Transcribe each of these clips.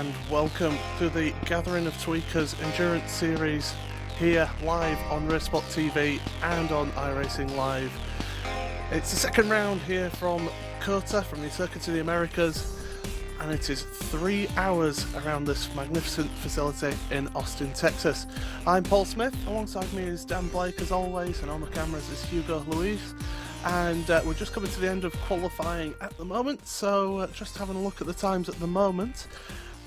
and welcome to the Gathering of Tweakers Endurance Series here live on RaceSpotTV and on iRacingLive. It's the second round here from COTA, from the Circuit of the Americas, and it is 3 hours around this magnificent facility in Austin, Texas. I'm Paul Smith, alongside me is Dan Blake as always, and on the cameras is Hugo Luis. And we're just coming to the end of qualifying at the moment, so just having a look at the times at the moment.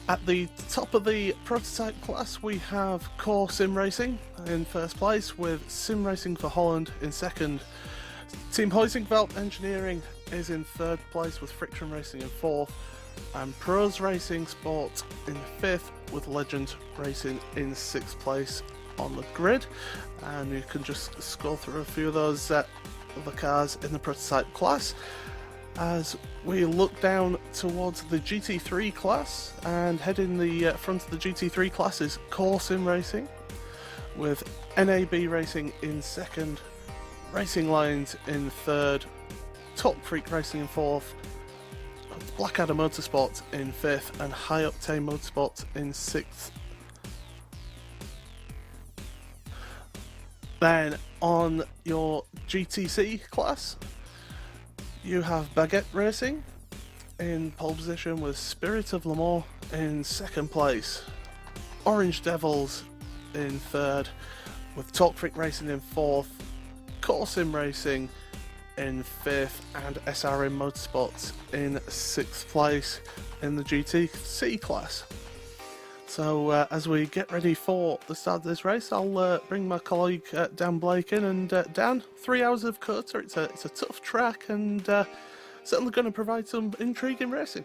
At the top of the prototype class we have Core Sim Racing in first place, with Sim Racing for Holland in second. Team Huizinga Engineering is in third place, with Friction Racing in fourth, and Pros Racing Sport in fifth, with Legend Racing in sixth place on the grid. And you can just scroll through a few of those the cars in the prototype class as we look down towards the GT3 class, and head in the front of the GT3 class is Core Sim Racing, with NAB Racing in second, Racing Lines in third, Top Freak Racing in fourth, Blackadder Motorsport in fifth, and High Octane Motorsport in sixth. Then on your GTC class, you have Baguette Racing in pole position, with Spirit of Le Mans in second place, Orange Devils in third, with Talk Freak Racing in fourth, Core Sim Racing in fifth, and SRM Motorsports in sixth place in the GTC class. So as we get ready for the start of this race, I'll bring my colleague Dan Blake in. And Dan, 3 hours of COTA, it's a tough track, and certainly going to provide some intriguing racing.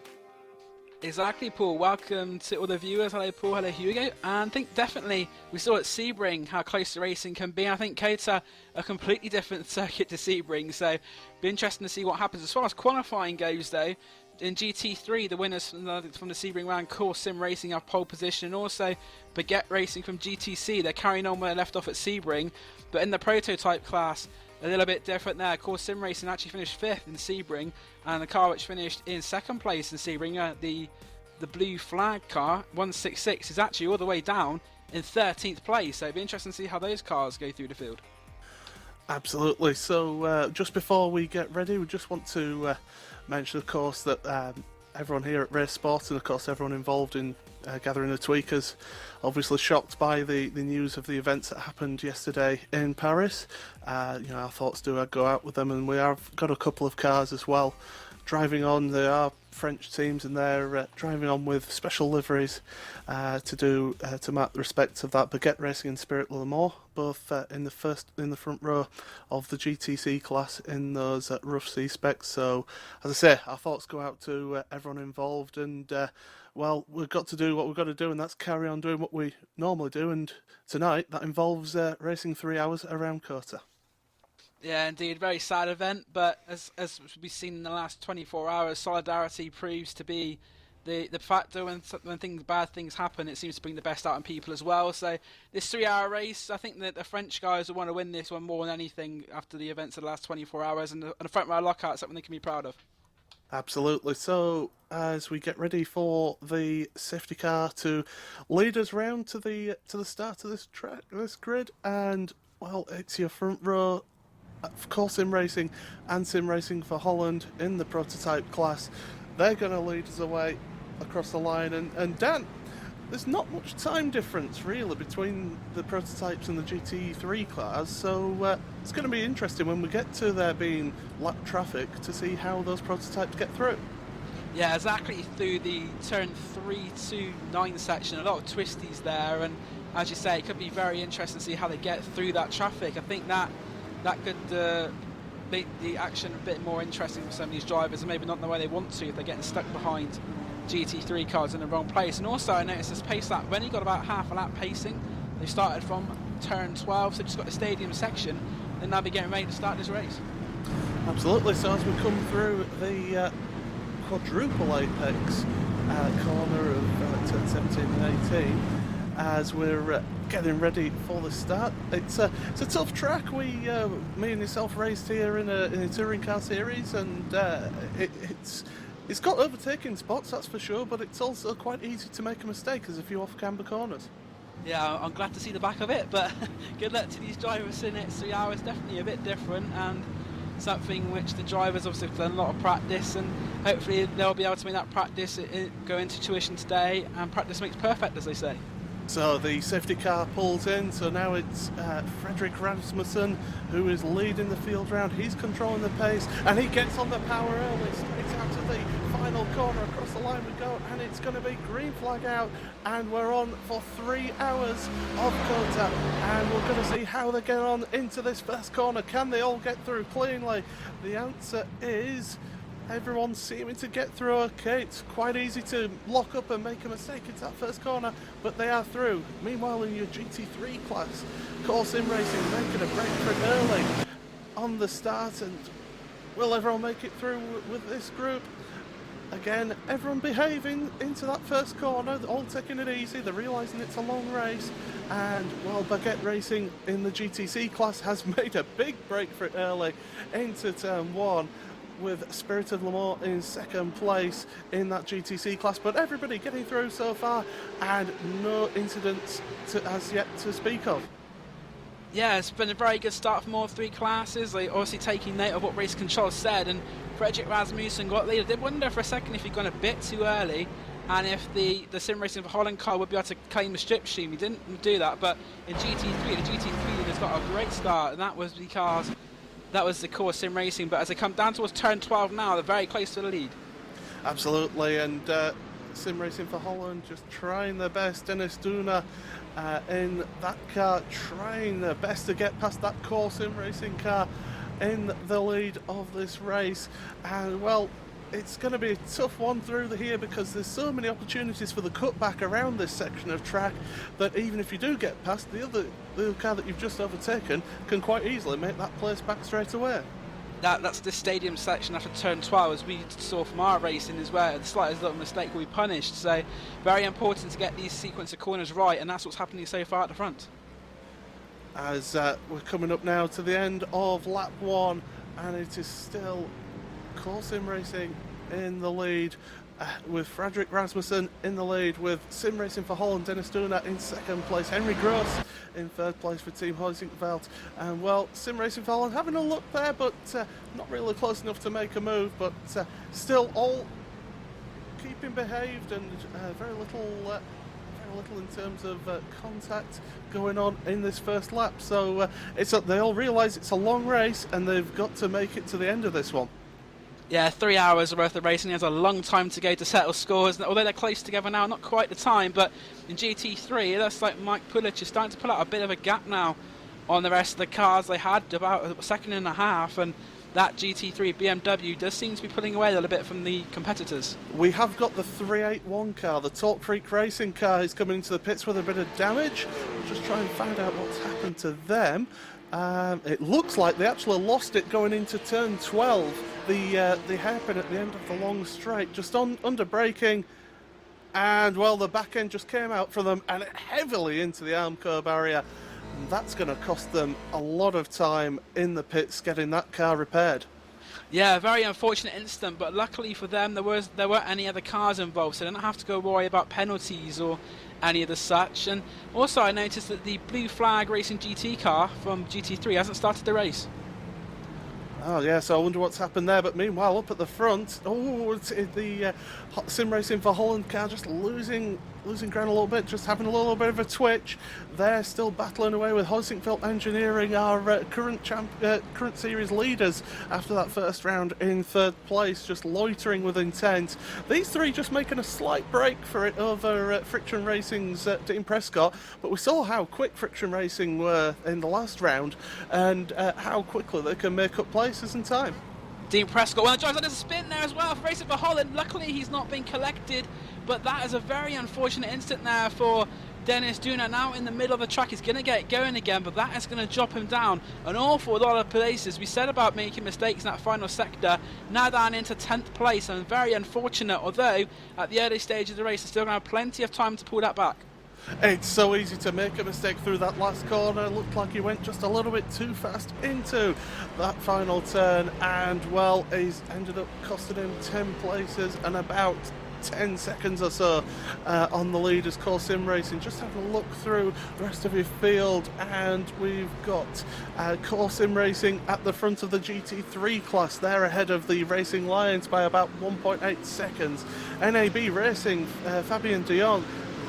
Exactly, Paul. Welcome to all the viewers. Hello, Paul. Hello, Hugo. And I think definitely we saw at Sebring how close the racing can be. I think COTA a completely different circuit to Sebring, so be interesting to see what happens. As far as qualifying goes, though, in GT3, the winners from the Sebring round, Core Sim Racing, have pole position, and also Baguette Racing from GTC. They're carrying on where they left off at Sebring, but in the prototype class, a little bit different there. Core Sim Racing actually finished fifth in Sebring, and the car which finished in second place in Sebring, the blue flag car 166, is actually all the way down in 13th place. So it'll be interesting to see how those cars go through the field. Absolutely. So just before we get ready, we just want to mention, of course, that everyone here at Race Sport, and of course everyone involved in Gathering the Tweakers, obviously shocked by the news of the events that happened yesterday in Paris. Our thoughts do go out with them, and we have got a couple of cars as well driving on. There are French teams, and they're driving on with special liveries to mark the respects of that. Baguette Racing and Spirit Le Mans, both in the front row of the GTC class in those rough sea specs. So, as I say, our thoughts go out to everyone involved, and well, we've got to do what we've got to do, and that's carry on doing what we normally do. And tonight that involves racing 3 hours around COTA. Yeah, indeed, very sad event, but as we've seen in the last 24 hours, solidarity proves to be the factor. When bad things happen, it seems to bring the best out in people as well. So this 3 hour race, I think that the French guys will want to win this one more than anything after the events of the last 24 hours, and the front row lockout is something they can be proud of. Absolutely. So as we get ready for the safety car to lead us round to the start of this track, this grid, and well, it's your front row, of course, Sim Racing and Sim Racing for Holland in the prototype class. They're going to lead us away across the line. And Dan, there's not much time difference really between the prototypes and the GT3 cars, so it's going to be interesting when we get to there being lap traffic to see how those prototypes get through. Yeah, exactly, through the turn 329 section, a lot of twisties there, and as you say, it could be very interesting to see how they get through that traffic. I think that could make the action a bit more interesting for some of these drivers, and maybe not in the way they want to if they're getting stuck behind GT3 cars in the wrong place. And also I noticed this pace lap, when you got about half a lap pacing, they started from turn 12, so just got the stadium section, and they'll be getting ready to start this race. Absolutely. So as we come through the quadruple apex corner of turn 17 and 18, as we're getting ready for the start. It's a tough track. Me and yourself raced here in a touring car series, and it's It's got overtaking spots, that's for sure, but it's also quite easy to make a mistake. There's a few off-camber corners. Yeah, I'm glad to see the back of it, but good luck to these drivers in it. 3 hours, definitely a bit different, and something which the drivers obviously have done a lot of practice, and hopefully they'll be able to make that practice go into tuition today, and practice makes perfect, as they say. So the safety car pulls in, so now it's Fredrik Rasmussen who is leading the field round. He's controlling the pace, and he gets on the power early, straight out to the final corner. Across the line we go, and it's going to be green flag out, and we're on for 3 hours of COTA, and we're going to see how they get on into this first corner. Can they all get through cleanly? The answer is everyone's seeming to get through okay. It's quite easy to lock up and make a mistake into that first corner, but they are through. Meanwhile, in your GT3 class, Core Sim Racing making a break for it early on the start, and will everyone make it through with this group? Again, everyone behaving into that first corner, all taking it easy. They're realising it's a long race, and well, Baguette Racing in the GTC class has made a big break for it early into turn 1, with Spirit of Le Mans in second place in that GTC class, but everybody getting through so far, and no incidents as yet to speak of. Yeah, it's been a very good start from all three classes. Like, obviously taking note of what race control said, and Fredrik Rasmussen got lead. I did wonder for a second if he'd gone a bit too early, and if the Sim Racing for Holland car would be able to claim the strip stream. He didn't do that, but in GT3, the GT3 lead has got a great start, and that was because that was the Core Sim Racing. But as they come down towards turn 12 now, they're very close to the lead. Absolutely, and Sim Racing for Holland just trying their best. Dennis Duna in that car trying their best to get past that Core Sim Racing car in the lead of this race. And well, it's going to be a tough one through here because there's so many opportunities for the cutback around this section of track that even if you do get past, the other car that you've just overtaken can quite easily make that place back straight away. That's the stadium section after turn 12, as we saw from our racing as well. The slightest little mistake will be punished, so very important to get these sequence of corners right, and that's what's happening so far at the front. As we're coming up now to the end of lap 1, and it is still Core Sim Racing in the lead, with Fredrik Rasmussen in the lead, with Sim Racing for Holland, Dennis Duna in second place, Henry Gross in third place for Team Huizinga-Veld, and well, Sim Racing for Holland having a look there, but not really close enough to make a move, but still all keeping behaved, and very little in terms of contact going on in this first lap. So they all realise it's a long race, and they've got to make it to the end of this one. Yeah, 3 hours worth of racing. There's a long time to go to settle scores. Although they're close together now, not quite the time, but in GT3, it looks like Mike Pulich is starting to pull out a bit of a gap now on the rest of the cars. They had about a second and a half, and that GT3 BMW does seem to be pulling away a little bit from the competitors. We have got the 381 car, the Talk Freak Racing car, is coming into the pits with a bit of damage. We'll just try and find out what's happened to them. It looks like they actually lost it going into turn 12. The hairpin at the end of the long straight, just under braking, and well, the back end just came out for them and heavily into the Armco barrier. And that's going to cost them a lot of time in the pits getting that car repaired. Yeah, very unfortunate incident, but luckily for them there weren't any other cars involved, so they didn't have to go worry about penalties or any of the such. And also I noticed that the Blue Flag Racing GT car from GT3 hasn't started the race. Oh yeah, so I wonder what's happened there. But meanwhile, up at the front, the Sim Racing for Holland car just losing ground a little bit, just having a little bit of a twitch. They're still battling away with Huizinga-Veld Engineering, our current series leaders, after that first round in third place, just loitering with intent. These three just making a slight break for it over Friction Racing's Dean Prescott, but we saw how quick Friction Racing were in the last round, and how quickly they can make up places in time. Dean Prescott, well, there's a spin there as well for Racing for Holland. Luckily he's not been collected, but that is a very unfortunate incident there for Dennis Duna. Now in the middle of the track, he's going to get going again, but that is going to drop him down an awful lot of places. We said about making mistakes in that final sector, now down into 10th place, and very unfortunate, although at the early stage of the race they're still going to have plenty of time to pull that back. It's so easy to make a mistake through that last corner. Looked like he went just a little bit too fast into that final turn, and well, he's ended up costing him 10 places and about 10 seconds or so on the leaders. Core Sim Racing, just having a look through the rest of your field, and we've got Core Sim Racing at the front of the GT3 class. They're ahead of the Racing Lions by about 1.8 seconds. NAB Racing, Fabian de Jong,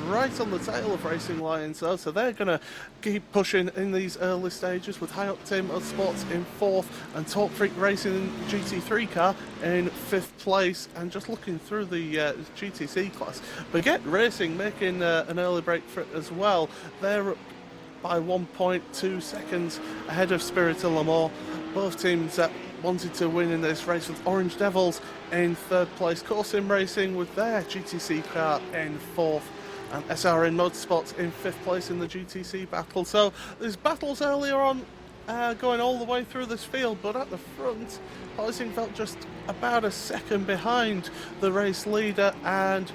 right on the tail of Racing Lions though, so they're going to keep pushing in these early stages, with High Octane Motorsports in 4th and Talk Freak Racing GT3 car in 5th place. And just looking through the GTC class, Baguette Racing making an early break for it as well. They're up by 1.2 seconds ahead of Spirit of Le Mans. Both teams wanted to win in this race, with Orange Devils in 3rd place, Core Sim Racing with their GTC car in 4th, and SRN Motorsports in 5th place in the GTC battle. So there's battles earlier on going all the way through this field, but at the front, Huizinga just about a second behind the race leader, and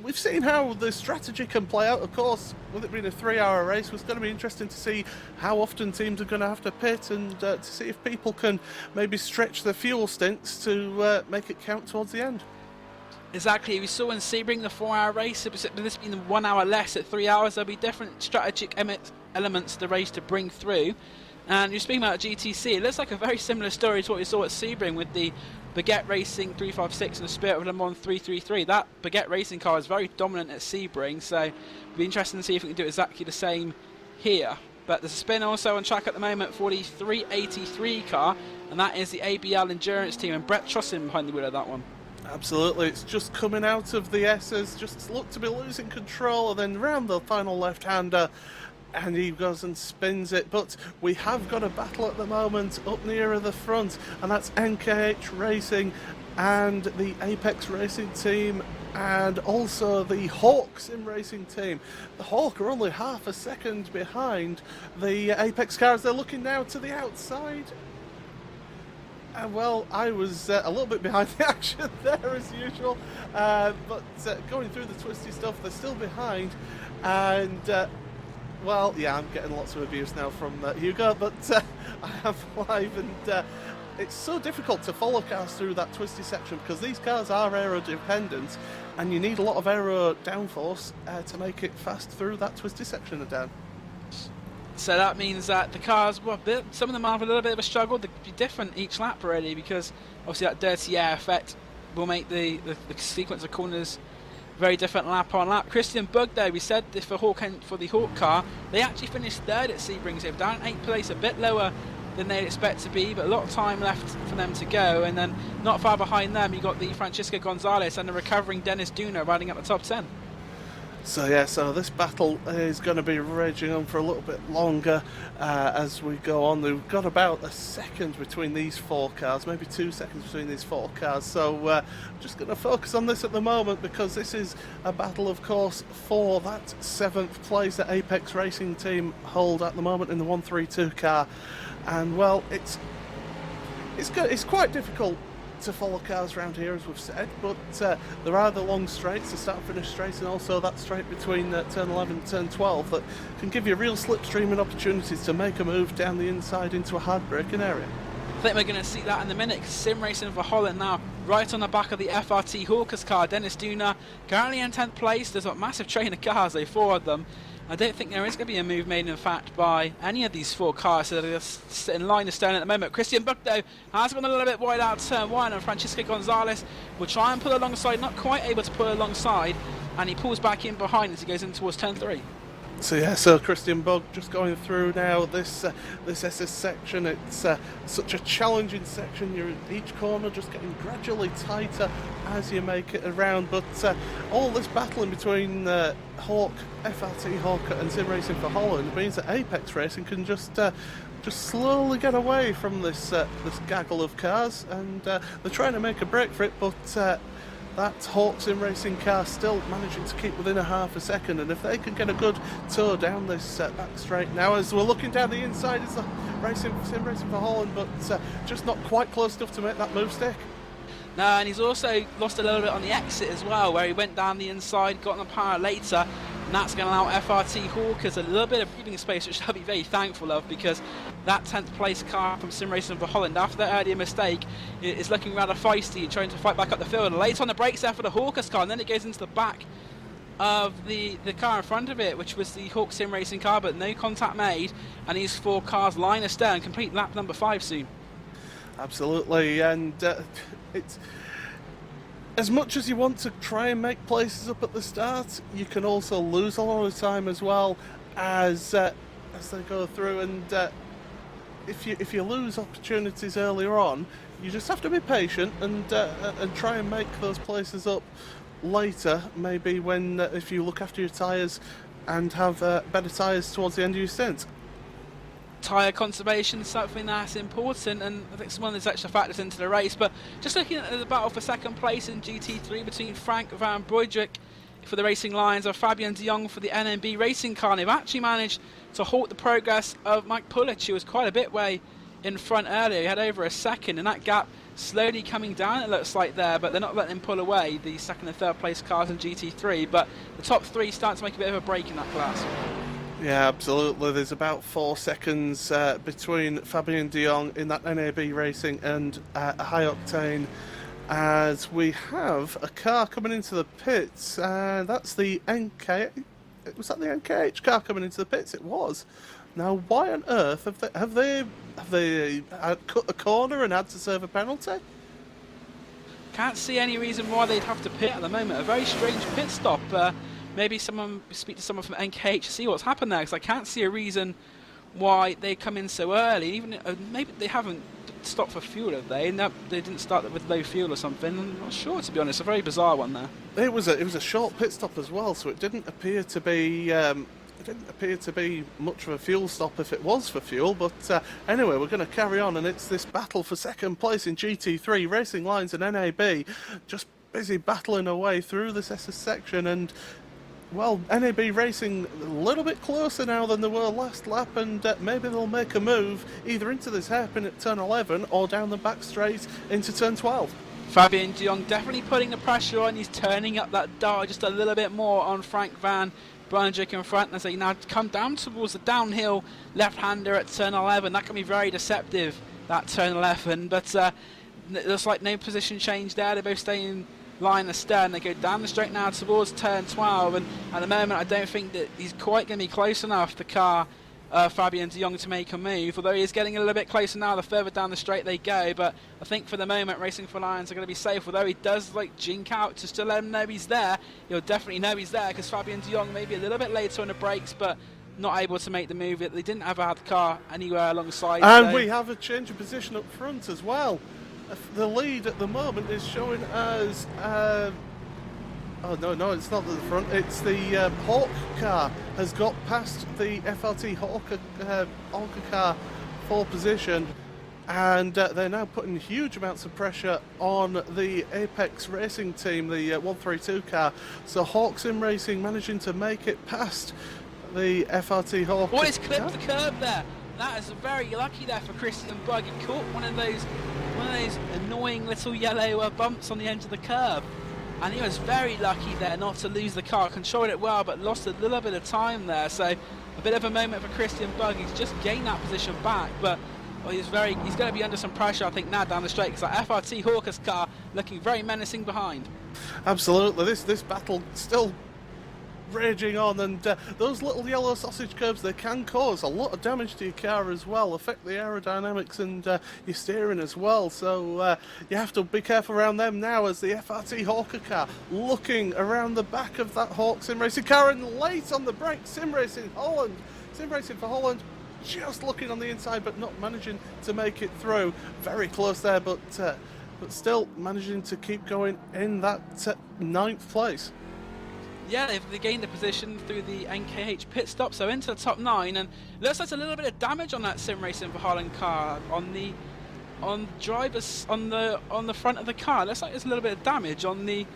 we've seen how the strategy can play out. Of course, with it being a 3-hour race, it's going to be interesting to see how often teams are going to have to pit, and to see if people can maybe stretch their fuel stints to make it count towards the end. Exactly, we saw in Sebring the 4-hour race, with this being 1 hour less at 3 hours, there'll be different strategic elements to the race to bring through. And you're speaking about GTC, it looks like a very similar story to what we saw at Sebring with the Baguette Racing 356 and the Spirit of Le Mans 333. That Baguette Racing car is very dominant at Sebring, so it'll be interesting to see if we can do exactly the same here. But there's a spin also on track at the moment for the 383 car, and that is the ABL Endurance team, and Brett Trussin behind the wheel of that one. Absolutely, it's just coming out of the S's, just looked to be losing control, and then round the final left-hander, and he goes and spins it. But we have got a battle at the moment up nearer the front, and that's NKH Racing and the Apex Racing team, and also the Hawk Sim Racing team. The Hawk are only half a second behind the Apex cars. They're looking now to the outside. Well, I was a little bit behind the action there as usual, but going through the twisty stuff, they're still behind, and well, yeah, I'm getting lots of abuse now from Hugo, but I am live, and it's so difficult to follow cars through that twisty section because these cars are aero dependent, and you need a lot of aero downforce to make it fast through that twisty section of down. So that means that the cars, well, some of them have a little bit of a struggle. They'll be different each lap already, because obviously that dirty air effect will make the sequence of corners very different lap on lap. Christian Bug, though, we said for the Hawk car, they actually finished 3rd at Sebring, so down 8th place, a bit lower than they'd expect to be, but a lot of time left for them to go. And then not far behind them, you got the Francisco Gonzalez and the recovering Dennis Duna riding at the top 10. So yeah, so this battle is going to be raging on for a little bit longer as we go on. We've got about a second between these 4 cars, maybe 2 seconds between these 4 cars. So I'm just going to focus on this at the moment, because this is a battle, of course, for that 7th place that Apex Racing team hold at the moment in the 132 car. And well, it's quite difficult to follow cars around here, as we've said, but there are the long straights, the start finish straights, and also that straight between turn 11 and turn 12 that can give you real slipstream and opportunities to make a move down the inside into a hard braking area. I think we're going to see that in a minute. Sim Racing for Holland now right on the back of the FRT Hawkers car. Dennis Duna currently in 10th place. There's a massive train of cars, they 4 of them. I don't think there is going to be a move made, in fact, by any of these 4 cars, so they're just in line to stone at the moment. Christian Buck, though, has gone a little bit wide out turn 1, and Francisco Gonzalez will try and pull alongside, not quite able to pull alongside, and he pulls back in behind as he goes in towards turn 3. So yeah, so Christian Bug just going through now this SS section. It's such a challenging section. You're in each corner just getting gradually tighter as you make it around. But all this battling between Hawk, FRT Hawk and Sim Racing for Holland means that Apex Racing can just slowly get away from this gaggle of cars, and they're trying to make a break for it, but that Hawk Sim Racing car still managing to keep within a half a second, and if they can get a good tour down this back straight now, as we're looking down the inside, is the Sim Racing for Holland, but just not quite close enough to make that move stick. No, and he's also lost a little bit on the exit as well, where he went down the inside, got on the power later, And that's going to allow FRT Hawkers a little bit of breathing space, which I'll be very thankful of, because that 10th place car from Sim Racing for Holland, after that earlier mistake, is looking rather feisty and trying to fight back up the field. Late on the brakes there for the Hawkers car, and then it goes into the back of the car in front of it, which was the Hawk Sim Racing car, but no contact made, and these 4 cars line astern, complete lap number 5 soon. Absolutely, and it's as much as you want to try and make places up at the start, you can also lose a lot of time as well as they go through. And if you lose opportunities earlier on, you just have to be patient and try and make those places up later. Maybe when if you look after your tyres and have better tyres towards the end of your stint. Tyre conservation is something that's important, and I think it's one of those extra factors into the race. But just looking at the battle for second place in GT3 between Frank van Broodrijk for the Racing Lions and Fabian de Jong for the NMB Racing car, they've actually managed to halt the progress of Mike Pulich, who was quite a bit way in front earlier. He had over a second, and that gap slowly coming down, it looks like there, but they're not letting him pull away the second and third place cars in GT3. But the top 3 start to make a bit of a break in that class. Yeah, absolutely. There's about 4 seconds between Fabian de Jong in that NAB Racing and High Octane, as we have a car coming into the pits. That's the NK. Was that the NKH car coming into the pits? It was. Now, why on earth have they cut a corner and had to serve a penalty? Can't see any reason why they'd have to pit at the moment. A very strange pit stop. Maybe speak to someone from NKH to see what's happened there, because I can't see a reason why they come in so early. Even maybe they haven't stopped for fuel, have they? No, they didn't start with low fuel or something. I'm not sure, to be honest. A very bizarre one there. It was a short pit stop as well, so it didn't appear to be much of a fuel stop if it was for fuel. But anyway, we're going to carry on, and it's this battle for second place in GT3. Racing Lines and NAB just busy battling away through this SS section, and well, NAB Racing a little bit closer now than they were last lap, and maybe they'll make a move either into this hairpin at turn 11 or down the back straight into turn 12. Fabian de Jong definitely putting the pressure on. He's turning up that dial just a little bit more on Frank van Broodrijk in front, as they now come down towards the downhill left-hander at turn 11. That can be very deceptive, that turn 11, but it looks like no position change there. They're both staying line astern. They go down the straight now towards turn 12, and at the moment I don't think that he's quite going to be close enough, the car, Fabian de Jong, to make a move, although he is getting a little bit closer now the further down the straight they go. But I think for the moment Racing for Lions are going to be safe, although he does jink out just to let him know he's there. He'll definitely know he's there, because Fabian de Jong maybe a little bit later on the brakes, but not able to make the move. They didn't ever have the car anywhere alongside. And we have a change of position up front as well. The lead at the moment is showing as oh no, it's not at the front. It's the Hawk car has got past the FRT Hawker car for position, and they're now putting huge amounts of pressure on the Apex Racing team, the 132 car. So Hawk Sim Racing managing to make it past the FRT Hawker. Oh, it's clipped the curb there. That is very lucky there for Christian Bug. He caught one of those annoying little yellow bumps on the end of the curb, and he was very lucky there not to lose the car. Controlled it well, but lost a little bit of time there. So a bit of a moment for Christian Bug. He's just gained that position back, but he's going to be under some pressure, I think, now down the straight, because that FRT Hawker's car looking very menacing behind. Absolutely, this battle still raging on, and those little yellow sausage curbs, they can cause a lot of damage to your car as well, affect the aerodynamics and your steering as well, so you have to be careful around them now, as the FRT Hawker car looking around the back of that Hawk Sim Racing car, and late on the brake, Sim Racing for Holland just looking on the inside but not managing to make it through. Very close there, but still managing to keep going in that 9th place. Yeah, they've gained a position through the NKH pit stop, so into the top 9, and looks like a little bit of damage on that Sim Racing for Holland car on the drivers on the front of the car. Looks like there's a little bit of damage on the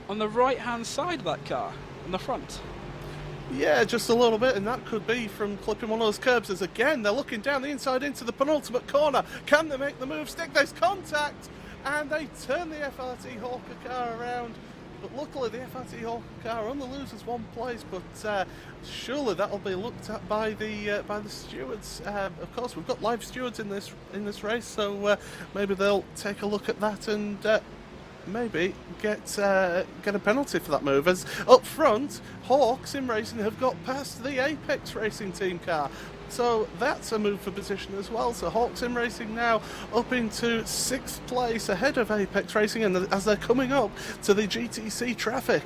right hand side of that car on the front. Yeah, just a little bit, and that could be from clipping one of those curbs, as again they're looking down the inside into the penultimate corner. Can they make the move? Stick, there's contact, and they turn the FRT Hawker car around. But luckily the FRT Hawker car only loses one place, but surely that'll be looked at by the stewards. Of course, we've got live stewards in this race, so maybe they'll take a look at that and maybe get a penalty for that move. As up front, Hawk Sim Racing have got past the Apex Racing team car. So that's a move for position as well. So Hawk Sim Racing now up into 6th place ahead of Apex Racing, and as they're coming up to the GTC traffic.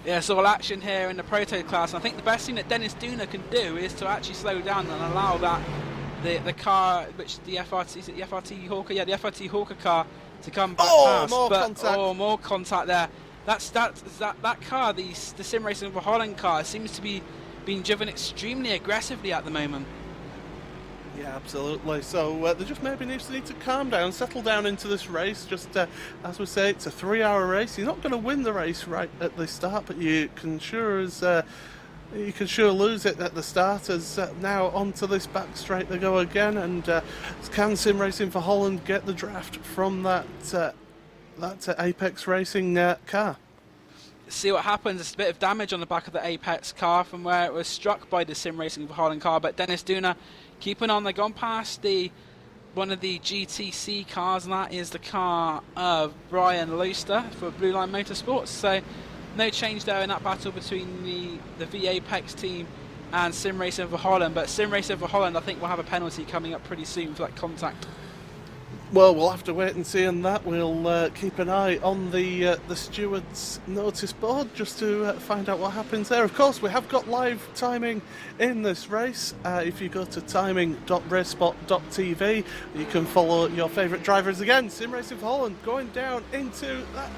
Yeah, so all action here in the Proto class. I think the best thing that Dennis Duna can do is to actually slow down and allow that the car, which the FRT, is it the FRT Hawker? Yeah, the FRT Hawker car to come back past. More contact there. That car, the Sim Racing for Holland car, seems to be being driven extremely aggressively at the moment. Yeah, absolutely. So they just maybe need to calm down, settle down into this race. Just as we say, it's a 3-hour race. You're not going to win the race right at the start, but you can sure lose it at the start. As now onto this back straight they go again, and can Sim Racing for Holland get the draft from that Apex Racing car? See what happens. There's a bit of damage on the back of the Apex car from where it was struck by the Sim Racing for Holland car, but Dennis Duna keeping on. They've gone past one of the GTC cars, and that is the car of Brian Looster for Blue Line Motorsports. So no change there in that battle between the V Apex team and Sim Racing for Holland, but Sim Racing for Holland I think will have a penalty coming up pretty soon for that contact. Well, we'll have to wait and see on that. We'll keep an eye on the stewards' notice board just to find out what happens there. Of course, we have got live timing in this race. If you go to timing.RaceSpot.TV, you can follow your favourite drivers again. Sim Racing for Holland going down into that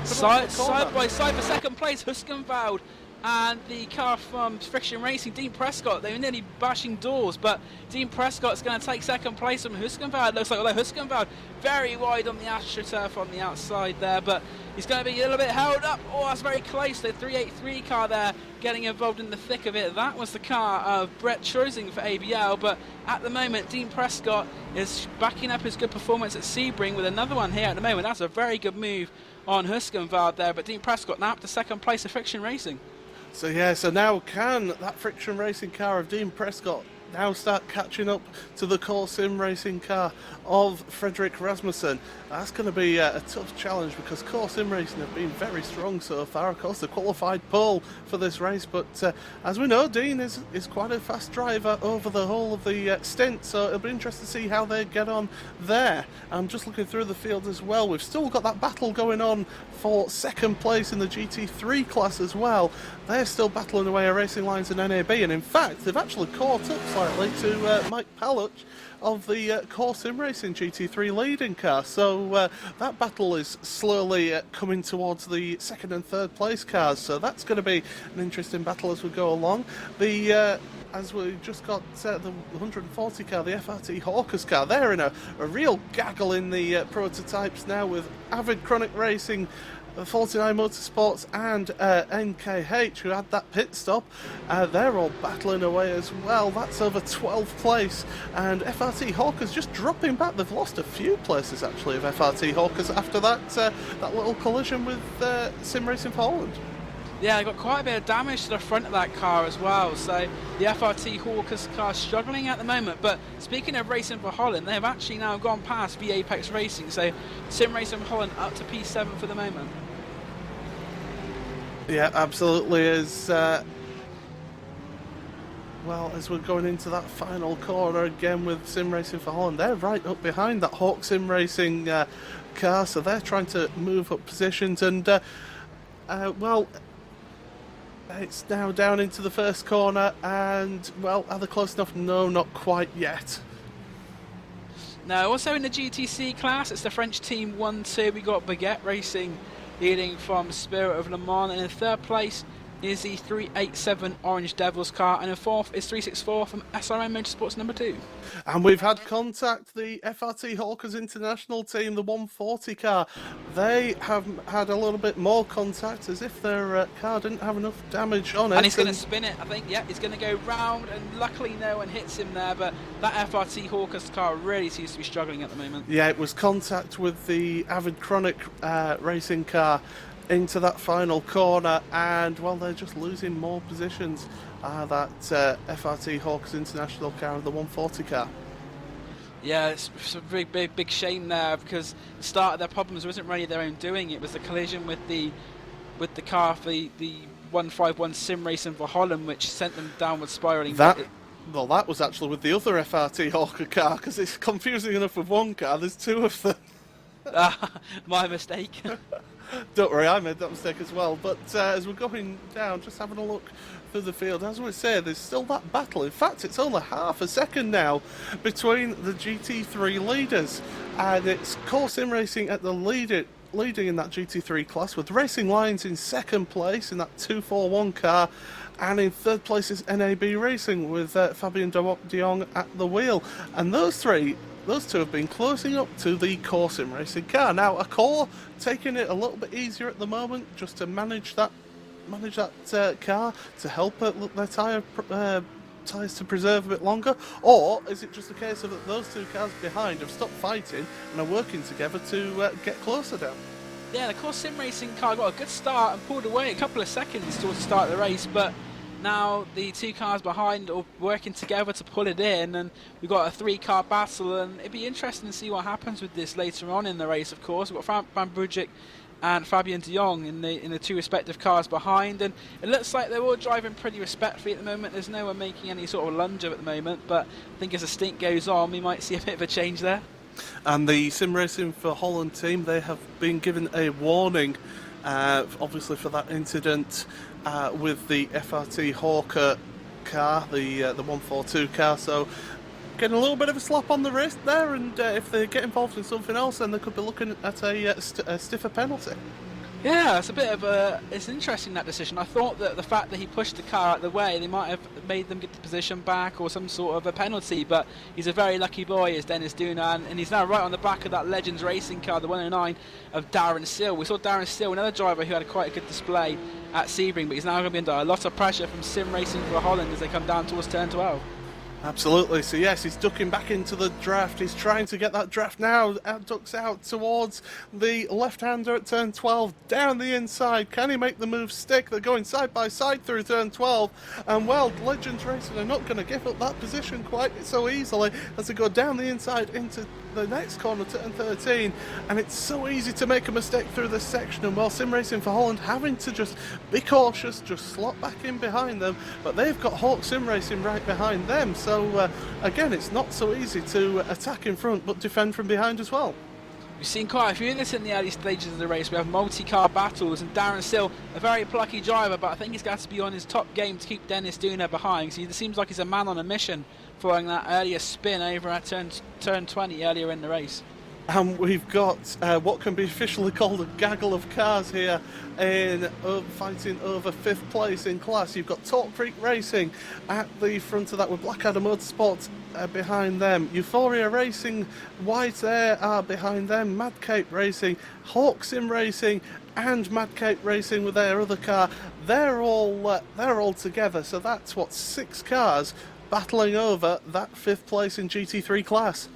side by side for second place, Huskenwald and the car from Friction Racing, Dean Prescott. They were nearly bashing doors, but Dean Prescott's going to take second place from Huskenwald. Looks like, although Huskenwald very wide on the AstroTurf on the outside there, but he's going to be a little bit held up. Oh, that's very close. The 383 car there getting involved in the thick of it. That was the car of Brett Trusing for ABL, but at the moment Dean Prescott is backing up his good performance at Sebring with another one here at the moment. That's a very good move on Huskenwald there, but Dean Prescott now up to second place of Friction Racing. So yeah, so now can that Friction Racing car of Dean Prescott now start catching up to the core Sim Racing car of Frederick Rasmussen? That's going to be a tough challenge because core Sim Racing have been very strong so far. Of course, the qualified pole for this race, but as we know, Dean is quite a fast driver over the whole of the stint, so it'll be interesting to see how they get on there. I'm just looking through the field as well. We've still got that battle going on for second place in the GT3 class as well. They're still battling away at Racing Lines and NAB, and in fact they've actually caught up slightly to Mike Paluch of the core Sim Racing GT3 leading car. So that battle is slowly coming towards the second and third place cars, so that's going to be an interesting battle as we go along. As we just got the 140 car, the FRT Hawkers car, they're in a real gaggle in the prototypes now with Avid Chronic Racing, 49 Motorsports and NKH, who had that pit stop. They're all battling away as well. That's over 12th place, and FRT Hawkers just dropping back. They've lost a few places actually of FRT Hawkers after that little collision with Sim Racing for Holland. Yeah, they got quite a bit of damage to the front of that car as well, so the FRT Hawkers car struggling at the moment. But speaking of Racing for Holland, they have actually now gone past V Apex Racing, so Sim Racing for Holland up to P7 for the moment. Yeah, absolutely. Well, as we're going into that final corner again with Sim Racing for Holland, they're right up behind that Hawk Sim Racing car, so they're trying to move up positions, and well, it's now down into the first corner, and well, are they close enough? No, not quite yet. Now, also in the GTC class, it's the French team 1-2. We got Baguette Racing leading from Spirit of Le Mans, and in third place is the 387 Orange Devils car, and in fourth is 364 from SRM Motorsports number 2. And we've had contact, the FRT Hawkers International team, the 140 car. They have had a little bit more contact, as if their car didn't have enough damage on it. And he's going to spin it, I think. Yeah, he's going to go round, and luckily no one hits him there, but that FRT Hawkers car really seems to be struggling at the moment. Yeah, it was contact with the Avid Chronic racing car into that final corner, and well, they're just losing more positions. That FRT Hawks International car and the 140 car. Yeah, it's a very big shame there, because the start of their problems wasn't really their own doing. It was the collision with the car for the 151 sim racing for Holland, which sent them downward spiralling. Well, that was actually with the other FRT Hawker car, because it's confusing enough with one car. There's two of them. My mistake. Don't worry, I made that mistake as well. But as we're going down, just having a look through the field, as we say, there's still that battle. In fact, it's only half a second now between the GT3 leaders, and it's Core Sim Racing at the leading in that GT3 class, with Racing Lions in second place in that 241 car, and in third place is NAB Racing with Fabien de Jong at the wheel. And those two have been closing up to the Core Sim Racing car. Now, a Core taking it a little bit easier at the moment, just to manage that car, to help their tyres to preserve a bit longer, or is it just a case of that those two cars behind have stopped fighting and are working together to get closer down? Yeah, the Core Sim Racing car got a good start and pulled away a couple of seconds towards the start of the race, but now the two cars behind are working together to pull it in, and we've got a 3-car battle, and it'd be interesting to see what happens with this later on in the race. Of course, we've got Van Brugge and Fabien de Jong in the two respective cars behind, and it looks like they're all driving pretty respectfully at the moment. There's no one making any sort of lunge at the moment, but I think as the stint goes on, we might see a bit of a change there. And the Sim Racing for Holland team, they have been given a warning, obviously for that incident with the FRT Hawker car, the 142 car. So getting a little bit of a slap on the wrist there, and if they get involved in something else, then they could be looking at a stiffer penalty. Yeah, it's interesting, that decision. I thought that the fact that he pushed the car out of the way, they might have made them get the position back or some sort of a penalty, but he's a very lucky boy, is Dennis Dunant, and he's now right on the back of that Legends Racing car, the 109 of Darren Sill. We saw Darren Sill, another driver who had quite a good display at Sebring, but he's now going to be under a lot of pressure from Sim Racing for Holland as they come down towards turn 12. Absolutely. So yes, he's ducking back into the draft. He's trying to get that draft now. Ducks out towards the left-hander at turn 12, down the inside. Can he make the move stick? They're going side by side through turn 12. And well, Legends Racing are not going to give up that position quite so easily as they go down the inside into the next corner, turn 13. And it's so easy to make a mistake through this section. And well, Sim Racing for Holland having to just be cautious, just slot back in behind them. But they've got Hawk Sim Racing right behind them. So again, it's not so easy to attack in front but defend from behind as well. We've seen quite a few of this in the early stages of the race. We have multi-car battles, and Darren Sill, a very plucky driver, but I think he's got to be on his top game to keep Dennis Dunant behind. So it seems like he's a man on a mission following that earlier spin over at turn 20 earlier in the race. And we've got what can be officially called a gaggle of cars here in fighting over 5th place in class. You've got Talk Freak Racing at the front of that with Blackadder Motorsports behind them. Euphoria Racing, White Air are behind them. Mad Cape Racing, Hawk Sim Racing and Mad Cape Racing with their other car. They're all together. So that's what, 6 cars battling over that 5th place in GT3 class.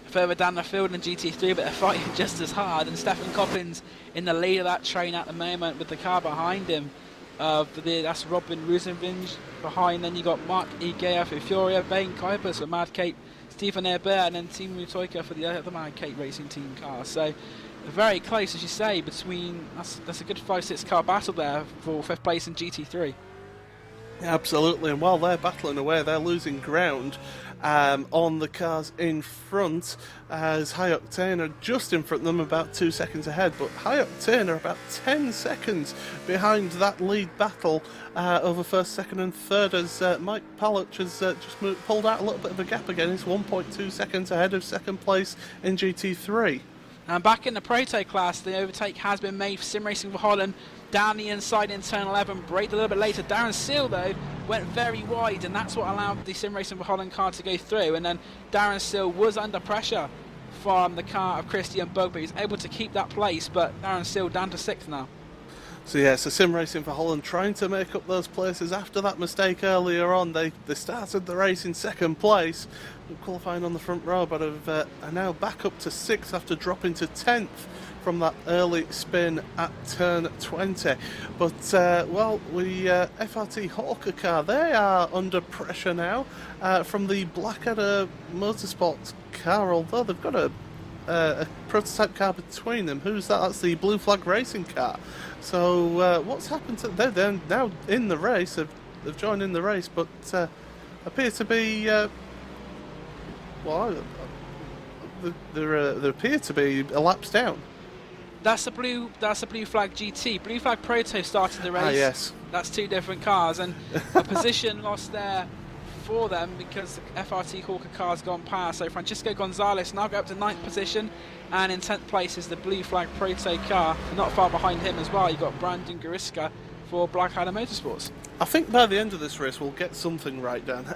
Further down the field in GT3, but they're fighting just as hard, and Stefan Coppins in the lead of that train at the moment with the car behind him. That's Robin Rosenvinge behind. Then you got Mark Igea for Furia, Bain Kuipers for Mad Cape, Stephen Herbert, and then Team Mutoika for the other Mad Cape Racing team car. So very close, as you say, between that's a good 5-6 car battle there for 5th place in GT3. Absolutely, and while they're battling away, they're losing ground on the cars in front, as High Octane are just in front of them, about 2 seconds ahead, but High Octane are about 10 seconds behind that lead battle over 1st, 2nd and 3rd, as Mike Palach has just pulled out a little bit of a gap again. He's 1.2 seconds ahead of 2nd place in GT3. And back in the Proto class, the overtake has been made for Sim Racing for Holland. Down the inside in turn 11, braked a little bit later. Darren Sill, though, went very wide, and that's what allowed the Sim Racing for Holland car to go through. And then Darren Sill was under pressure from the car of Christian Bug, but he was able to keep that place. But Darren Sill down to 6th now. So yeah, so Sim Racing for Holland trying to make up those places after that mistake earlier on. They started the race in 2nd place, qualifying on the front row, but are now back up to 6th after dropping to 10th from that early spin at turn 20. But, well, FRT Hawker car, they are under pressure now from the Blackadder Motorsports car, although they've got a prototype car between them. Who's that? That's the Blue Flag Racing car. So what's happened to them? They're now in the race. They've joined in the race, but appear to be they appear to be elapsed down. That's the blue flag GT. Blue flag Proto started the race. Ah, yes. That's two different cars, and a position lost there for them because the FRT Hawker car's gone past. So Francisco Gonzalez now go up to 9th position, and in 10th place is the blue flag Proto car. And not far behind him as well, you've got Brandon Gariska for Blackadder Motorsports. I think by the end of this race we'll get something right, Dan,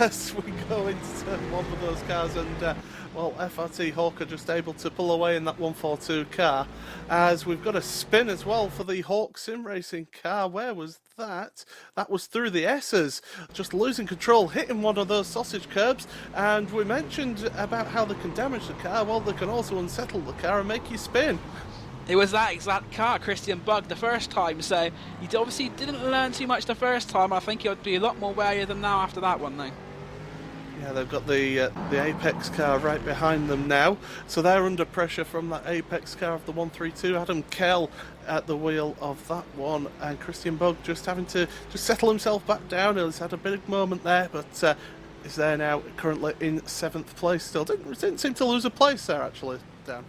as we go into turn 1 for those cars, and well, FRT Hawker just able to pull away in that 142 car, as we've got a spin as well for the Hawk Sim Racing car. Where was that? That was through the S's, just losing control, hitting one of those sausage curbs, and we mentioned about how they can damage the car. Well, they can also unsettle the car and make you spin. It was that exact car Christian bugged the first time, so he obviously didn't learn too much the first time. I think he'll be a lot more wary of them now after that one, though. Yeah, they've got the Apex car right behind them now, so they're under pressure from that Apex car of the 132. Adam Kell at the wheel of that one, and Christian Bug just having to settle himself back down. He's had a big moment there, but is there now, currently in 7th place still. Didn't seem to lose a place there, actually, Dan.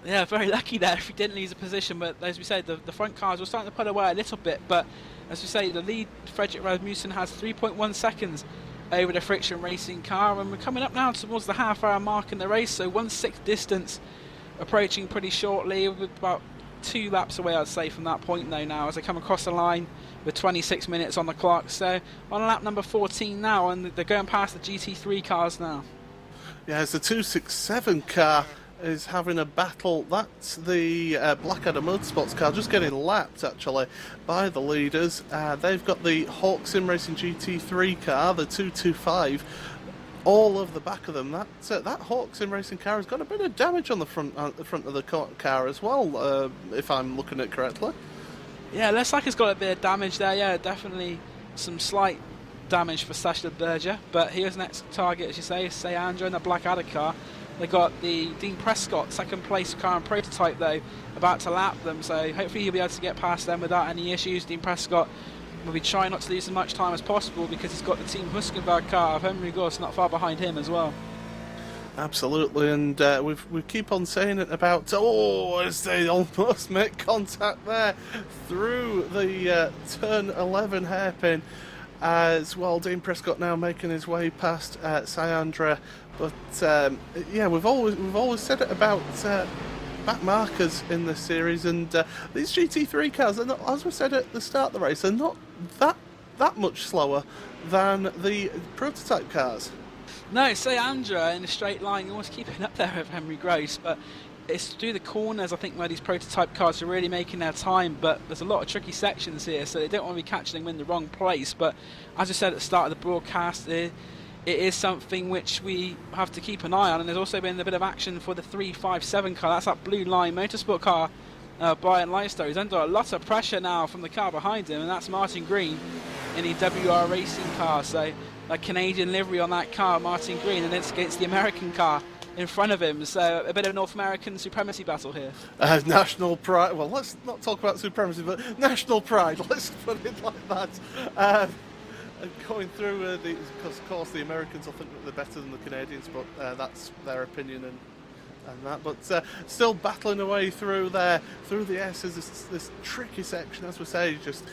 Yeah, very lucky there if he didn't lose a position, but as we said, the front cars were starting to put away a little bit, but as we say, the lead, Fredrik Rasmussen, has 3.1 seconds over the Friction Racing car, and we're coming up now towards the half-hour mark in the race, so 1/6 distance approaching pretty shortly, with about 2 laps away, I'd say, from that point though now, as they come across the line with 26 minutes on the clock. So on lap number 14 now, and they're going past the GT3 cars now. Yeah, it's the 267 car is having a battle. That's the Blackadder Motorsports car, just getting lapped actually by the leaders. They've got the Hawk Sim Racing GT3 car, the 225, all over the back of them. That Hawk Sim Racing car has got a bit of damage on the front of the car as well, if I'm looking at it correctly. Yeah, looks like it's got a bit of damage there. Yeah, definitely some slight damage for Sasha Berger, but here's next target, as you say, Sayandra in the Blackadder car. They got the Dean Prescott, 2nd place car and prototype though, about to lap them, so hopefully he'll be able to get past them without any issues. Dean Prescott will be trying not to lose as much time as possible because he's got the Team Husqvarna car of Henry Goss not far behind him as well. Absolutely, and we keep on saying it about, as they almost make contact there through the turn 11 hairpin as well. Dean Prescott now making his way past Sayandra. But yeah, we've always said it about back markers in this series, and these GT3 cars, as we said at the start of the race, are not that much slower than the prototype cars. No, Sayandra in a straight line, you're almost keeping up there with Henry Gross, but it's through the corners, I think, where these prototype cars are really making their time, but there's a lot of tricky sections here, so they don't want to be catching them in the wrong place. But as I said at the start of the broadcast, it is something which we have to keep an eye on, and there's also been a bit of action for the 357 car. That's that Blue Line Motorsport car, Brian Leister. He's under a lot of pressure now from the car behind him, and that's Martin Green in the WR Racing car. So a Canadian livery on that car, Martin Green, and it's against the American car in front of him, so a bit of a North American supremacy battle here. National pride, well, let's not talk about supremacy, but national pride, let's put it like that. Going through because of course the Americans, I think, they're better than the Canadians, but that's their opinion and that. But still battling away through there, through the S's, this tricky section, as we say, just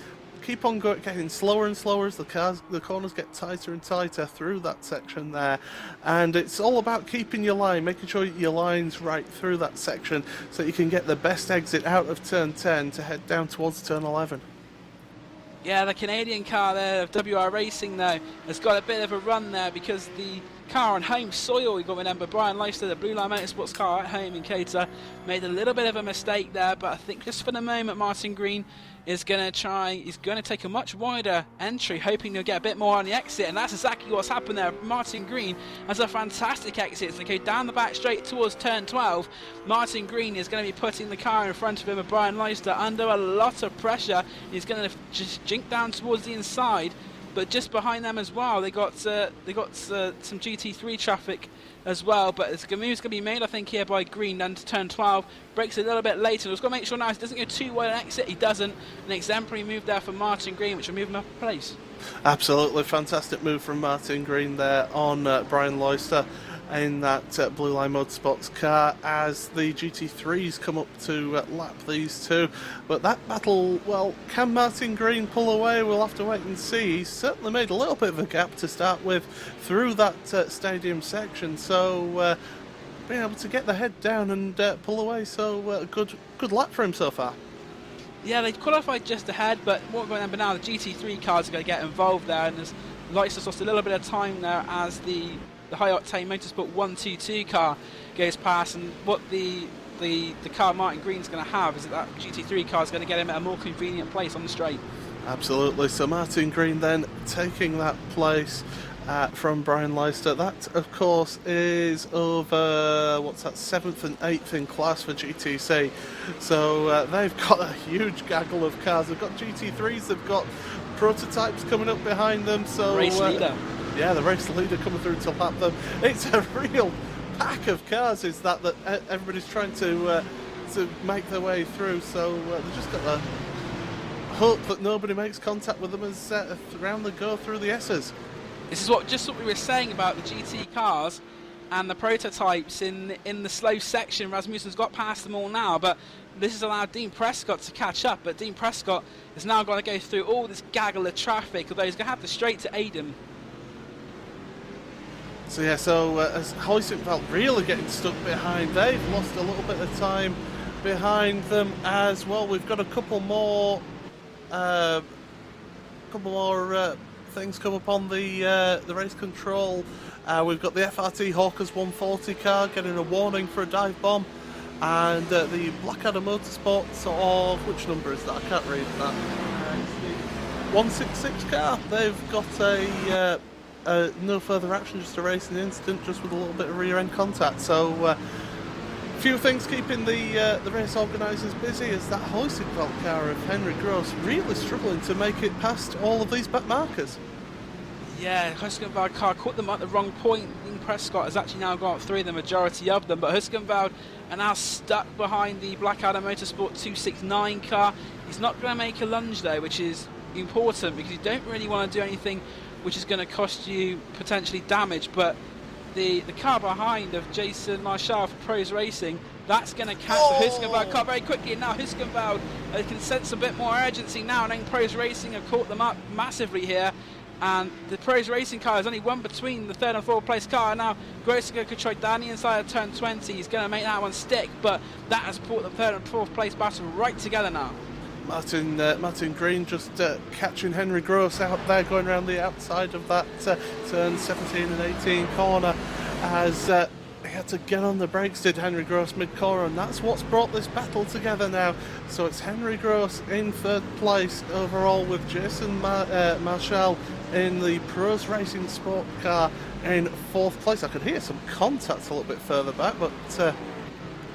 keep on getting slower and slower as the corners get tighter and tighter through that section there. And it's all about keeping your line, making sure your line's right through that section so you can get the best exit out of turn 10 to head down towards turn 11. Yeah, the Canadian car there of WR Racing, though, has got a bit of a run there because the car on home soil. You've got to remember Brian Leister, the Blue Line Motorsports car at home in COTA, made a little bit of a mistake there, but I think just for the moment Martin Green is going to take a much wider entry, hoping to get a bit more on the exit, and that's exactly what's happened there. Martin Green has a fantastic exit. So they go down the back straight towards turn 12. Martin Green is going to be putting the car in front of him, of Brian Leister, under a lot of pressure. He's going to just jink down towards the inside, but just behind them as well, they got some GT3 traffic as well, but it's a move's going to be made, I think, here by Green down to turn 12. Brakes a little bit later. We've got to make sure now he doesn't go too wide an exit. He doesn't. An exemplary move there for Martin Green, which will move him up a place. Absolutely fantastic move from Martin Green there on Brian Leister in that Blue Line Motorsports car as the GT3s come up to lap these two. But that battle, well, can Martin Green pull away? We'll have to wait and see. He's certainly made a little bit of a gap to start with through that stadium section, so being able to get the head down and pull away, so good lap for him so far. Yeah, they qualified just ahead, but what we're going to remember now, the GT3 cars are going to get involved there, and as Leister's lost a little bit of time there as the High Octane Motorsport 122 car goes past, and what the car Martin Green's going to have is that GT3 car is going to get him at a more convenient place on the straight. Absolutely. So Martin Green then taking that place from Brian Leister. That, of course, is over, 7th and 8th in class for GTC. So they've got a huge gaggle of cars. They've got GT3s, they've got prototypes coming up behind them. So race leader. Yeah, the race leader coming through to lap them. It's a real pack of cars, is that everybody's trying to make their way through. So they've just got to hope that nobody makes contact with them as around the go through the S's. This is what we were saying about the GT cars and the prototypes in the slow section. Rasmussen's got past them all now, but this has allowed Dean Prescott to catch up. But Dean Prescott is now going to go through all this gaggle of traffic, although he's going to have the straight to aid him. So yeah, as Heusinkveld really getting stuck behind, they've lost a little bit of time behind them as well. We've got a couple more things come up on the race control. We've got the FRT Hawkers 140 car getting a warning for a dive bomb, and the Blackadder Motorsports of, which number is that? I can't read that. It's the 166 car. They've got no further action, just a racing incident, just with a little bit of rear end contact. So few things keeping the race organisers busy, as that Heusinkveld car of Henry Gross really struggling to make it past all of these back markers. Yeah, Heusinkveld car caught them at the wrong point. Dean Prescott has actually now got through the majority of them, but Heusinkveld are now stuck behind the Blackadder Motorsport 269 car. He's not going to make a lunge though, which is important because you don't really want to do anything which is going to cost you potentially damage, but the car behind of Jason Marshall for Pros Racing, that's going to catch the Heusinkveld car very quickly, and now Heusinkveld can sense a bit more urgency now, and then Pros Racing have caught them up massively here, and the Pros Racing car is only one between the third and fourth place car. Now Grosinger could try down the inside of turn 20, he's going to make that one stick, but that has brought the third and fourth place battle right together now. Martin Green just catching Henry Gross out there, going around the outside of that turn 17 and 18 corner, as he had to get on the brakes, did Henry Gross mid-corner, and that's what's brought this battle together now. So it's Henry Gross in third place overall, with Jason Marshall in the Pros Racing Sport car in fourth place. I could hear some contact a little bit further back, but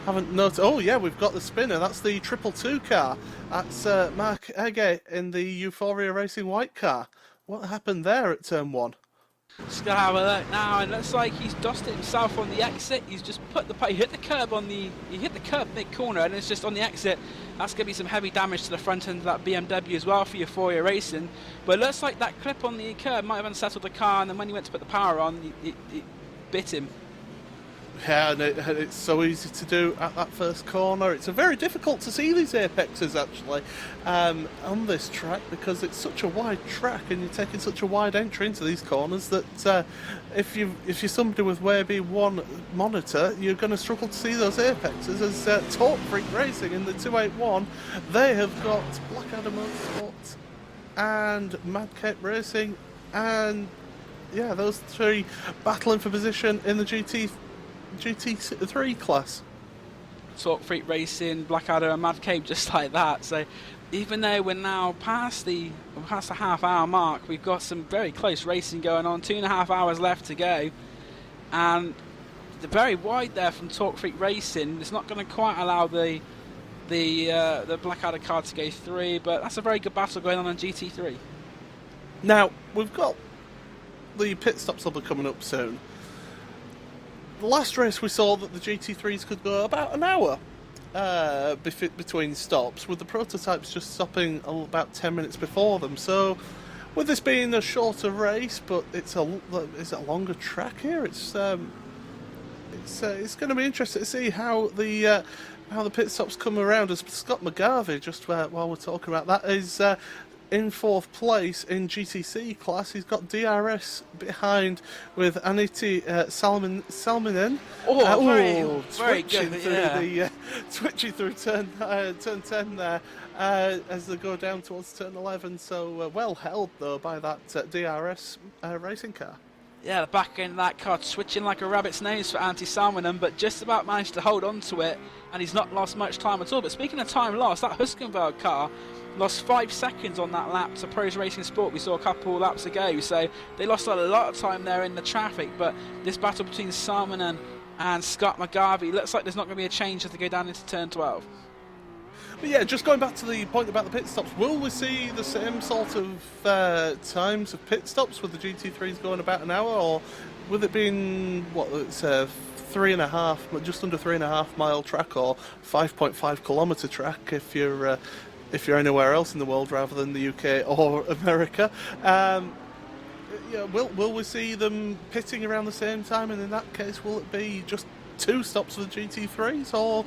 haven't noticed. Oh yeah, we've got the spinner. That's the 222 car. That's Mark Ege in the Euphoria Racing white car. What happened there at turn 1? Just gonna have a look now, and it looks like he's dusted himself on the exit. He's just he hit the curb mid corner, and it's just on the exit. That's gonna be some heavy damage to the front end of that BMW as well for Euphoria Racing. But it looks like that clip on the curb might have unsettled the car, and then when he went to put the power on, it bit him. Yeah, and it's so easy to do at that first corner. It's very difficult to see these apexes actually on this track, because it's such a wide track and you're taking such a wide entry into these corners that if you're somebody with Waybe 1 monitor, you're going to struggle to see those apexes. As Torque Freak Racing in the 281, they have got Blackadder Motorsports and Mad Cape Racing and yeah, those three battling for position in the GT3 class. Talk Freak Racing, Blackadder and Mad Cape just like that. So even though we're now past the half-hour mark, we've got some very close racing going on. 2.5 hours left to go, and they're very wide there from Talk Freak Racing. It's not going to quite allow the Blackadder car to go through, but that's a very good battle going on GT3. Now we've got the pit stops will be coming up soon. The last race we saw that the GT3s could go about an hour between stops, with the prototypes just stopping about 10 minutes before them. So, with this being a shorter race, but is it a longer track here? It's going to be interesting to see how the pit stops come around. As Scott McGarvey, just while we're talking about that, is in 4th place in GTC class. He's got DRS behind with Aniti Salminen. Very good. Twitching through turn 10 there as they go down towards turn 11. So well held though by that DRS racing car. Yeah, the back end of that car switching like a rabbit's nose for Antti Salminen, but just about managed to hold on to it, and he's not lost much time at all. But speaking of time lost, that Huskenberg car lost 5 seconds on that lap to Pros Racing Sport we saw a couple laps ago, so they lost a lot of time there in the traffic. But this battle between Salminen and Scott McGarvey looks like there's not going to be a change as they go down into turn 12. But yeah, just going back to the point about the pit stops, will we see the same sort of times of pit stops with the GT3s going about an hour, or with it being it's a 3.5, just under 3.5 mile track, or 5.5 kilometre track if you're anywhere else in the world rather than the UK or America? Will we see them pitting around the same time, and in that case will it be just 2 stops for the GT3s, or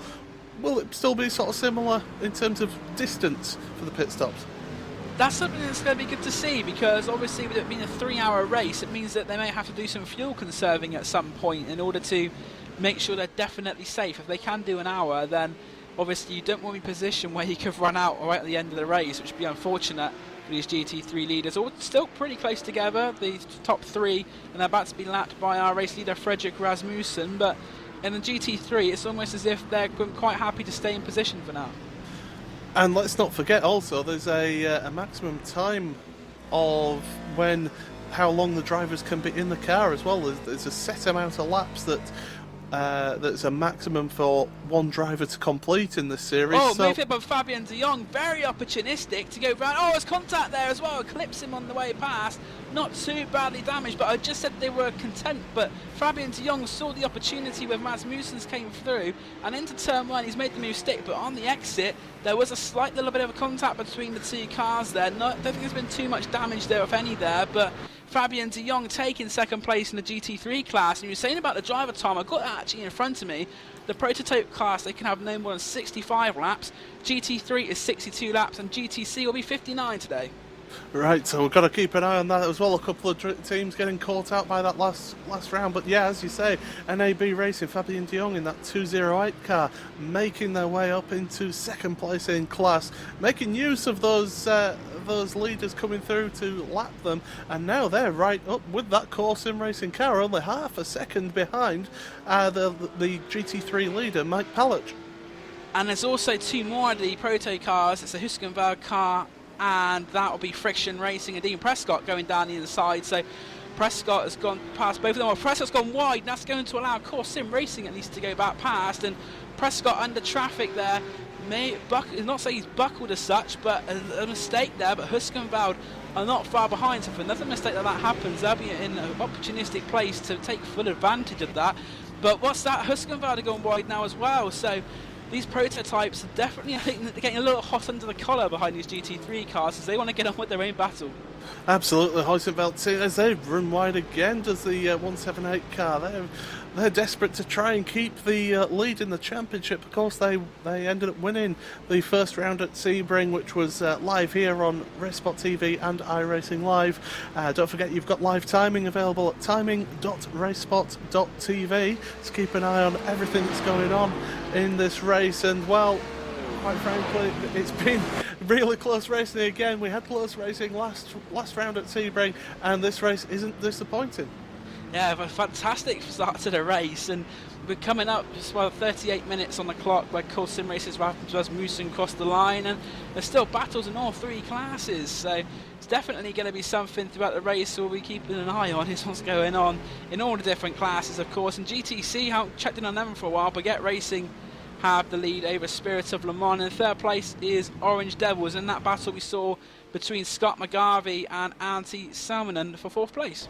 will it still be sort of similar in terms of distance for the pit stops? That's something that's going to be good to see, because obviously with it being a 3-hour race, it means that they may have to do some fuel conserving at some point in order to make sure they're definitely safe. If they can do an hour, then obviously you don't want to be in a position where you could run out right at the end of the race, which would be unfortunate for these GT3 leaders. All still pretty close together, the top 3, and they're about to be lapped by our race leader Fredrik Rasmussen, but in the GT3 it's almost as if they're quite happy to stay in position for now. And let's not forget also there's a maximum time of how long the drivers can be in the car as well. There's a set amount of laps that's a maximum for one driver to complete in this series. Move it, but Fabian de Jong, very opportunistic to go round. There's contact there as well. Clips him on the way past. Not too badly damaged, but I just said they were content. But Fabian de Jong saw the opportunity where Rasmussen's came through, and into turn 1 he's made the move stick, but on the exit there was a slight little bit of a contact between the 2 cars there. I don't think there's been too much damage there, if any, there, but Fabian de Jong taking 2nd place in the GT3 class. And you were saying about the driver time, I've got that actually in front of me. The prototype class, they can have no more than 65 laps. GT3 is 62 laps, and GTC will be 59 today. Right, so we've got to keep an eye on that as well. A couple of teams getting caught out by that last round. But yeah, as you say, NAB Racing, Fabian de Jong in that 208 car, making their way up into 2nd place in class, making use of those leaders coming through to lap them, and now they're right up with that core sim racing car, only half a second behind the GT3 leader, Mike Palach. And there's also 2 more of the proto cars. It's a Huskenberg car, and that will be Friction Racing and Dean Prescott going down the inside. So Prescott has gone past both of them. Well, Prescott's gone wide, and that's going to allow Core Sim Racing at least to go back past. And Prescott under traffic there. Not say he's buckled as such, but a mistake there. But Huskenberg are not far behind. So if another mistake that happens, they'll be in an opportunistic place to take full advantage of that. But what's that? Huskenberg are going wide now as well. So these prototypes are definitely, I think, they're getting a little hot under the collar behind these GT3 cars as they want to get on with their own battle. Absolutely, Heusenfeld, as they've run wide again, does the 178 car. They're desperate to try and keep the lead in the championship. Of course, they ended up winning the first round at Sebring, which was live here on RaceSpotTV and iRacingLive. Don't forget, you've got live timing available at timing.racespot.tv to keep an eye on everything that's going on in this race. And well, quite frankly, it's been really close racing again. We had close racing last round at Sebring, and this race isn't disappointing. Yeah, a fantastic start to the race, and we're coming up just well 38 minutes on the clock where Core Sim Races was moving across the line, and there's still battles in all three classes, so it's definitely going to be something throughout the race we'll be keeping an eye on, is what's going on in all the different classes, of course. And GTC, haven't checked in on them for a while, but Get Racing have the lead over Spirit of Le Mans. In third place is Orange Devils, in that battle we saw between Scott McGarvey and Antti Salminen for fourth place.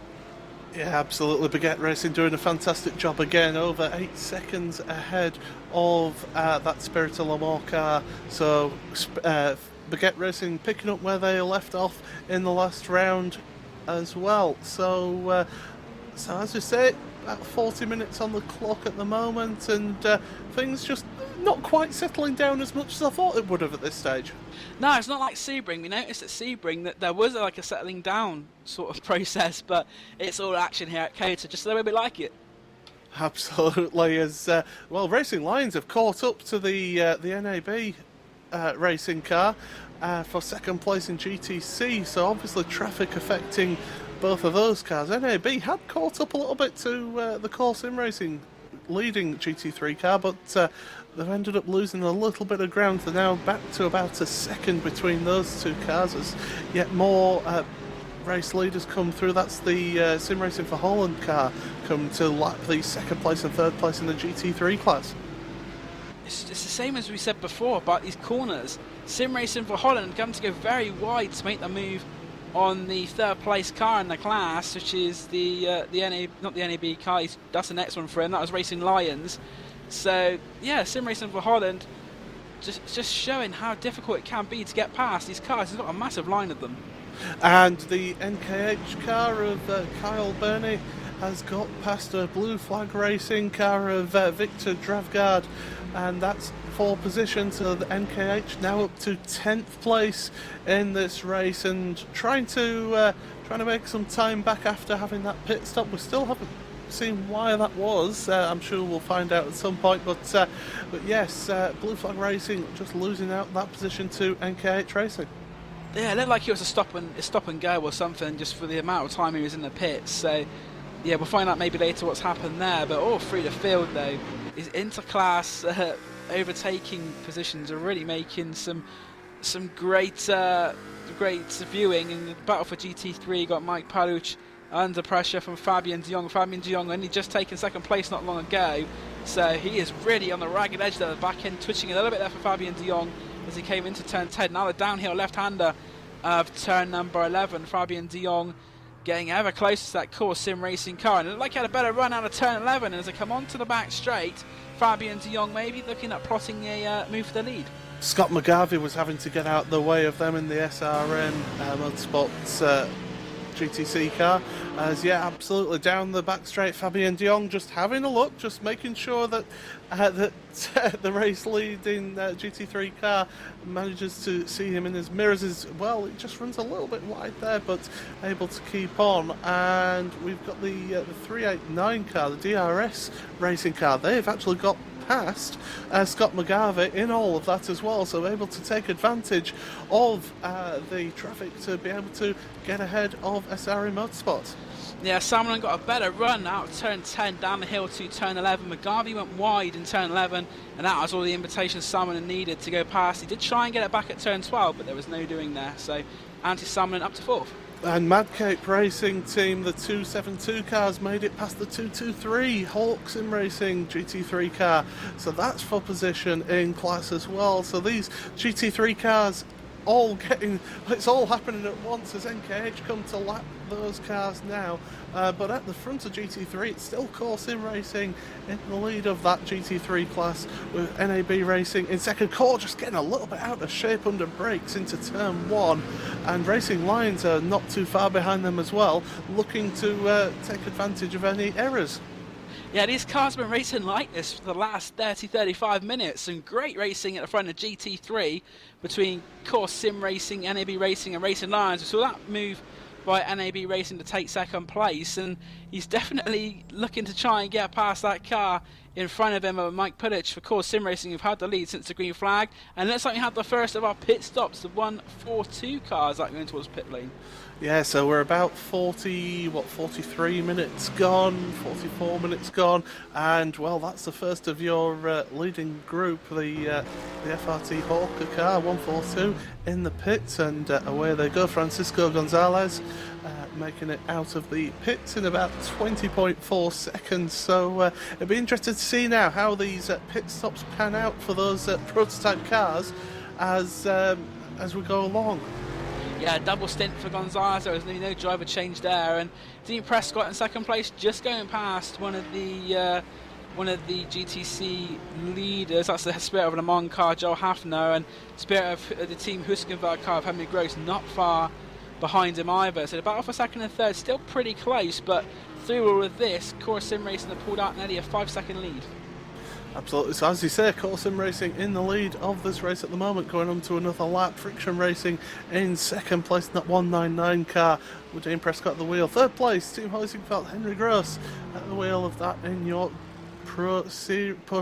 Yeah, absolutely. Baguette Racing doing a fantastic job again, over 8 seconds ahead of that Spirit of Le Mans car. So Baguette Racing picking up where they left off in the last round as well. So as we say, about 40 minutes on the clock at the moment, and things just not quite settling down as much as I thought it would have at this stage. No, it's not like Sebring. We noticed at Sebring that there was like a settling down sort of process, but it's all action here at COTA, just the way we like it. Absolutely. As well, Racing Lions have caught up to the NAB racing car for second place in GTC, so obviously traffic affecting both of those cars. NAB had caught up a little bit to the Core Sim Racing leading GT3 car, but they've ended up losing a little bit of ground. They're now back to about a second between those two cars as yet more race leaders come through. That's the Sim Racing for Holland car come to lap the second place and third place in the GT3 class. It's the same as we said before about these corners. Sim Racing for Holland come to go very wide to make the move on the third place car in the class, which is the not the NAB car, that's the next one for him, that was Racing Lions. So yeah, Sim Racing for Holland just showing how difficult it can be to get past these cars. There's got a massive line of them. And the NKH car of Kyle Burney has got past a Blue Flag Racing car of Victor Dravgard, and that's 4 positions. So the NKH now up to 10th place in this race, and trying to make some time back after having that pit stop. We still haven't seen why that was. I'm sure we'll find out at some point. But yes, Blue Flag Racing just losing out that position to NKH Racing. Yeah, it looked like it was a stop and go or something, just for the amount of time he was in the pits. So yeah, we'll find out maybe later what's happened there. But all through the field though, his interclass overtaking positions are really making some great viewing. In the battle for GT3, you got Mike Paluch under pressure from Fabian de Jong. Fabian de Jong only just taken second place not long ago, so he is really on the ragged edge there. The back end twitching a little bit there for Fabian de Jong as he came into turn 10. Now the downhill left-hander of turn number 11. Fabian de Jong getting ever closer to that Core Sim Racing car, and it looked like he had a better run out of turn 11. And as they come onto the back straight, Fabian de Jong maybe looking at plotting a move for the lead. Scott McGarvey was having to get out the way of them in the SRM Motorsports GTC car, as yeah, absolutely down the back straight. Fabian de Jong just having a look, just making sure that the race leading GT3 car manages to see him in his mirrors as well. It just runs a little bit wide there, but able to keep on. And we've got the 389 car, the DRS racing car. They've actually got past Scott McGarvey in all of that as well, so able to take advantage of the traffic to be able to get ahead of SRE Motorsports. Yeah, Salmon got a better run out of turn 10 down the hill to turn 11. McGarvey went wide in turn 11, and that was all the invitation Salmon needed to go past. He did try and get it back at turn 12, but there was no doing there, so Antti-Salminen up to 4th. And Mad Cape Racing Team, the 272 cars, made it past the 223 Hawk Sim Racing GT3 car. So that's for position in class as well. So these GT3 cars it's all happening at once as NKH come to lap those cars now. But at the front of GT3, it's still Core Sim Racing in the lead of that GT3 class, with NAB Racing in second. Core just getting a little bit out of shape under brakes into turn 1, and Racing Lions are not too far behind them as well, looking to take advantage of any errors. Yeah, these cars have been racing like this for the last 30-35 minutes. Some great racing at the front of GT3 between Core Sim Racing, NAB Racing and Racing Lions. We saw that move by NAB Racing to take second place, and he's definitely looking to try and get past that car in front of him are Mike Pulich for Core Sim Racing, who've had the lead since the green flag. And it looks like we had the first of our pit stops, the 1-4-2 cars that going towards pit lane. Yeah, so we're about 43 minutes gone, 44 minutes gone, and well, that's the first of your leading group, the FRT Hawker car, 142, in the pits, and away they go. Francisco Gonzalez making it out of the pits in about 20.4 seconds, so it'll be interesting to see now how these pit stops pan out for those prototype cars as we go along. Yeah, double stint for Gonzalez. There was no driver change there, and Dean Prescott in second place, just going past one of the GTC leaders. That's the Spirit of Le Mans car, Joel Hafner, and Spirit of the Team Husqvarna car of Henry Gross not far behind him either. So the battle for second and third still pretty close, but through all of this, Core Sim Racing have pulled out nearly a 5-second lead. Absolutely. So as you say, Core Sim Racing in the lead of this race at the moment, going on to another lap. Friction Racing in second place in that 199 car with Dean Prescott at the wheel. Third place, Team Heusinkveld, Henry Gross at the wheel of that in your pro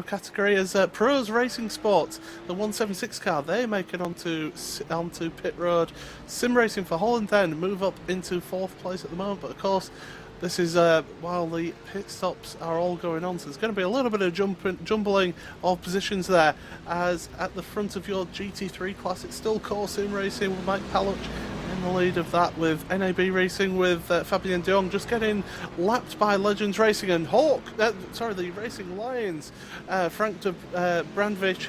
category as Pros Racing Sports, the 176 car. They make it onto pit road. Sim Racing for Holland then move up into fourth place at the moment, but of course this is while the pit stops are all going on, so there's going to be a little bit of jumbling of positions there, as at the front of your GT3 class it's still Core Sim Racing with Mike Paluch in the lead of that, with NAB Racing with Fabien de Jong just getting lapped by Legends Racing and the Racing Lions, Frank de Brandvich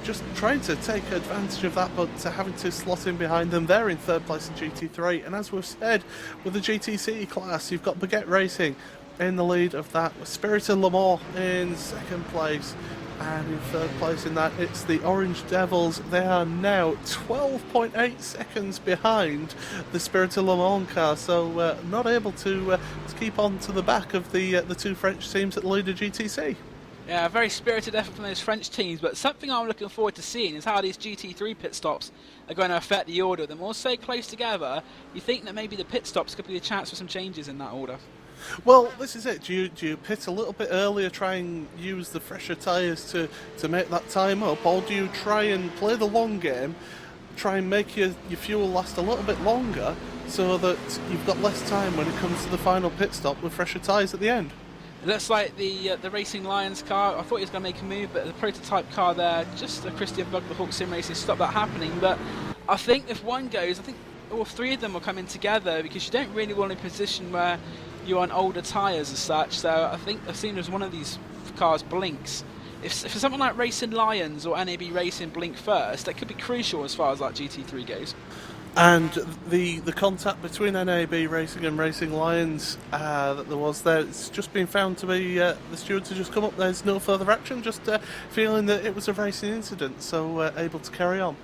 just trying to take advantage of that, but having to slot in behind them. They're in third place in GT3, and as we've said, with the GTC class, you've got Baguette Racing in the lead of that, with Spirit and Le Mans in second place, and in third place in that, it's the Orange Devils. They are now 12.8 seconds behind the Spirit and Le Mans car, so not able to keep on to the back of the two French teams at the lead of GTC. Yeah, a very spirited effort from those French teams, but something I'm looking forward to seeing is how these GT3 pit stops are going to affect the order. They're all so close together, you think that maybe the pit stops could be a chance for some changes in that order. Well, this is it. Do you pit a little bit earlier, try and use the fresher tyres to make that time up, or do you try and play the long game, try and make your fuel last a little bit longer so that you've got less time when it comes to the final pit stop with fresher tyres at the end? It looks like the Racing Lions car, I thought he was going to make a move, but the prototype car there, just Christian Bug, the Hawk Sim Racing, stopped that happening. But I think if one goes, I think all three of them will come in together, because you don't really want a position where you're on older tyres as such. So I think as soon as one of these cars blinks, if something like Racing Lions or NAB Racing blink first, that could be crucial as far as that GT3 goes. And the contact between NAB Racing and Racing Lions that there was there, it's just been found to be the stewards have just come up. There's no further action, just feeling that it was a racing incident, so able to carry on.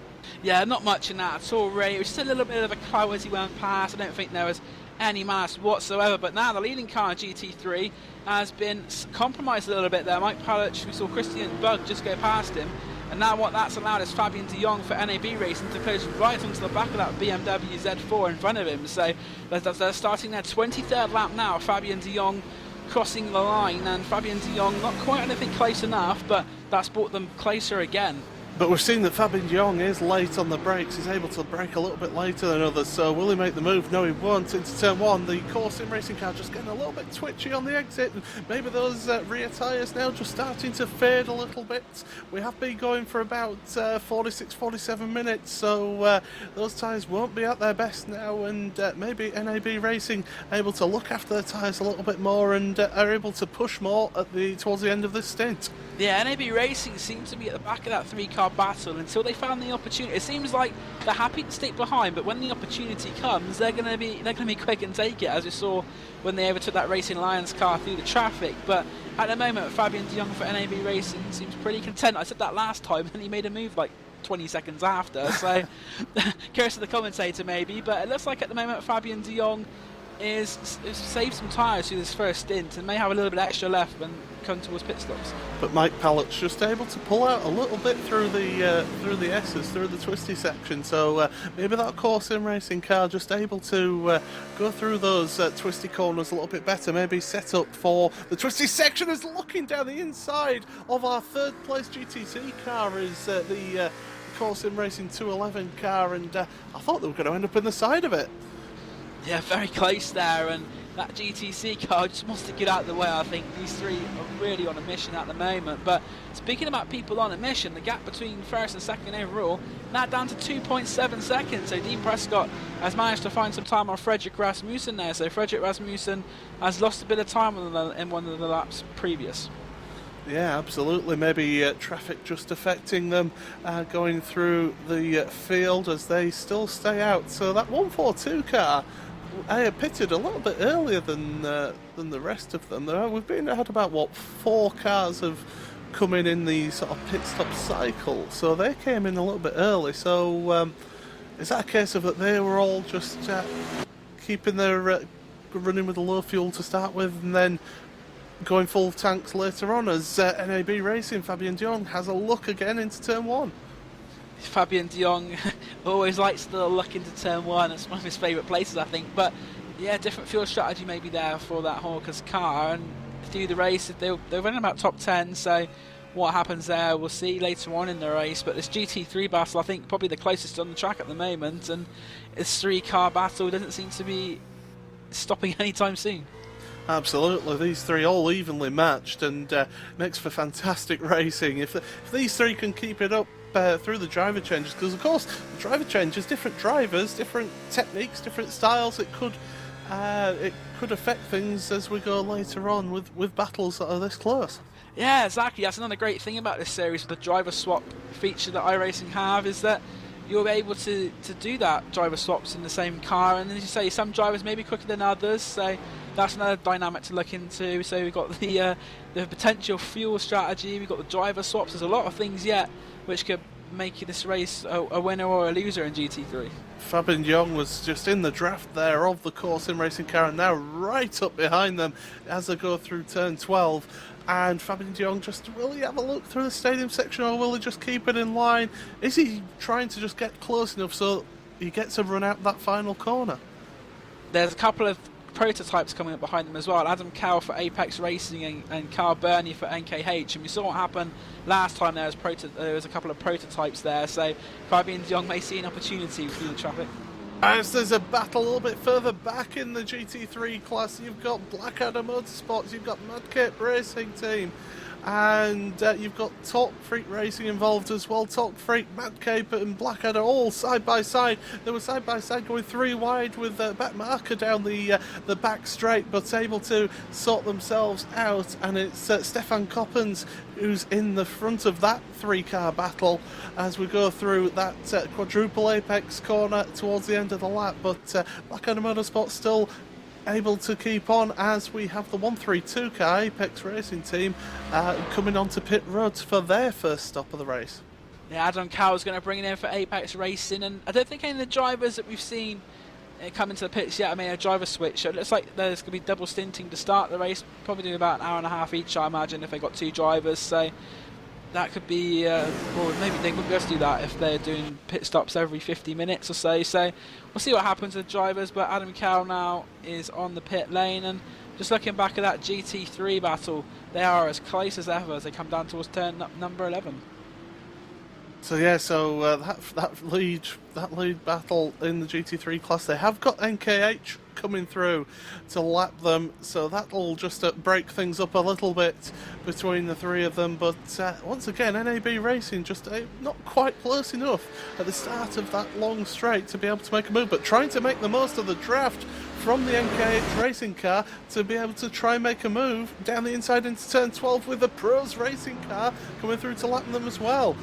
Yeah, not much in that at all, Ray. It was just a little bit of a cloud as he went past. I don't think there was any mass whatsoever, but now the leading car in GT3 has been compromised a little bit there. Mike Paluch, we saw Christian Bug just go past him, and now what that's allowed is Fabien de Jong for NAB Racing to close right onto the back of that BMW Z4 in front of him. So they're starting their 23rd lap now. Fabien de Jong crossing the line, and Fabien de Jong not quite, I don't think, close enough, but that's brought them closer again. But we've seen that Fabien de Jong is late on the brakes. He's able to brake a little bit later than others, so will he make the move? No, he won't. Into turn one, the Core Sim Racing car just getting a little bit twitchy on the exit. Maybe those rear tyres now just starting to fade a little bit. We have been going for about 46-47 minutes, so those tyres won't be at their best now, and maybe NAB Racing able to look after their tyres a little bit more and are able to push more at towards the end of this stint. Yeah, NAB Racing seems to be at the back of that three-car battle until they found the opportunity. It seems like they're happy to stick behind, but when the opportunity comes, they're going to be quick and take it, as we saw when they overtook that Racing Lions car through the traffic. But at the moment, Fabien de Jong for NAB Racing seems pretty content. I said that last time, and he made a move like 20 seconds after. So, curious of the commentator maybe, but it looks like at the moment Fabien de Jong is save some tyres through this first stint and may have a little bit extra left when come towards pit stops. But Mike Pallett's just able to pull out a little bit through the S's, through the twisty section. So maybe that core sim racing car just able to go through those twisty corners a little bit better. Maybe set up for the twisty section. Is looking down the inside of our third place GTC car is the core sim racing 211 car, and I thought they were going to end up in the side of it. Yeah, very close there, and that GTC car just wants to get out of the way. I think these three are really on a mission at the moment. But speaking about people on a mission, the gap between first and second overall now down to 2.7 seconds. So Dean Prescott has managed to find some time on Fredrik Rasmussen there. So Fredrik Rasmussen has lost a bit of time in one of the laps previous. Yeah, absolutely. Maybe traffic just affecting them going through the field as they still stay out. So that 142 car pitted a little bit earlier than the rest of them. We've had about, what, 4 cars have come in the sort of pit stop cycle. So they came in a little bit early. So is that a case of that they were all just keeping their running with the low fuel to start with, and then going full tanks later on as NAB Racing, Fabien Dion, has a look again into turn 1. Fabien Dion always likes to look into turn 1. It's one of his favourite places, I think. But yeah, different fuel strategy may be there for that Hawker's car. And through the race, they're running about top 10. So what happens there, we'll see later on in the race. But this GT3 battle, I think, probably the closest on the track at the moment. And this 3-car battle doesn't seem to be stopping anytime soon. Absolutely, these three all evenly matched, and makes for fantastic racing. If these three can keep it up through the driver changes, because of course the driver changes, different drivers, different techniques, different styles, it could affect things as we go later on with battles that are this close. Yeah, exactly. That's another great thing about this series, the driver swap feature that iRacing have, is that you'll be able to do that, driver swaps in the same car, and as you say, some drivers may be quicker than others, so that's another dynamic to look into. So we've got the potential fuel strategy, we've got the driver swaps. There's a lot of things yet which could make this race a winner or a loser in GT3. Fabien Dion was just in the draft there of the core sim racing car, and now right up behind them as they go through turn 12. And Fabien Dion will he have a look through the stadium section, or will he just keep it in line? Is he trying to just get close enough so he gets to run out that final corner? There's a couple of prototypes coming up behind them as well. Adam Cowell for Apex Racing and Carl Burney for NKH, and we saw what happened last time. There was a couple of prototypes there, so Fabien Dion may see an opportunity through the traffic. As there's a battle a little bit further back in the GT3 class, you've got Blackadder Motorsports, you've got Madcape Racing Team, and you've got Talk Freak Racing involved as well. Talk Freak, Madcape and Blackadder all side by side. They were side by side going 3 wide with back marker down the back straight, but able to sort themselves out, and it's Stefan Coppens who's in the front of that 3-car battle as we go through that quadruple apex corner towards the end of the lap. But Blackadder Motorsports still able to keep on as we have the 132 car Apex Racing Team coming onto pit road for their first stop of the race. Yeah, Adam Cowell's going to bring it in for Apex Racing, and I don't think any of the drivers that we've seen come into the pits yet. I mean, a driver switch. So it looks like there's going to be double stinting to start the race. Probably do about an hour and a half each, I imagine, if they got 2 drivers. So that could be, well, maybe they wouldn't be able to do that if they're doing pit stops every 50 minutes or so. So we'll see what happens with drivers. But Adam Cowell now is on the pit lane, and just looking back at that GT3 battle, they are as close as ever as they come down towards turn number 11. So yeah, that lead battle in the GT3 class, they have got NKH coming through to lap them, so that'll just break things up a little bit between the 3 of them. But once again, NAB Racing just not quite close enough at the start of that long straight to be able to make a move, but trying to make the most of the draft from the NKH racing car to be able to try and make a move down the inside into turn 12 with the Pros racing car coming through to lap them as well.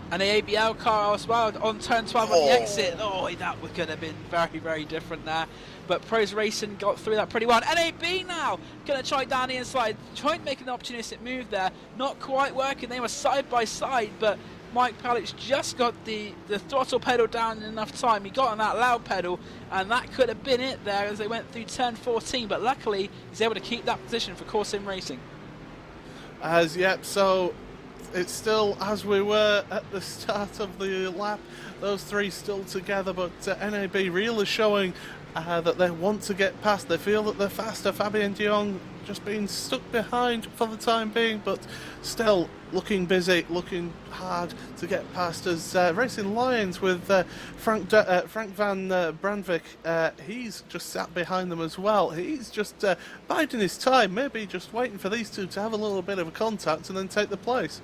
And the ABL car as well on turn 12 on the exit. Oh, that could have been very, very different there. But Pros Racing got through that pretty well. NAB now going to try down the inside, trying to make an opportunistic move there. Not quite working. They were side by side, but Mike Pallet's just got the throttle pedal down in enough time. He got on that loud pedal, and that could have been it there as they went through turn 14, but luckily he's able to keep that position for Core Sim Racing. Yep, so it's still as we were at the start of the lap, those three still together, but NAB really showing that they want to get past. They feel that they're faster. Fabien Dion just being stuck behind for the time being, but still looking busy, looking hard to get past. As Racing Lions with Frank van Brandvik, he's just sat behind them as well. He's just biding his time, maybe just waiting for these two to have a little bit of a contact and then take the place.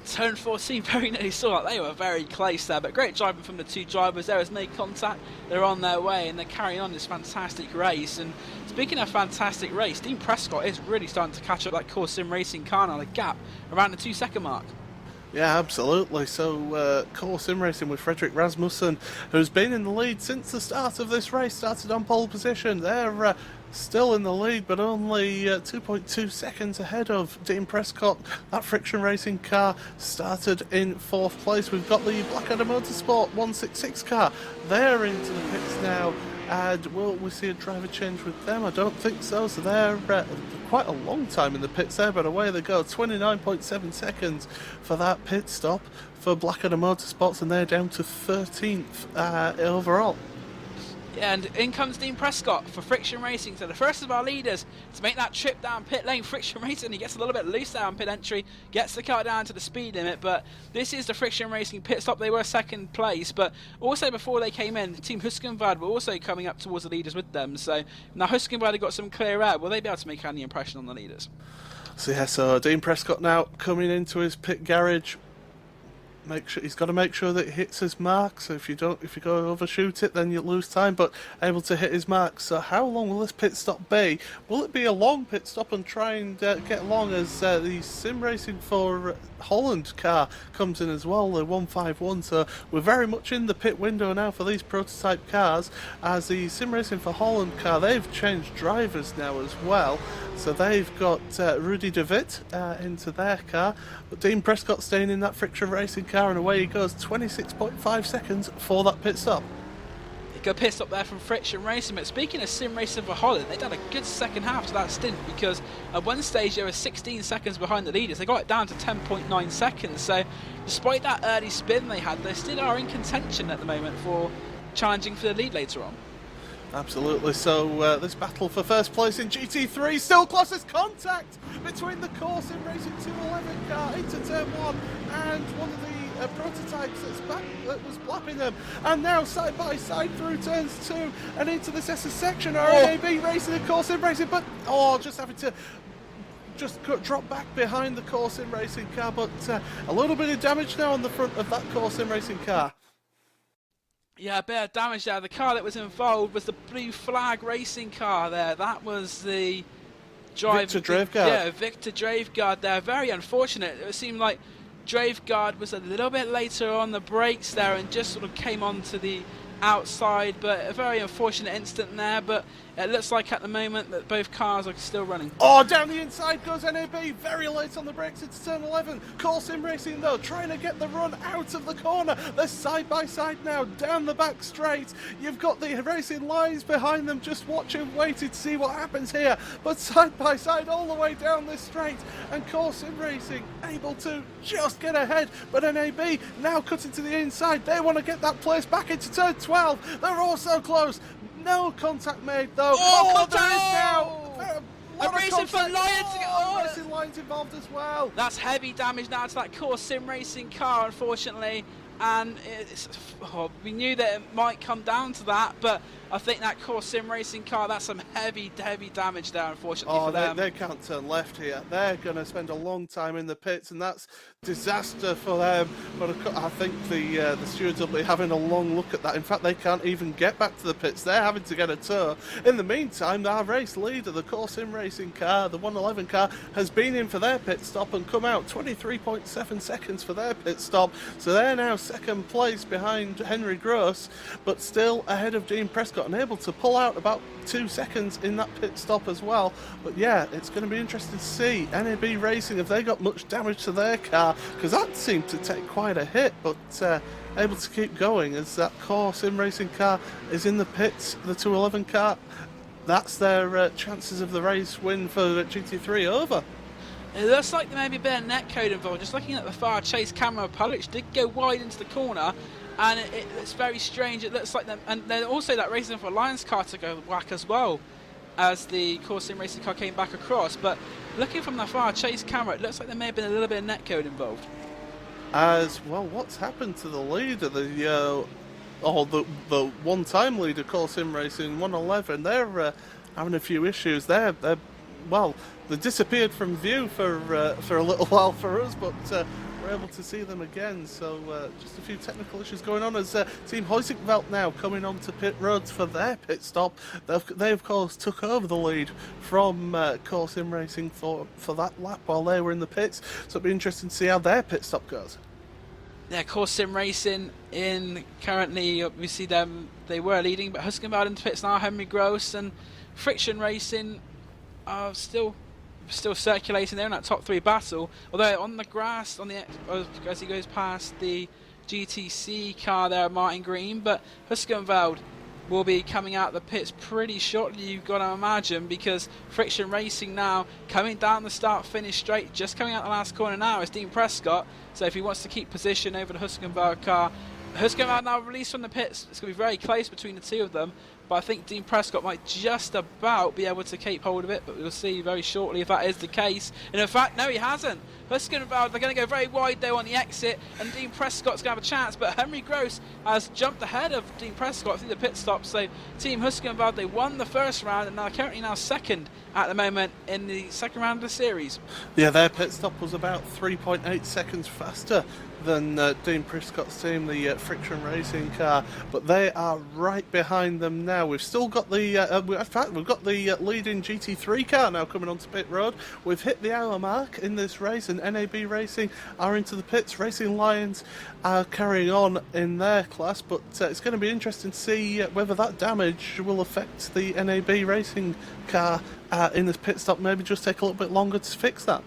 Turn 14 very nearly saw that. They were very close there, but great driving from the two drivers. There has made contact, they're on their way, and they're carrying on this fantastic race. And speaking of fantastic race, Dean Prescott is really starting to catch up that Core Sim Racing car now, the gap around the 2-second mark. Yeah, absolutely. So, Core Sim Racing with Frederick Rasmussen, who's been in the lead since the start of this race, started on pole position. They're still in the lead, but only 2.2 seconds ahead of Dean Prescott. That Friction Racing car started in 4th place. We've got the Blackadder Motorsport 166 car. They're into the pits now. And will we see a driver change with them? I don't think so. So they're quite a long time in the pits there, but away they go. 29.7 seconds for that pit stop for Blackadder Motorsports, and they're down to 13th overall. Yeah, and in comes Dean Prescott for Friction Racing. So the first of our leaders to make that trip down pit lane. Friction Racing, he gets a little bit loose down pit entry, gets the car down to the speed limit, but this is the Friction Racing pit stop. They were 2nd place, but also before they came in, Team Huskenvad were also coming up towards the leaders with them. So now Huskenvad have got some clear air. Will they be able to make any impression on the leaders? So yeah, so Dean Prescott now coming into his pit garage. He's got to make sure that he hits his mark. So if you go overshoot it, then you lose time. But able to hit his mark. So how long will this pit stop be? Will it be a long pit stop and try and get along as the Sim Racing for Holland car comes in as well, the 151. So we're very much in the pit window now for these prototype cars. As the Sim Racing for Holland car, they've changed drivers now as well. So they've got Rudy de Witt into their car, but Dean Prescott staying in that Friction Racing car, and away he goes. 26.5 seconds for that pit stop. Good pit stop there from Friction Racing. But speaking of Sim Racing for Holland, they've done a good second half to that stint, because at one stage they were 16 seconds behind the leaders. They got it down to 10.9 seconds. So despite that early spin they had, they still are in contention at the moment for challenging for the lead later on. Absolutely. So this battle for first place in GT3 still closest contact between the Core Sim Racing 211 car into turn 1 and one of the prototypes that was blapping them, and now side by side through turns 2 and into this SS section. RAB racing the Core Sim Racing, but just having to drop back behind the Core Sim Racing car, but a little bit of damage now on the front of that Core Sim Racing car. Yeah, a bit of damage there. The car that was involved was the Blue Flag Racing car there. That was the driver. Victor Dravegaard. Yeah, Victor Dravegaard there. Very unfortunate. It seemed like Dravegaard was a little bit later on the brakes there and just sort of came onto the outside, but a very unfortunate incident there. But it looks like at the moment that both cars are still running. Oh, down the inside goes NAB, very late on the brakes into turn 11. Core Sim Racing though, trying to get the run out of the corner. They're side by side now, down the back straight. You've got the Racing Lions behind them, just watching, waiting to see what happens here. But side by side all the way down this straight, and Core Sim Racing able to just get ahead. But NAB now cutting to the inside. They want to get that place back into turn 12. They're all so close. No contact made though. Oh, There is now. A Racing for Lions. Racing Lions involved as well. That's heavy damage now to that Core Sim Racing car, unfortunately. And we knew that it might come down to that, but I think that Core Sim Racing car, that's some heavy damage there, unfortunately, for them. They can't turn left here. They're going to spend a long time in the pits, and that's disaster for them. But I think the stewards will be having a long look at that. In fact, they can't even get back to the pits. They're having to get a tour. In the meantime, our race leader, the Core Sim Racing car, the 111 car, has been in for their pit stop and come out 23.7 seconds for their pit stop. So they're now second place behind Henry Gross, but still ahead of Dean Prescott. Prescott and able to pull out about 2 seconds in that pit stop as well. But yeah, it's going to be interesting to see NAB Racing if they got much damage to their car, because that seemed to take quite a hit, but able to keep going as that core sim racing car is in the pits. The 211 car, that's their chances of the race win for GT3 over. It looks like there may be a bit of netcode involved. Just looking at the far chase camera, Pulich did go wide into the corner, and it looks very strange. It looks like them, and then also that Racing for Alliance car to go whack as well as the Core Sim Racing car came back across. But looking from the far chase camera, it looks like there may have been a little bit of netcode involved. As well, what's happened to the leader, the one-time leader, Core Sim Racing 111? They're having a few issues. They're well, they disappeared from view for a little while for us, but we're able to see them again. So just a few technical issues going on as Team Huizinga now coming onto pit roads for their pit stop. They of course took over the lead from Core Sim Racing for that lap while they were in the pits. So it'll be interesting to see how their pit stop goes. Yeah, Core Sim Racing in currently, we see them, they were leading, but Huizinga into pits now. Henry Gross and Friction Racing are still circulating there in that top 3 battle. Although on the grass, as he goes past the GTC car there, Martin Green, but Huizinga will be coming out the pits pretty shortly, you've got to imagine, because Friction Racing now coming down the start-finish straight, just coming out the last corner now is Dean Prescott. So if he wants to keep position over the Huizinga car, Huizinga now released from the pits. It's going to be very close between the two of them, but I think Dean Prescott might just about be able to keep hold of it, but we'll see very shortly if that is the case. And in fact, no, he hasn't. Huizinga, they're going to go very wide though on the exit, and Dean Prescott's going to have a chance, but Henry Gross has jumped ahead of Dean Prescott through the pit stop. So Team Huizinga, they won the first round and are currently now second at the moment in the second round of the series. Yeah, their pit stop was about 3.8 seconds faster than Dean Prescott's team, the Friction Racing car, but they are right behind them now. We've still got the, in fact, we've got the leading GT3 car now coming onto pit road. We've hit the hour mark in this race, and NAB Racing are into the pits. Racing Lions are carrying on in their class, but it's going to be interesting to see whether that damage will affect the NAB Racing car in this pit stop. Maybe just take a little bit longer to fix that.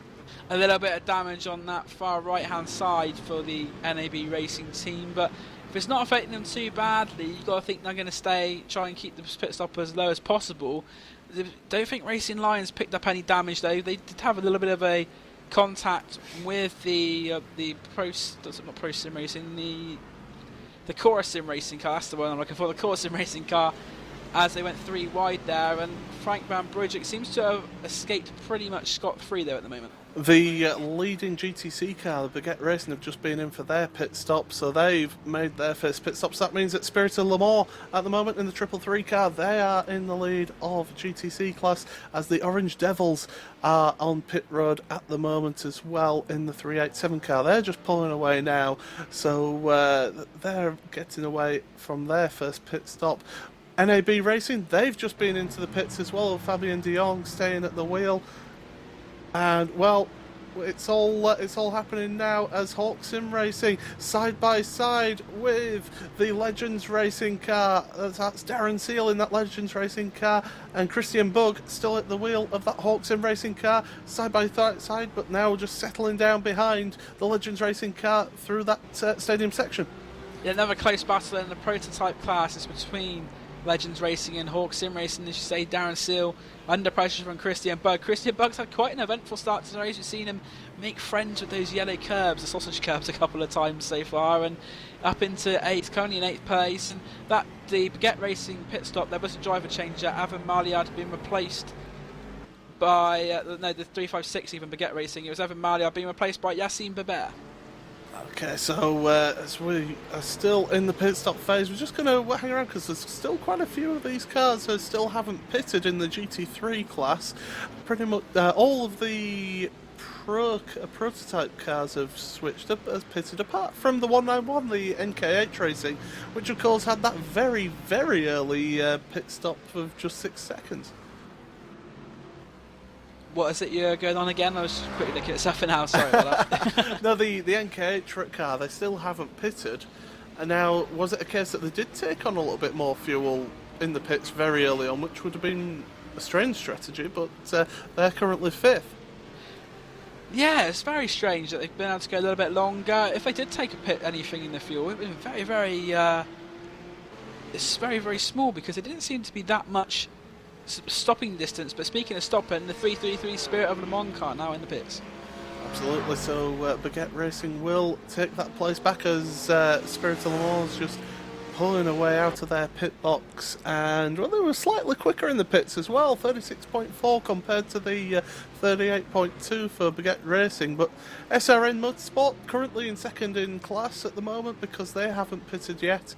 A little bit of damage on that far right hand side for the NAB Racing team, but if it's not affecting them too badly, you've got to think they're going to try and keep the pit stop as low as possible. I don't think Racing Lions picked up any damage though. They did have a little bit of a contact with the Core Sim Racing, the Core Sim Racing car, that's the one I'm looking for, the Core Sim Racing car, as they went 3 wide there, and Frank Van Bridget seems to have escaped pretty much scot-free there at the moment. The leading GTC car, the Baguette Racing, have just been in for their pit stop, so they've made their first pit stop. So that means that Spirit of Le Mans at the moment in the 333 car, they are in the lead of GTC class, as the Orange Devils are on pit road at the moment as well in the 387 car. They're just pulling away now, so they're getting away from their first pit stop. NAB Racing, they've just been into the pits as well, Fabien de Jong staying at the wheel. And well, it's all happening now as Hawk Sim Racing side by side with the Legends Racing car. That's Darren Seal in that Legends Racing car, and Christian Bug still at the wheel of that Hawk Sim Racing car, side by side, but now just settling down behind the Legends Racing car through that stadium section. Yeah, another close battle in the prototype class is between Legends Racing and Hawk Sim Racing. As you say, Darren Seal under pressure from Christian Bug. Christian Bug's had quite an eventful start to the race. We've seen him make friends with those yellow curbs, the sausage curbs, a couple of times so far, and up into 8th, currently in 8th place. And that the Baguette Racing pit stop, there was a driver change. Avon Maliard had been replaced by the 356 even Baguette Racing. It was Avon Maliard being replaced by Yassine Beber. Okay, so as we are still in the pit stop phase, we're just going to hang around because there's still quite a few of these cars who still haven't pitted in the GT3 class. Pretty much all of the prototype cars have switched up, has pitted, apart from the 191, the NK8 Racing, which of course had that very, very early pit stop of just 6 seconds. What is it you're going on again? I was quickly looking at something else, sorry about that. No, the NK8 car, they still haven't pitted. And now, was it a case that they did take on a little bit more fuel in the pits very early on, which would have been a strange strategy, but they're currently 5th. Yeah, it's very strange that they've been able to go a little bit longer. If they did take a pit anything in the fuel, it would have been it's very, very small, because it didn't seem to be that much stopping distance. But speaking of stopping, the 333 Spirit of Le Mans car now in the pits. Absolutely, so Baguette Racing will take that place back as Spirit of Le Mans just pulling away out of their pit box, and well, they were slightly quicker in the pits as well, 36.4 compared to the 38.2 for Baguette Racing. But SRN Motorsport currently in second in class at the moment because they haven't pitted yet,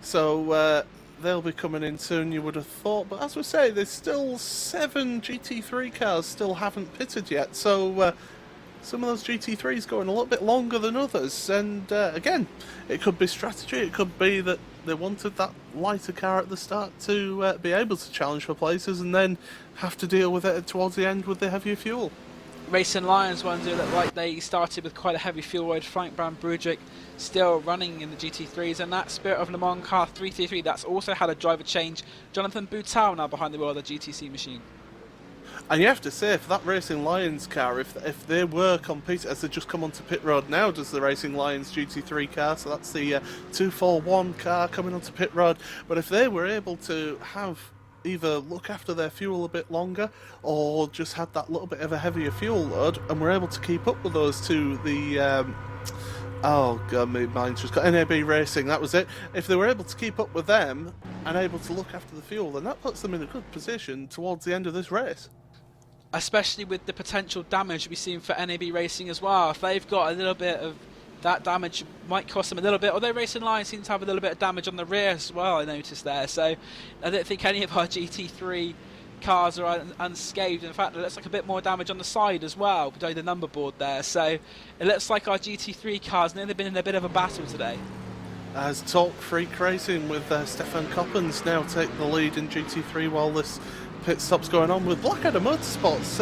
so they'll be coming in soon, you would have thought. But as we say, there's still 7 GT3 cars still haven't pitted yet, so some of those GT3s going a little bit longer than others, and again, it could be strategy, it could be that they wanted that lighter car at the start to be able to challenge for places and then have to deal with it towards the end with the heavier fuel. Racing Lions ones who look like they started with quite a heavy fuel load. Frank Brown-Brudrick still running in the GT3s, and that Spirit of Le Mans car 333 that's also had a driver change. Jonathan Boutal now behind the wheel of the GTC machine. And you have to say, for that Racing Lions car, if they were competing, as they just come onto pit road now, does the Racing Lions GT3 car, so that's the 241 car coming onto pit road, but if they were able to have either look after their fuel a bit longer or just had that little bit of a heavier fuel load and were able to keep up with those two, the oh god, my mind's just got NAB Racing, that was it. If they were able to keep up with them and able to look after the fuel, then that puts them in a good position towards the end of this race. Especially with the potential damage we've seen for NAB Racing as well. If they've got a little bit of that damage, might cost them a little bit, although Racing Lions seem to have a little bit of damage on the rear as well, I noticed there. So I don't think any of our GT3 cars are unscathed. In fact, it looks like a bit more damage on the side as well, below the number board there. So it looks like our GT3 cars nearly been in a bit of a battle today. As Talk Freak Racing with Stefan Coppens now take the lead in GT3 while this pit stop's going on, with Blackadder Motorsports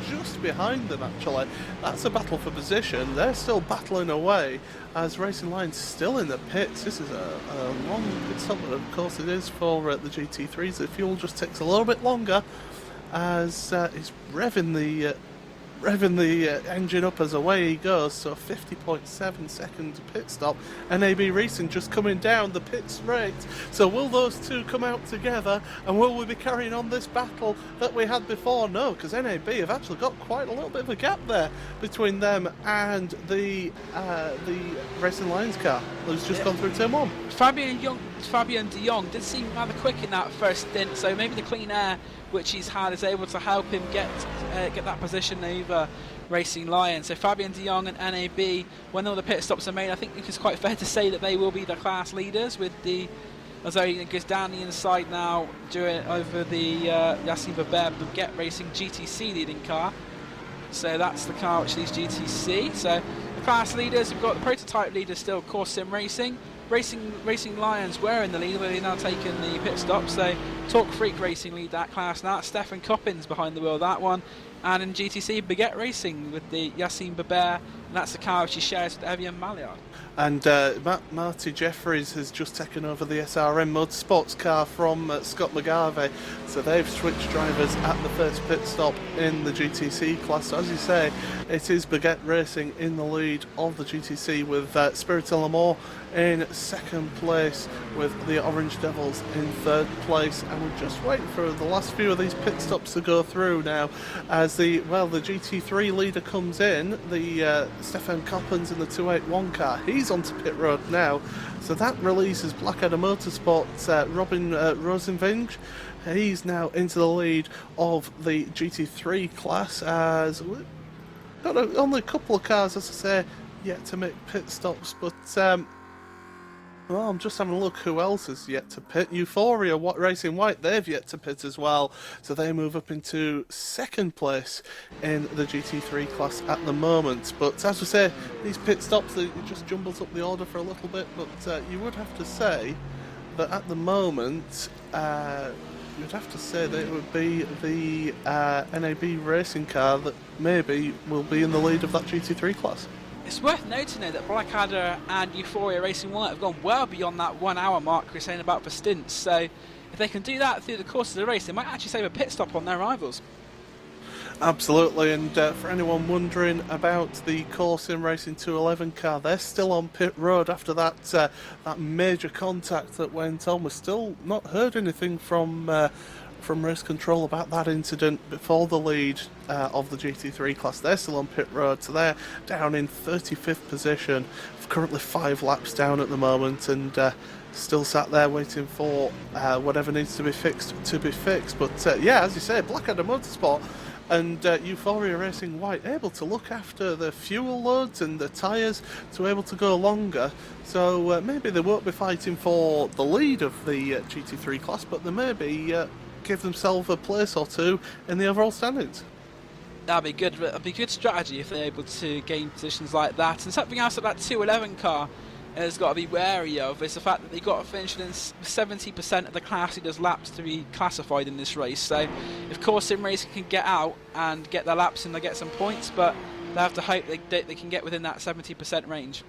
just behind them actually. That's a battle for position. They're still battling away as Racing Lions still in the pits. This is a long pit stop, but of course it is for the GT3s. The fuel just takes a little bit longer as he's revving the engine up as away he goes, so 50.7 second pit stop. NAB Racing just coming down the pit straight. So will those two come out together, and will we be carrying on this battle that we had before? No, because NAB have actually got quite a little bit of a gap there between them and the Racing Lions car who's just gone through turn 1. Fabian de Jong did seem rather quick in that first stint, so maybe the clean air which he's had is able to help him get that position over Racing Lions. So Fabian de Jong and NAB, when all the pit stops are made, I think it's quite fair to say that they will be the class leaders, with the Azari goes down the inside now over the Yassine Baguette Racing GTC leading car. So that's the car which leads GTC. So the class leaders, we've got the prototype leaders still, of course, Sim Racing. Racing Lions were in the lead, but they've now taken the pit stop. So Talk Freak Racing lead that class now. Stefan Coppens behind the wheel of that one. And in GTC, Baguette Racing with the Yassine Babert, and that's the car which she shares with Evian Maillard. And Marty Jeffries has just taken over the SRM Motorsports car from Scott McGarvey. So they've switched drivers at the first pit stop in the GTC class. So as you say, it is Baguette Racing in the lead of the GTC, with Spirit of Le Mans in second place, with the Orange Devils in third place. And we're just waiting for the last few of these pit stops to go through now, as the GT3 leader comes in, the Stefan Coppens in the 281 car. He's onto pit road now, so that releases Blackadder Motorsports Robin Rosenvinge. He's now into the lead of the GT3 class, as we've got only a couple of cars, as I say, yet to make pit stops. But well, I'm just having a look who else has yet to pit. Euphoria Racing White, they've yet to pit as well, so they move up into second place in the GT3 class at the moment. But as we say, these pit stops, it just jumbles up the order for a little bit, but you would have to say that at the moment, you'd have to say that it would be the NAB racing car that maybe will be in the lead of that GT3 class. It's worth noting though that Blackadder and Euphoria Racing White have gone well beyond that 1 hour mark we're saying about for stints. So if they can do that through the course of the race, they might actually save a pit stop on their rivals. Absolutely, and for anyone wondering about the Core Sim Racing 211 car, they're still on pit road after that that major contact that went on. We've still not heard anything from race control about that incident before the lead of the GT3 class. They're still on pit road, so they're down in 35th position, currently 5 laps down at the moment, and still sat there waiting for whatever needs to be fixed to be fixed. But yeah, as you say, Blackadder Motorsport and Euphoria Racing White able to look after the fuel loads and the tyres to be able to go longer. So maybe they won't be fighting for the lead of the GT3 class, but they maybe give themselves a place or two in the overall standings. That'd be good. That'd be good strategy if they're able to gain positions like that. And something else that 211 car has got to be wary of is the fact that they've got to finish within 70% of the class leaders' laps to be classified in this race. So if Core Sim Racing can get out and get their laps in, they get some points, but they have to hope they can get within that 70% range.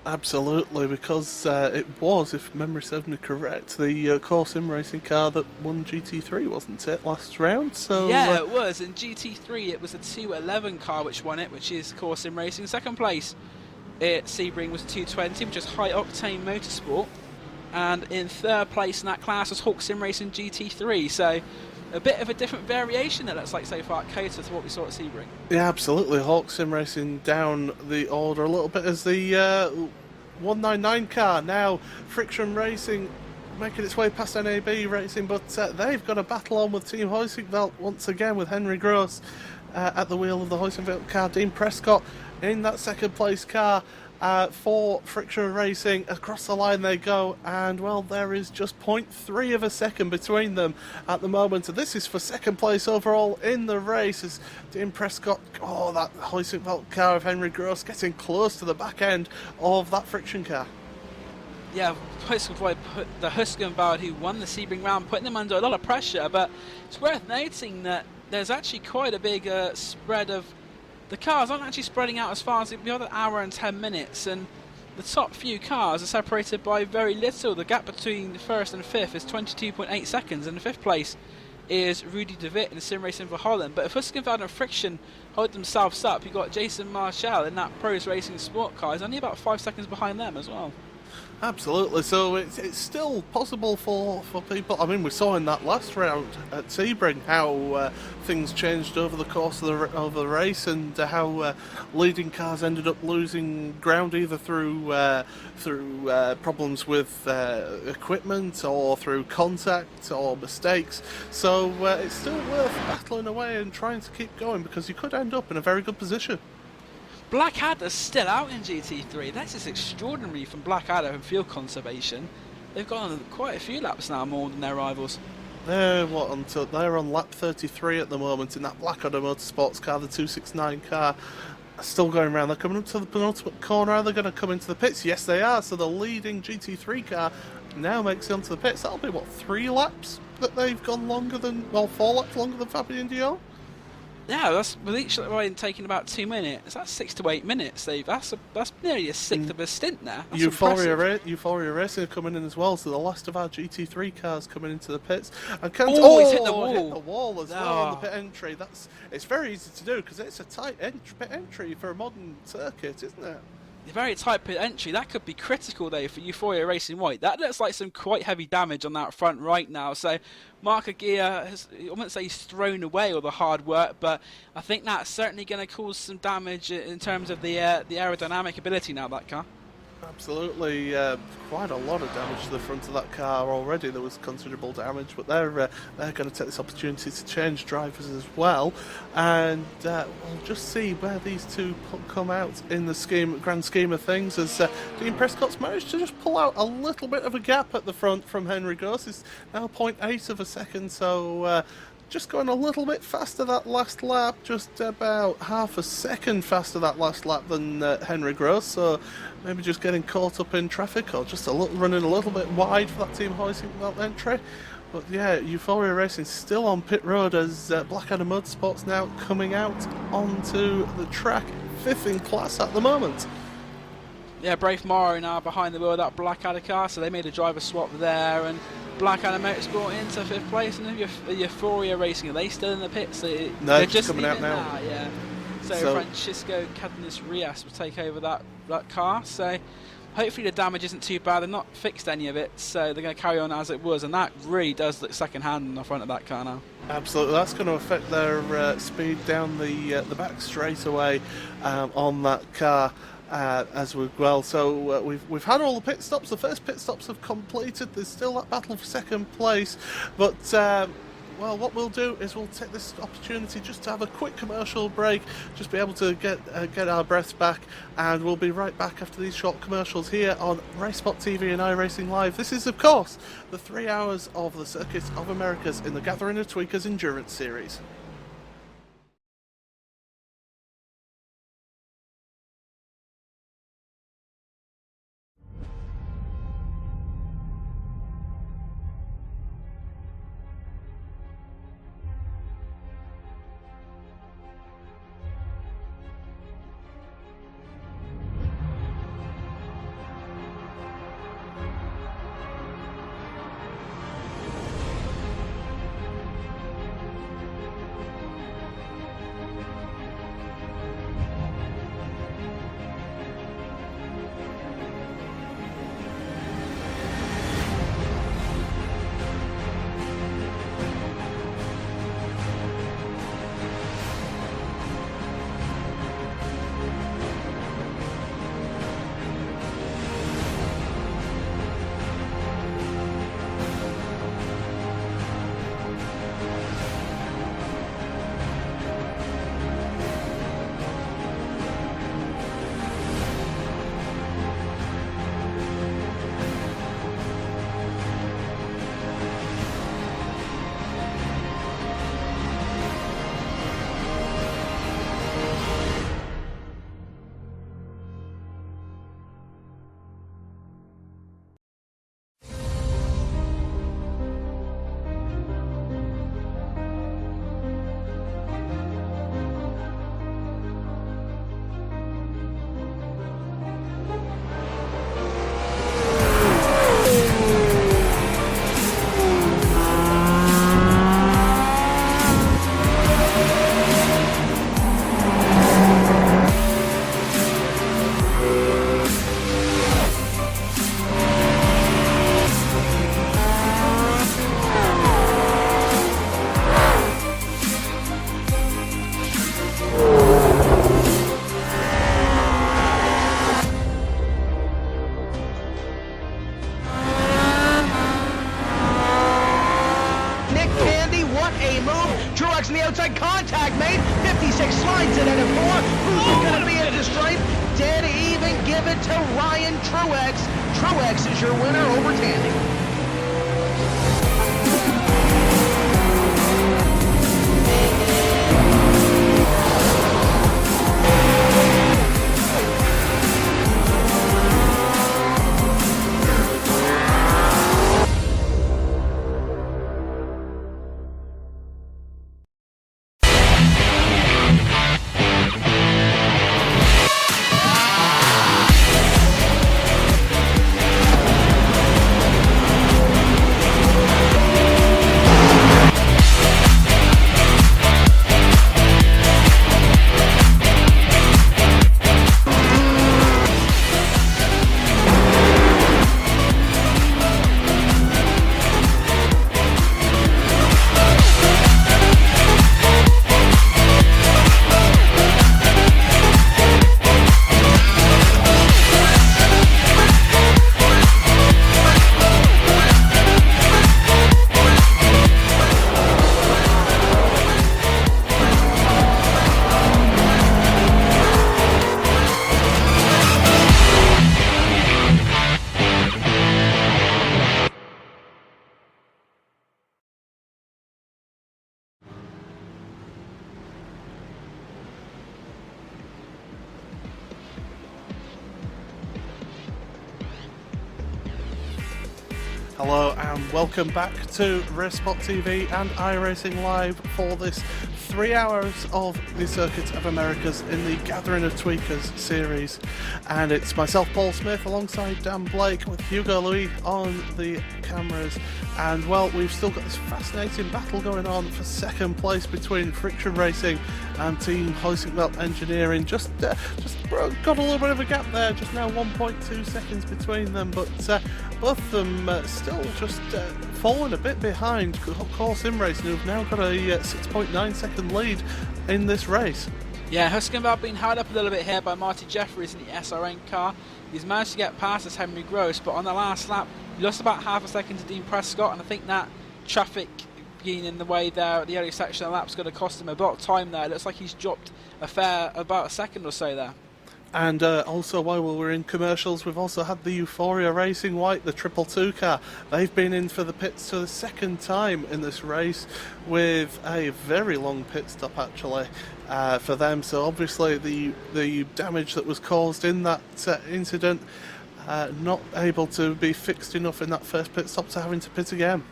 Absolutely, because it was, if memory serves me correct, the Core Sim Racing car that won GT3, wasn't it, last round? So yeah, it was. In GT3, it was a 211 car which won it, which is Core Sim Racing. Second place at Sebring was 220, which is High Octane Motorsport, and in third place in that class was Hawk Sim Racing GT3. So a bit of a different variation that looks like so far at COTA to what we saw at Sebring. yeah, absolutely. Hawk Sim Racing down the order a little bit as the 199 car. Now Friction Racing making its way past NAB Racing, but they've got a battle on with Team Huizenveld once again, with Henry Gross at the wheel of the Huizenveld car. Dean Prescott in that second place car for Friction Racing. Across the line they go, and well, there is just 0.3 of a second between them at the moment. And this is for second place overall in the race as Dean Prescott, that Huizenveld car of Henry Gross getting close to the back end of that Friction car. Yeah, put the Huizenveld who won the Sebring round, putting them under a lot of pressure, but it's worth noting that there's actually quite a big spread of the cars aren't actually spreading out as far as the other hour and 10 minutes, and the top few cars are separated by very little. The gap between the first and fifth is 22.8 seconds, and the fifth place is Rudy de Witt in Sim Racing for Holland. But if Huizenveld and Friction hold themselves up, you've got Jason Marshall in that Pros Racing Sport car. He's only about 5 seconds behind them as well. Absolutely, so it's still possible for people. I mean, we saw in that last round at Sebring how things changed over the course of the race, and how leading cars ended up losing ground either through problems with equipment, or through contact or mistakes. So it's still worth battling away and trying to keep going, because you could end up in a very good position. Blackadder's still out in GT3. That's just extraordinary from Blackadder and field conservation. They've gone on quite a few laps now more than their rivals. They're on lap 33 at the moment in that Blackadder Motorsports car, the 269 car. Still going around. They're coming up to the penultimate corner. Are they going to come into the pits? Yes, they are. So the leading GT3 car now makes it onto the pits. That'll be, 3 laps that they've gone longer than, 4 laps longer than Fabien Dion? Yeah, that's with each ride taking about 2 minutes. That's 6 to 8 minutes. That's nearly a sixth of a stint there. That's Euphoria Racing are coming in as well. So the last of our GT3 cars coming into the pits. And he's hit the wall. Hit the wall as well on the pit entry. It's very easy to do, because it's a tight pit entry for a modern circuit, isn't it? Very tight pit entry. That could be critical though for Euphoria Racing White. That looks like some quite heavy damage on that front right now. So Mark Aguirre has, I wouldn't say he's thrown away all the hard work, but I think that's certainly going to cause some damage in terms of the aerodynamic ability now of that car. Absolutely, quite a lot of damage to the front of that car already. There was considerable damage, but they're going to take this opportunity to change drivers as well, and we'll just see where these two come out in the grand scheme of things, as Dean Prescott's managed to just pull out a little bit of a gap at the front from Henry Gross. It's now 0.8 of a second, so just going a little bit faster that last lap, just about half a second faster that last lap than Henry Gross, so maybe just getting caught up in traffic, or just running a little bit wide for that Team Huizenveld entry. But yeah, Euphoria Racing still on pit road as Blackadder Motorsports now coming out onto the track, 5th in class at the moment. Yeah, Brave Morrow now behind the wheel of that Blackadder car, so they made a driver swap there, and Blackadder Motorsport into 5th place, and Euphoria Racing, are they still in the pits? No, they're just coming out now. Yeah. So Francisco Cadenas Rias will take over that car, so hopefully the damage isn't too bad. They've not fixed any of it, so they're going to carry on as it was, and that really does look second hand on the front of that car now. Absolutely, that's going to affect their speed down the back straightaway on that car. As well, so we've had all the pit stops. The first pit stops have completed. There's still that battle for second place, but well, what we'll do is we'll take this opportunity just to have a quick commercial break, just be able to get our breaths back, and we'll be right back after these short commercials here on RaceSpotTV and iRacingLive. This is, of course, the 3 hours of the Circuit of Americas in the Gathering of Tweakers Endurance Series. outside contact made. 56 slides it into 4. Who's going to be into stripe? Dead even. Give it to Ryan Truex. Truex is your winner over Tandy. Hello and welcome back to RaceSpotTV and iRacingLive for this 3 hours of the Circuit of Americas in the Gathering of Tweakers series, and it's myself, Paul Smith, alongside Dan Blake, with Hugo Louis on the cameras. And well, we've still got this fascinating battle going on for second place between Friction Racing and Team Hoisingveld Engineering. Just got a little bit of a gap there, just now 1.2 seconds between them, but both of them still just falling a bit behind Core Sim Racing, who've now got a 6.9 second lead in this race. Yeah, Hoisingveld being held up a little bit here by Marty Jeffries in the SRN car. He's managed to get past as Henry Gross, but on the last lap he lost about half a second to Dean Prescott, and I think that traffic being in the way there at the early section of the lap's going to cost him a lot of time there. It looks like he's dropped about a second or so there. And also, while we were in commercials, we've also had the Euphoria Racing White, the 222 car. They've been in for the pits for the second time in this race, with a very long pit stop actually for them. So obviously the damage that was caused in that incident not able to be fixed enough in that first pit stop to having to pit again.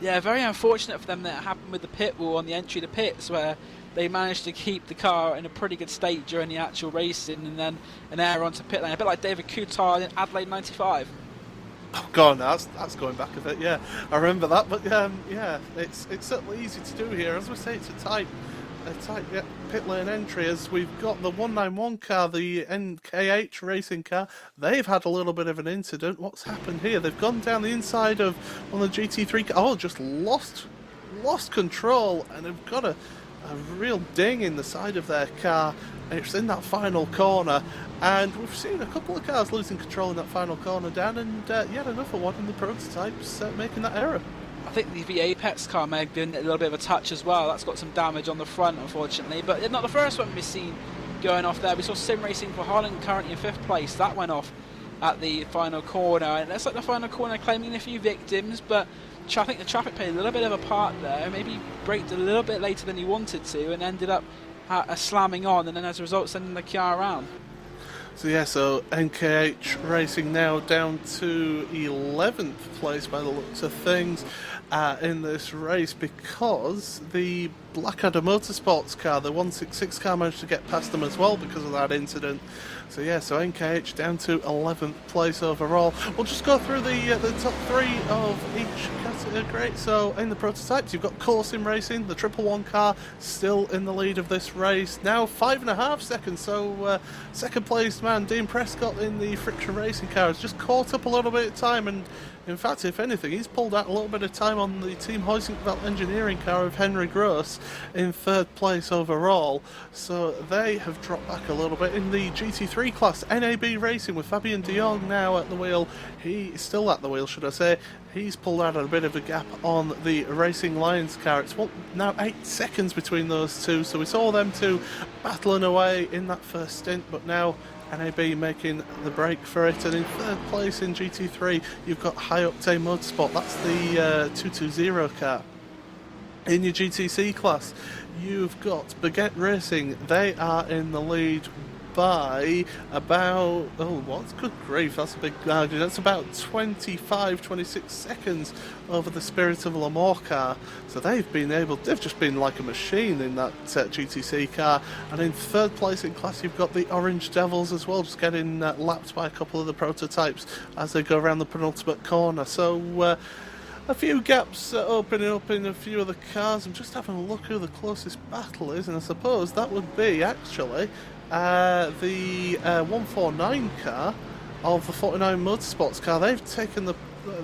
Yeah, very unfortunate for them that it happened with the pit wall on the entry to pits, where they managed to keep the car in a pretty good state during the actual racing, and then an error onto pit lane, a bit like David Coulthard in Adelaide 95. Oh god, that's going back a bit. Yeah, I remember that. But yeah, it's certainly easy to do here. As we say, it's a tight pit lane entry, as we've got the 191 car, the NKH racing car. They've had a little bit of an incident. What's happened here? They've gone down the inside of one of the GT3 cars. Oh, just lost control, and have got a real ding in the side of their car. It's in that final corner, and we've seen a couple of cars losing control in that final corner, Dan, and yet another one in the prototypes making that error. I think the V-Apex car may have been a little bit of a touch as well. That's got some damage on the front, unfortunately, but not the first one we've seen going off there. We saw Sim Racing for Holland currently in 5th place. That went off at the final corner, and it's like the final corner claiming a few victims, but I think the traffic played a little bit of a part there. Maybe braked a little bit later than he wanted to, and ended up slamming on, and then as a result sending the car around. So yeah, so NKH Racing now down to 11th place by the looks of things in this race, because the Blackadder Motorsports car, the 166 car, managed to get past them as well because of that incident. So yeah, so NKH down to 11th place overall. We'll just go through the top 3 of each category. So in the prototypes, you've got Core Sim Racing, the 111 car, still in the lead of this race. Now 5.5 seconds, so second place man Dean Prescott in the Friction Racing car has just caught up a little bit of time, and in fact, if anything, he's pulled out a little bit of time on the Team Hoisingveld Engineering car of Henry Gross in 3rd place overall. So they have dropped back a little bit. In the GT3 class, NAB Racing with Fabian de Jong now at the wheel. He is still at the wheel, should I say. He's pulled out a bit of a gap on the Racing Lions car. It's now 8 seconds between those two. So we saw them two battling away in that first stint, but now NAB making the break for it. And in 3rd place in GT3, you've got High Octane Motorsport. That's the 220 car. In your GTC class, you've got Baguette Racing. They are in the lead by about, good grief, that's a big margin. That's about 26 seconds over the Spirit of L'Amour car. So they've just been like a machine in that GTC car. And in 3rd place in class, you've got the Orange Devils as well, just getting lapped by a couple of the prototypes as they go around the penultimate corner. So a few gaps opening up in a few of the cars. I'm just having a look who the closest battle is, and I suppose that would be actually the 149 car of the 49 Motorsports car.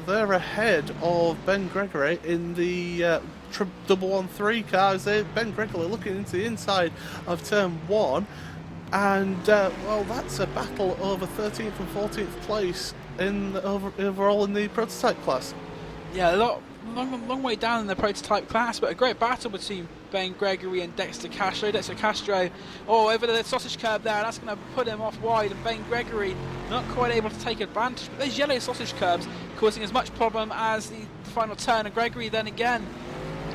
They're ahead of Ben Gregory in the 113 car. Ben Gregory looking into the inside of turn 1, and that's a battle over 13th and 14th place overall in the prototype class. Yeah, long way down in the prototype class, but a great battle between Ben Gregory and Dexter Castro. Dexter Castro, over the sausage curb there, that's going to put him off wide, and Ben Gregory not quite able to take advantage. But those yellow sausage curbs causing as much problem as the final turn, and Gregory then again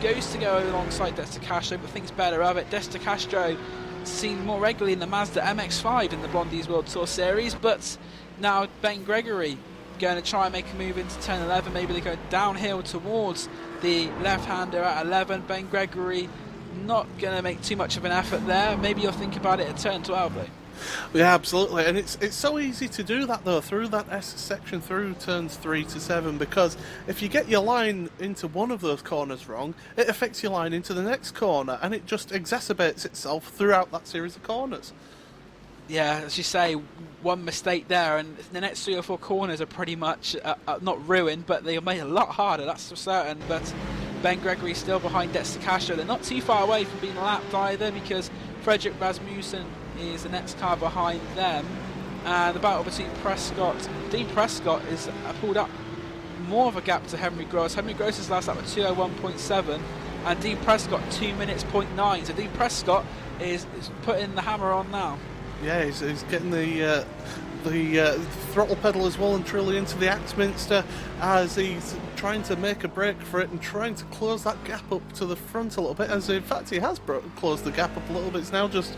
goes to go alongside Dexter Castro, but thinks better of it. Dexter Castro seen more regularly in the Mazda MX-5 in the Blondies World Tour Series, but now Ben Gregory going to try and make a move into turn 11. Maybe they go downhill towards the left-hander at 11. Ben Gregory not going to make too much of an effort there. Maybe you'll think about it at turn 12 though. Yeah, absolutely, and it's so easy to do that though through that S section through turns 3 to 7, because if you get your line into one of those corners wrong, it affects your line into the next corner, and it just exacerbates itself throughout that series of corners. Yeah, as you say, one mistake there, and the next 3 or 4 corners are pretty much not ruined, but they are made a lot harder. That's for certain. But Ben Gregory still behind Dexter Castro. They're not too far away from being lapped either, because Frederick Rasmussen is the next car behind them, and the battle between Dean Prescott is pulled up more of a gap to Henry Gross. Henry Gross is last lap at 2:01.7, and Dean Prescott 2 minutes 0.9. So Dean Prescott is putting the hammer on now. Yeah, he's getting the throttle pedal as well and truly into the Axminster, as he's trying to make a break for it and trying to close that gap up to the front a little bit, as in fact he has closed the gap up a little bit. It's now just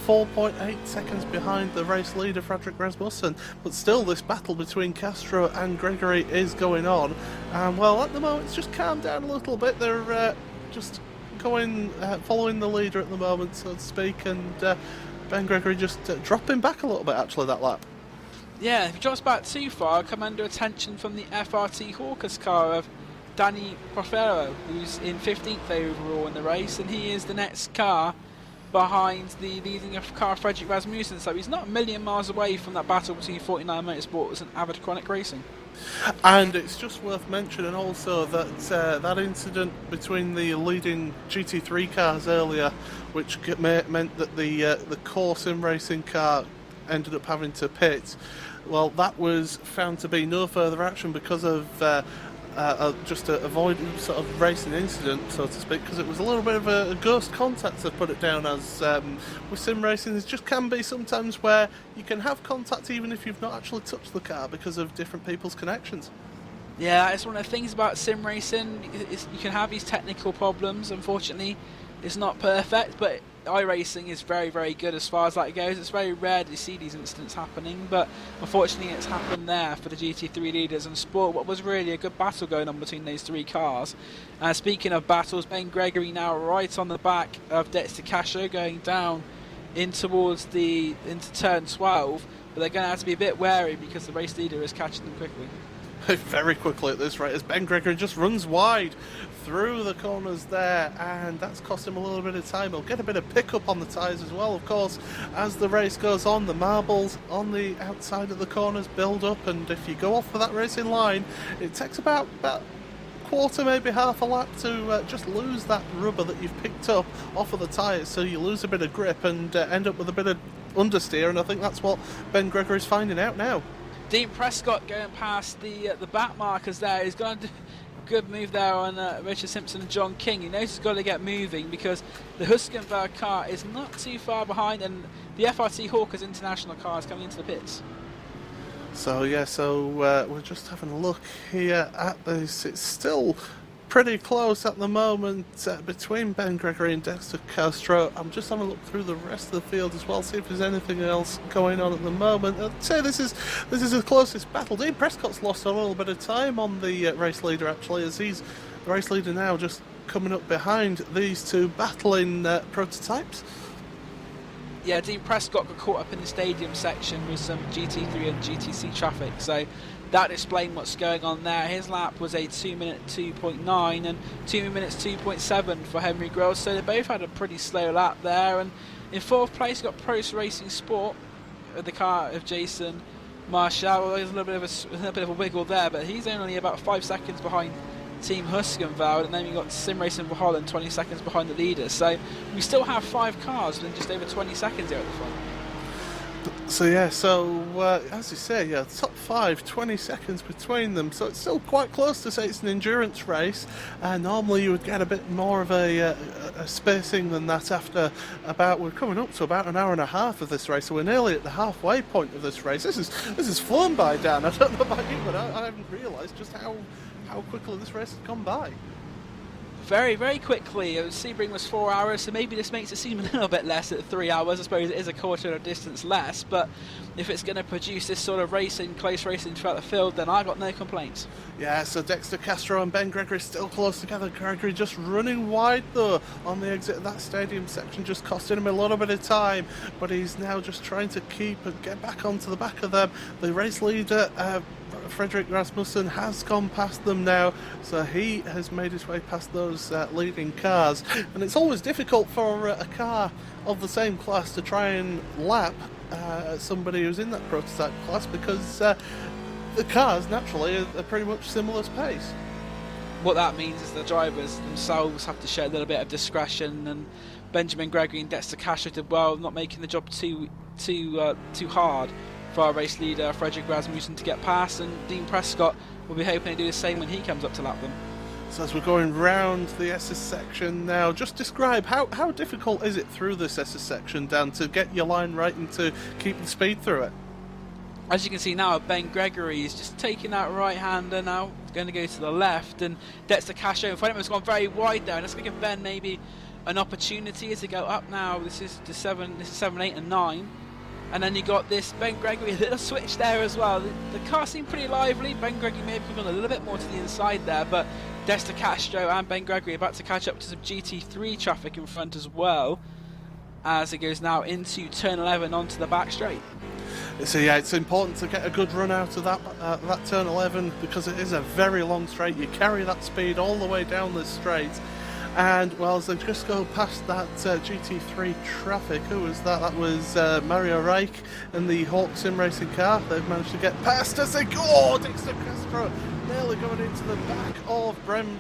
4.8 seconds behind the race leader Frederick Rasmussen, but still this battle between Castro and Gregory is going on, and well, at the moment it's just calmed down a little bit. They're just going following the leader at the moment, so to speak, and Ben Gregory just dropping back a little bit actually that lap. Yeah, if he drops back too far, come under attention from the FRT Hawkers car of Danny Profero, who's in 15th overall in the race, and he is the next car behind the leading car Frederick Rasmussen, so he's not a million miles away from that battle between 49 Motorsports and Avid Chronic Racing. And it's just worth mentioning also that that incident between the leading GT3 cars earlier, which meant that the core sim racing car ended up having to pit, well, that was found to be no further action because of just a avoid sort of racing incident, so to speak, because it was a little bit of a ghost contact, to put it down as. With sim racing, there just can be sometimes where you can have contact even if you've not actually touched the car because of different people's connections. Yeah, it's one of the things about sim racing, you can have these technical problems. Unfortunately, it's not perfect, but iRacing is very, very good as far as that goes. It's very rare to see these incidents happening, but unfortunately it's happened there for the GT3 leaders and sport what was really a good battle going on between those 3 cars. Speaking of battles, Ben Gregory now right on the back of Dexter Castro going down into turn 12, but they're going to have to be a bit wary because the race leader is catching them quickly. Very quickly at this rate, as Ben Gregory just runs wide through the corners there, and that's cost him a little bit of time. He'll get a bit of pickup on the tyres as well, of course, as the race goes on. The marbles on the outside of the corners build up, and if you go off for that racing line, it takes about quarter, maybe half a lap to just lose that rubber that you've picked up off of the tyres, so you lose a bit of grip and end up with a bit of understeer, and I think that's what Ben Gregory's finding out now. Dean Prescott going past the back markers there. He's going to do a good move there on Richard Simpson and John King. He knows he's got to get moving because the Huskenberg car is not too far behind, and the FRT Hawkers International car is coming into the pits. So yeah, we're just having a look here at this. It's still pretty close at the moment between Ben Gregory and Dexter Castro. I'm just having a look through the rest of the field as well, see if there's anything else going on at the moment. I'd say this is the closest battle. Dean Prescott's lost a little bit of time on the race leader actually, as he's the race leader now, just coming up behind these 2 battling prototypes. Yeah, Dean Prescott got caught up in the stadium section with some GT3 and GTC traffic, so that explained what's going on there. His lap was a 2 minute 2.9 and 2 minutes 2.7 for Henry Gross, so they both had a pretty slow lap there. And in 4th place got Pros Racing Sport, the car of Jason Marshall. There's a little bit of a wiggle there, but he's only about 5 seconds behind Team Huskenveld, and then we got Sim Racing for Holland 20 seconds behind the leader. So we still have 5 cars within just over 20 seconds here at the front. So yeah, as you say, yeah, top 5, 20 seconds between them, so it's still quite close to say it's an endurance race. Normally you would get a bit more of a spacing than that after we're coming up to about an hour and a half of this race, so we're nearly at the halfway point of this race. This is flown by, Dan. I don't know about you, but I haven't realised just how quickly this race has gone by. very, very quickly. Sebring was 4 hours, so maybe this makes it seem a little bit less at 3 hours. I suppose it is a quarter of a distance less, but if it's going to produce this sort of racing, close racing throughout the field, then I've got no complaints. Yeah, so Dexter Castro and Ben Gregory still close together. Gregory just running wide though on the exit of that stadium section, just costing him a little bit of time, but he's now just trying to keep and get back onto the back of them. The race leader, Fredrik Rasmussen, has gone past them now, so he has made his way past those leading cars, and it's always difficult for a car of the same class to try and lap somebody who's in that prototype class, because the cars naturally are pretty much similar pace. What that means is the drivers themselves have to show a little bit of discretion, and Benjamin Gregory and Dexter Castro did well, not making the job too hard for our race leader Fredrik Rasmussen to get past, and Dean Prescott will be hoping to do the same when he comes up to lap them. So as we're going round the SS section now, just describe how difficult is it through this SS section, Dan, to get your line right and to keep the speed through it? As you can see now, Ben Gregory is just taking that right-hander now. He's going to go to the left, and Dexter Castro in front of him has gone very wide there, and that's going to give Ben maybe an opportunity as they go up now. This is 7, 8 and 9. And then you got this Ben Gregory, a little switch there as well. The car seemed pretty lively. Ben Gregory may have come a little bit more to the inside there, but Dexter Castro and Ben Gregory are about to catch up to some GT3 traffic in front as well, as it goes now into turn 11 onto the back straight. So yeah, it's important to get a good run out of that turn 11, because it is a very long straight. You carry that speed all the way down this straight, and well, as they just go past that GT3 traffic, who was that? That was Mario Reich and the Hawk Sim Racing car. They've managed to get past as they go. Dexter Castro nearly going into the back of Bram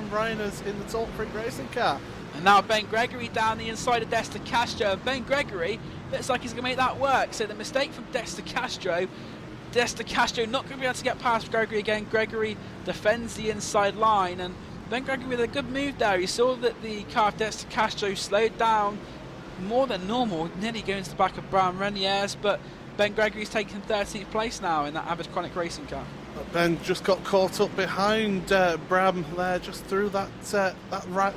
Reiners in the Talk Freak Racing car. And now Ben Gregory down the inside of Dexter Castro. Ben Gregory looks like he's going to make that work. So the mistake from Dexter Castro not going to be able to get past Gregory again. Gregory defends the inside line, and Ben Gregory with a good move there. He saw that the car of Dexter Castro slowed down more than normal, nearly going to the back of Bram Reniers, but Ben Gregory's taking 13th place now in that Avid Chronic Racing car. Ben just got caught up behind Bram there, just through that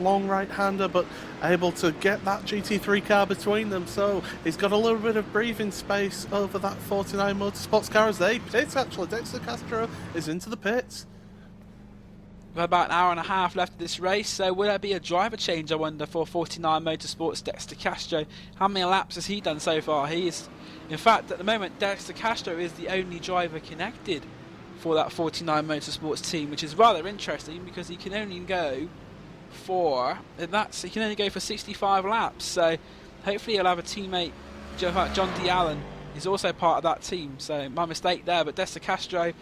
long right-hander, but able to get that GT3 car between them, so he's got a little bit of breathing space over that 49 Motorsports car as they pit. Actually, Dexter Castro is into the pits. We've had about an hour and a half left of this race, so will there be a driver change, I wonder, for 49 Motorsports Dexter Castro? How many laps has he done so far? He is, in fact, at the moment, Dexter Castro is the only driver connected for that 49 Motorsports team, which is rather interesting because he can only go for 65 laps. So hopefully he'll have a teammate. John D. Allen is also part of that team. So my mistake there, but Dexter Castro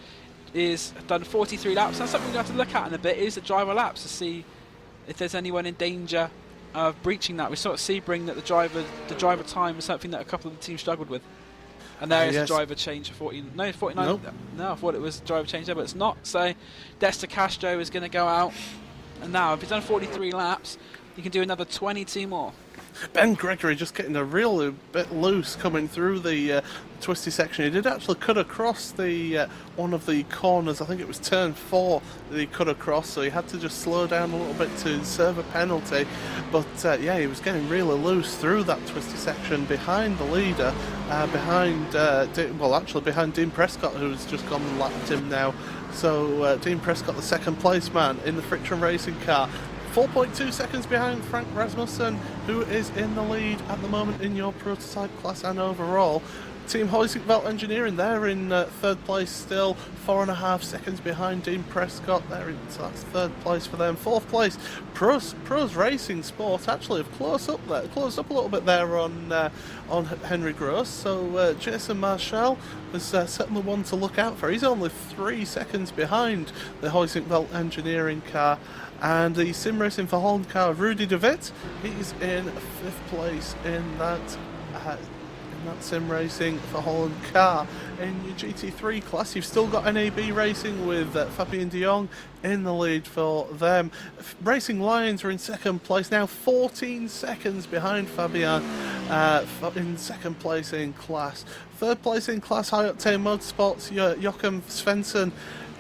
is done 43 laps. That's something we have to look at in a bit, is the driver laps, to see if there's anyone in danger of breaching that. We sort of Sebring that the driver time is something that a couple of the teams struggled with. And there is a driver change for 49. Nope. No, I thought it was a driver change there, but it's not. So Dexter Castro is going to go out. And now, if he's done 43 laps, he can do another 22 more. Ben Gregory just getting a real bit loose coming through the twisty section. He did actually cut across the one of the corners. I think it was turn 4 that he cut across, so he had to just slow down a little bit to serve a penalty. But yeah, he was getting really loose through that twisty section behind the leader, behind Dean Prescott, who's just gone and lapped him now. So Dean Prescott, the second place man in the Friction Racing car, 4.2 seconds behind Frank Rasmussen, who is in the lead at the moment in your prototype class and overall. Team Heusing-Velt Engineering, they're in third place still, 4.5 seconds behind Dean Prescott. So that's third place for them. Fourth place, Pros Racing Sport, actually have closed up a little bit there on Henry Gross. So Jason Marshall is certainly one to look out for. He's only 3 seconds behind the Heusing-Velt Engineering car. And the Sim Racing for Holland car, Rudy DeWitt, he's in 5th place in that Sim Racing for Holland car. In your GT3 class, you've still got NAB Racing with Fabien de Jong in the lead for them. Racing Lions are in 2nd place now, 14 seconds behind Fabien in 2nd place in class. 3rd place in class, High Octane Motorsports, Joachim Svensson.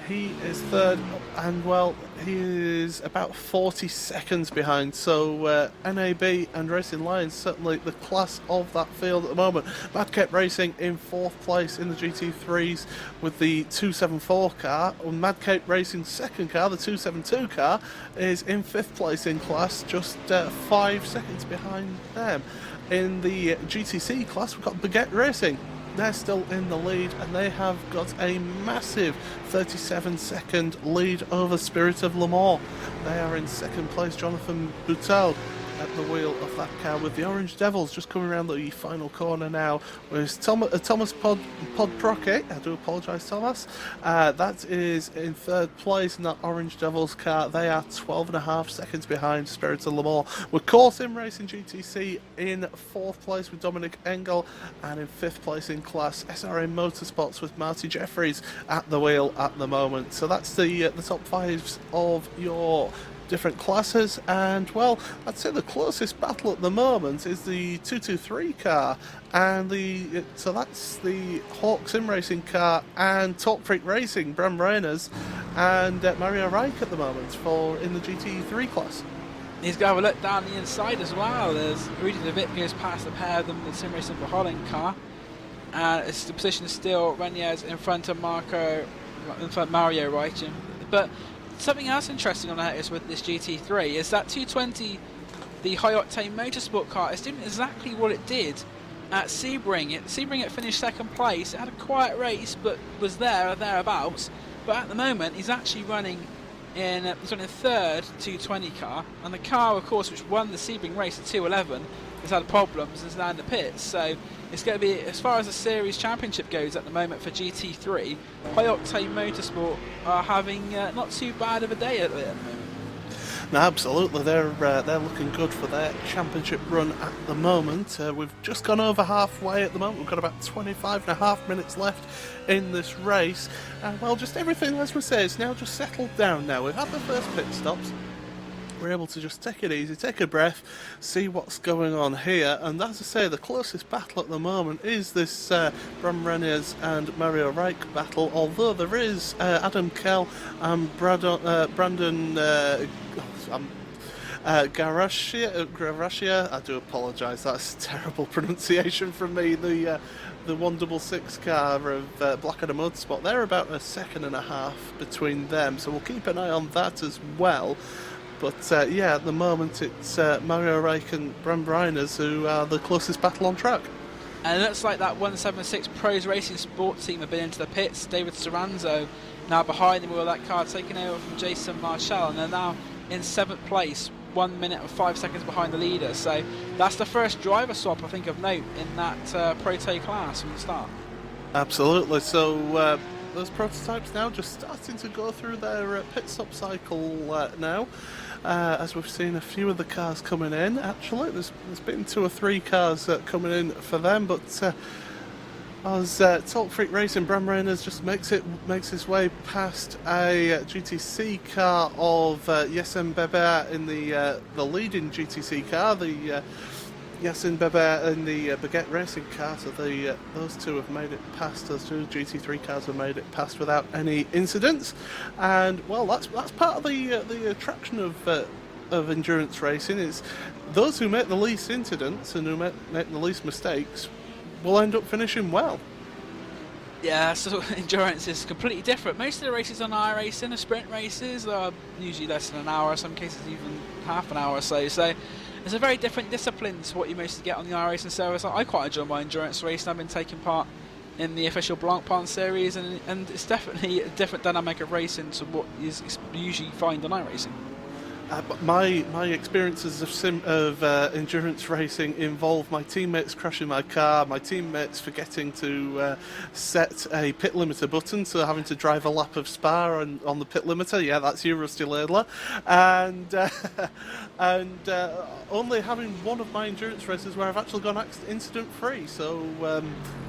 He is third, and well, he is about 40 seconds behind. So NAB and Racing Lions certainly the class of that field at the moment. Madcape Racing in fourth place in the GT3s with the 274 car. Madcape Racing's second car, the 272 car, is in fifth place in class, just 5 seconds behind them. In the GTC class, we've got Baguette Racing. They're still in the lead, and they have got a massive 37-second lead over Spirit of Le Mans. They are in second place. Jonathan Boutel at the wheel of that car, with the Orange Devils just coming around the final corner now. With Thomas Podprocket, I do apologise, Thomas. That is in third place in that Orange Devils car. They are 12.5 seconds behind Spirit of Le Mans. With Corsim Racing GTC in fourth place with Dominic Engel, and in fifth place in class SRM Motorsports with Marty Jeffries at the wheel at the moment. So that's the top fives of your different classes, and well, I'd say the closest battle at the moment is the 223 car, and so that's the Hawk Sim Racing car and Talk Freak Racing, Bram Reyners and Mario Reich at the moment in the GT3 class. He's got to have a look down the inside as well. There's Rudy DeVitt goes past the pair of them in the Sim Racing for Holland car. It's the position is still Reyners in front of Mario Reich, but something else interesting I noticed with this GT3 is that 220, the high-octane motorsport car, is doing exactly what it did at Sebring. Sebring finished second place. It had a quiet race, but was there or thereabouts. But at the moment, he's actually running in a third 220 car, and the car, of course, which won the Sebring race at 211, has had problems and is now in the pits. So it's going to be, as far as the series championship goes at the moment for GT3, High Octane Motorsport are having not too bad of a day at the moment. No, absolutely, they're looking good for their championship run at the moment. We've just gone over halfway at the moment. We've got about 25.5 minutes left in this race, and well, just everything, as we say, is now just settled down now. We've had the first pit stops. We're able to just take it easy, take a breath, see what's going on here, and as I say, the closest battle at the moment is this Bram Reyners and Mario Reich battle, although there is Adam Kell and Brandon Garashia. I do apologise, that's terrible pronunciation from me. The 166 car of Blackadder Motorsport, they're about a second and a half between them, so we'll keep an eye on that as well. But yeah, at the moment it's Mario Reich and Bram Reyners who are the closest battle on track. And it looks like that 176 Pros Racing Sports team have been into the pits. David Soranzo now behind the wheel of that car, taking over from Jason Marshall, and they're now in 7th place, 1 minute and 5 seconds behind the leader. So that's the first driver swap, I think, of note in that Proto class from the start. Absolutely. So those prototypes now just starting to go through their pit stop cycle now. As we've seen a few of the cars coming in, actually there's been 2 or 3 cars coming in for them, but as Talk Freak Racing, Bram Reyners just makes his way past a GTC car of Yesen Beber in the leading GTC car, the Yesen Beber in the Baguette Racing car. So those two have made it past. Those 2 GT3 cars have made it past without any incidents, and well, that's part of the attraction of endurance racing. Is those who make the least incidents and who make the least mistakes will end up finishing well. Yeah, so endurance is completely different. Most of the races on iRacing, the sprint races, are usually less than an hour, some cases even half an hour or so. So it's a very different discipline to what you mostly get on the iRacing service. I quite enjoy my endurance racing. I've been taking part in the official Blancpain series, and it's definitely a different dynamic of racing to what you usually find on iRacing. My experiences of endurance racing involve my teammates crashing my car, my teammates forgetting to set a pit limiter button, so having to drive a lap of Spa on the pit limiter. Yeah, that's you, Rusty Ladler. And only having one of my endurance races where I've actually gone incident free. So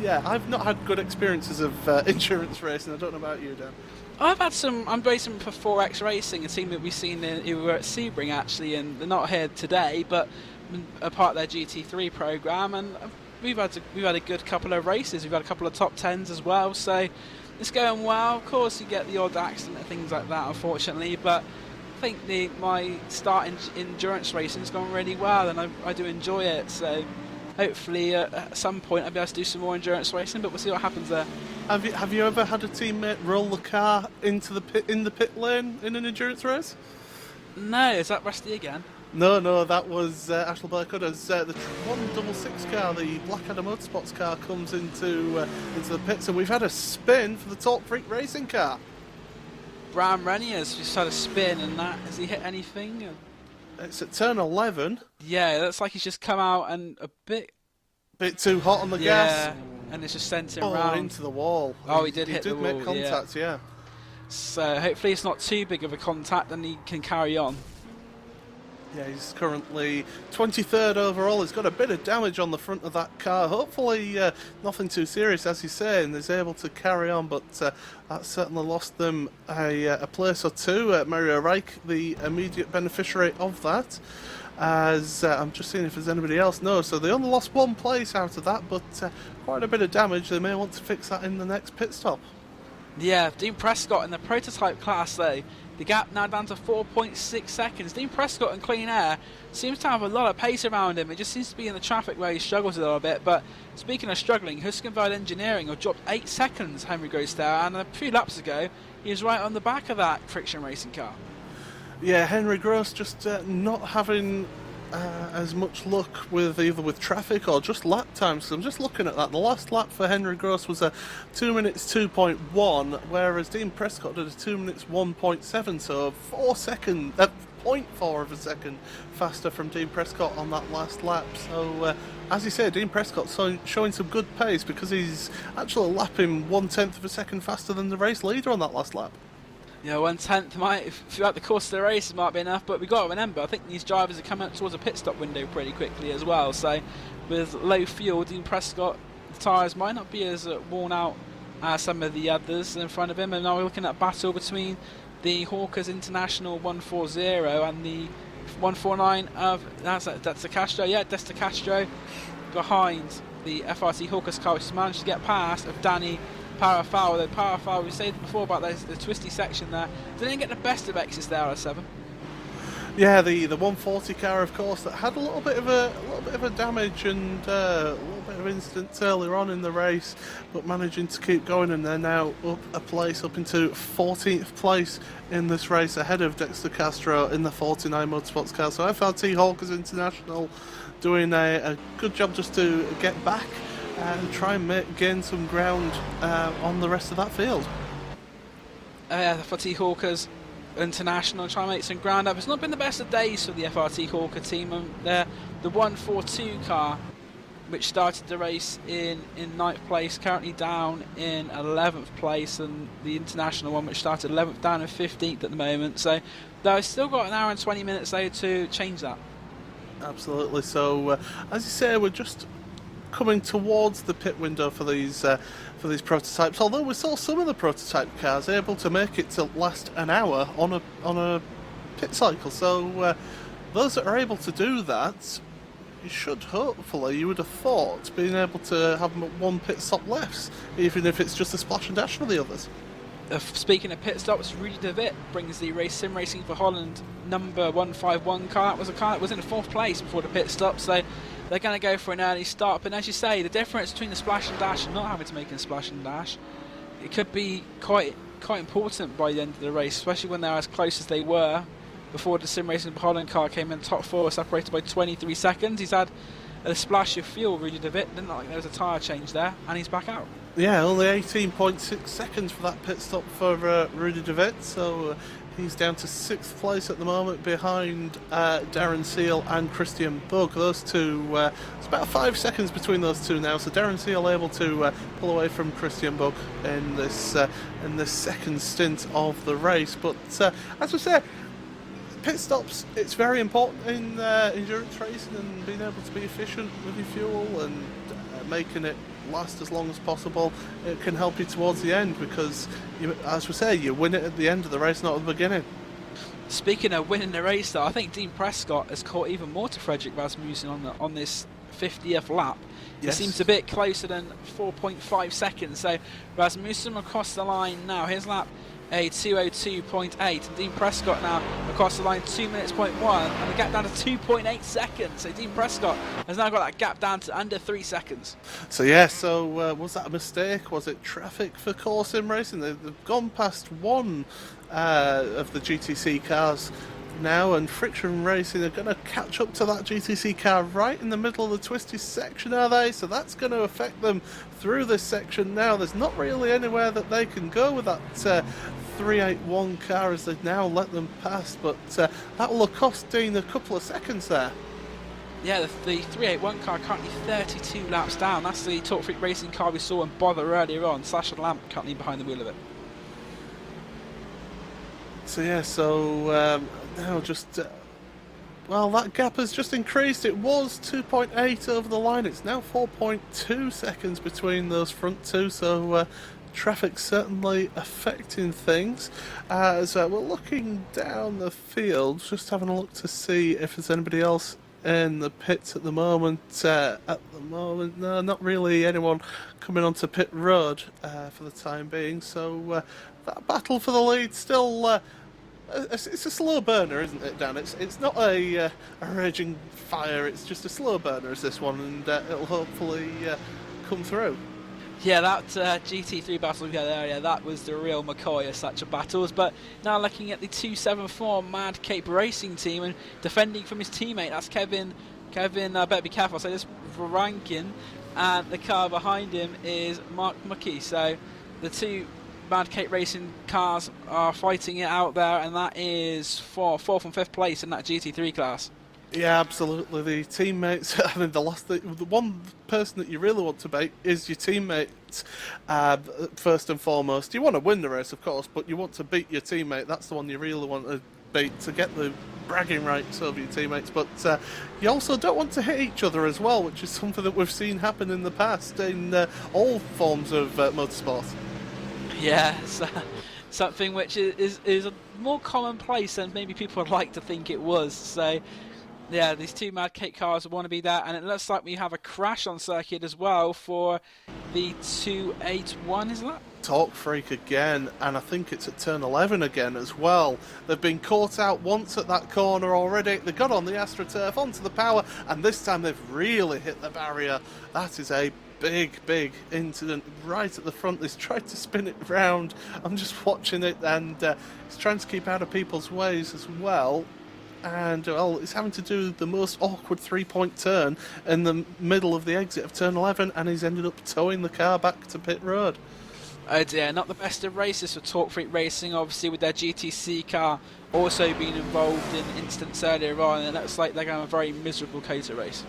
yeah, I've not had good experiences of endurance racing. I don't know about you, Dan. I've had some. I'm racing for 4X Racing, a team that we've seen who were at Sebring actually, and they're not here today, but are part of their GT3 program. And we've had a good couple of races. We've had a couple of top 10s as well, so it's going well. Of course, you get the odd accident and things like that, unfortunately, but I think my start in endurance racing has gone really well, and I do enjoy it. So hopefully at some point I'll be able to do some more endurance racing, but we'll see what happens there. Have you ever had a teammate roll the car into the pit lane in an endurance race? No, is that Rusty again? No, that was Ashley Blackwood's. The 166 car, the Blackadder Motorsports car, comes into the pits, and we've had a spin for the Top Freak racing car. Bram Renier's just had a spin, and that, has he hit anything? It's at turn 11. Yeah, that's like he's just come out and a bit too hot on the gas. And it's just sent him round. round into the wall. Oh, he did hit the wall. He did make contact, yeah. So hopefully it's not too big of a contact and he can carry on. Yeah, he's currently 23rd overall. He's got a bit of damage on the front of that car. Hopefully nothing too serious, as you say, and he's able to carry on, but that certainly lost them a place or two. Mario Reich, the immediate beneficiary of that, as I'm just seeing if there's anybody else. No, so they only lost one place out of that, but quite a bit of damage. They may want to fix that in the next pit stop. Yeah, Dean Prescott in the prototype class, though, the gap now down to 4.6 seconds. Dean Prescott in clean air seems to have a lot of pace around him. It just seems to be in the traffic where he struggles a little bit. But speaking of struggling, Huskenveld Engineering have dropped 8 seconds, Henry Grosstauer, and a few laps ago he was right on the back of that friction racing car. Yeah, Henry Gross just not having as much luck with either with traffic or just lap times. So I'm just looking at that. The last lap for Henry Gross was a 2 minutes 2.1, whereas Dean Prescott did a 2 minutes 1.7. So 0.4 of a second faster from Dean Prescott on that last lap. So as you say, Dean Prescott's showing some good pace because he's actually lapping 1/10 of a second faster than the race leader on that last lap. Yeah, 1/10 might, throughout the course of the race, it might be enough, but we've got to remember, I think these drivers are coming up towards a pit stop window pretty quickly as well, so with low fuel, Dean Prescott, the tyres might not be as worn out as some of the others in front of him, and now we're looking at a battle between the Hawkers International 140 and the 149 of, that's De Castro, yeah, Des De Castro, behind the FRT Hawkers car, which has managed to get past of Danny Parafoul. The Parafoul, we said before about the twisty section there, didn't get the best of exits there at 7. Yeah, the 140 car, of course, that had a little bit of a damage and a little bit of incidents earlier on in the race, but managing to keep going, and they're now up into 14th place in this race, ahead of Dexter Castro in the 49 Motorsports car. So FRT Hawkers International doing a good job just to get back and try and gain some ground on the rest of that field. The FRT Hawkers International try and make some ground up. It's not been the best of days for the FRT Hawker team. The 142 car, which started the race in 9th place, currently down in 11th place, and the International one, which started 11th, down in 15th at the moment. So they've still got an hour and 20 minutes though to change that. Absolutely. So as you say, we're just coming towards the pit window for these prototypes, although we saw some of the prototype cars able to make it to last an hour on a pit cycle. So those that are able to do that, you should hopefully, you would have thought, being able to have one pit stop less, even if it's just a splash and dash for the others. Speaking of pit stops, Rudy de Wit brings the Sim Racing for Holland number 151 car. That was a car that was in 4th place before the pit stop, so they're going to go for an early start. But as you say, the difference between the splash and dash and not having to make a splash and dash, it could be quite important by the end of the race, especially when they're as close as they were before the Sim Racing for Holland car came in top 4, separated by 23 seconds. He's had a splash of fuel, Rudy de Wit. Didn't look like there was a tyre change there, and he's back out. Yeah, only 18.6 seconds for that pit stop for Rudy de Wit, so he's down to 6th place at the moment, behind Darren Seal and Christian Bug. Those two, it's about 5 seconds between those two now, so Darren Seal able to pull away from Christian Bug in this second stint of the race. But as we say, pit stops, it's very important in endurance racing, and being able to be efficient with your fuel and making it last as long as possible. It can help you towards the end, because as we say, you win it at the end of the race, not at the beginning. Speaking of winning the race though, I think Dean Prescott has caught even more to Frederick Rasmussen on this 50th lap. Yes. It seems a bit closer than 4.5 seconds. So Rasmussen across the line now. His lap a 2:02.8, and Dean Prescott now across the line 2 minutes point 1, and the gap down to 2.8 seconds. So Dean Prescott has now got that gap down to under 3 seconds. So yeah, was that a mistake? Was it traffic for core sim racing? They've gone past one of the GTC cars now, and Friction Racing are going to catch up to that GTC car right in the middle of the twisty section, are they? So that's going to affect them through this section now. There's not really anywhere that they can go with that 381 car as they've now let them pass, but that will have cost Dean a couple of seconds there. Yeah, the 381 car currently 32 laps down. That's the Talk Freak Racing car we saw in Bother earlier on. Slash and Lamp currently behind the wheel of it. So yeah, now just well, that gap has just increased. It was 2.8 over the line. It's now 4.2 seconds between those front two. So traffic's certainly affecting things. So we're looking down the field, just having a look to see if there's anybody else in the pits at the moment. No, not really anyone coming onto pit road for the time being. So that battle for the lead still. It's a slow burner, isn't it, Dan? It's not a raging fire. It's just a slow burner, is this one, and it'll hopefully come through. Yeah, that GT3 battle we had earlier, that was the real McCoy of such a battles. But now looking at the 274 Mad Cape Racing team and defending from his teammate, that's Kevin, better be careful, so this Rankin, and the car behind him is Mark Muckey. So the two Mad Cape Racing cars are fighting it out there, and that is for 4th and 5th place in that GT3 class. Yeah, absolutely. The teammates, I mean, the one person that you really want to beat is your teammate, first and foremost. You want to win the race, of course, but you want to beat your teammate. That's the one you really want to beat, to get the bragging rights over your teammates. But you also don't want to hit each other as well, which is something that we've seen happen in the past in all forms of motorsport. Yeah, something which is a more commonplace than maybe people would like to think it was. So yeah, these two Mad Cape cars want to be there, and it looks like we have a crash on circuit as well for the 281, isn't it? Talk Freak again, and I think it's at turn 11 again as well. They've been caught out once at that corner already. They got on the AstroTurf, onto the power, and this time they've really hit the barrier. That is a big incident right at the front. He's tried to spin it round. I'm just watching it, and he's trying to keep out of people's ways as well. And well, he's having to do the most awkward 3-point turn in the middle of the exit of turn 11, and he's ended up towing the car back to pit road. Oh dear, not the best of races for Talk Freak Racing, obviously with their GTC car also being involved in incidents earlier on, and it looks like they're going to have a very miserable COTA race.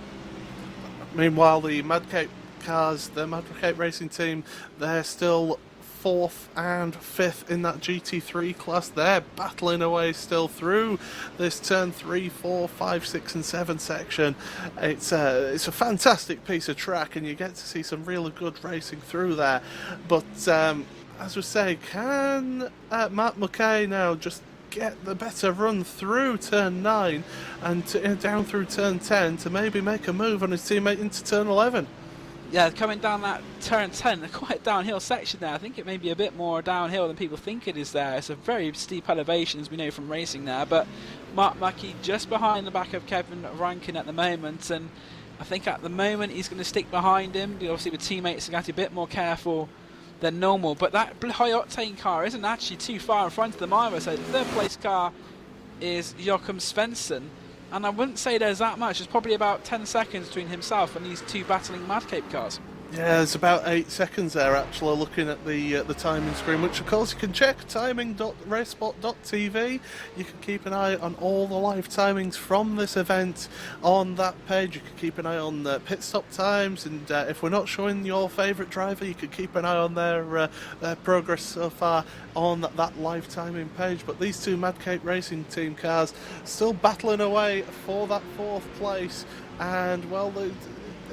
Meanwhile, the Mad Cape cars, the Mad Cape Racing team, they're still 4th and 5th in that GT3 class. They're battling away still through this turn 3, 4, 5, 6 and 7 section. It's a fantastic piece of track, and you get to see some really good racing through there. But as we say, can Matt McKay now just get the better run through turn 9 and down through turn 10 to maybe make a move on his teammate into turn 11? Yeah, coming down that turn 10, quite a downhill section there. I think it may be a bit more downhill than people think it is there. It's a very steep elevation, as we know from racing there. But Mark Mackey just behind the back of Kevin Rankin at the moment, and I think at the moment he's going to stick behind him. Obviously, the teammates are going to be a bit more careful than normal. But that high-octane car isn't actually too far in front of them either. So the third-place car is Joachim Svensson. And I wouldn't say there's that much. There's probably about 10 seconds between himself and these two battling Mad Cape cars. Yeah, there's about 8 seconds there, actually, looking at the timing screen, which of course you can check, timing.RaceSpot.tv. You can keep an eye on all the live timings from this event on that page. You can keep an eye on pit stop times, and if we're not showing your favourite driver, you can keep an eye on their progress so far on that live timing page. But these two Mad Cape Racing team cars still battling away for that 4th place, and well,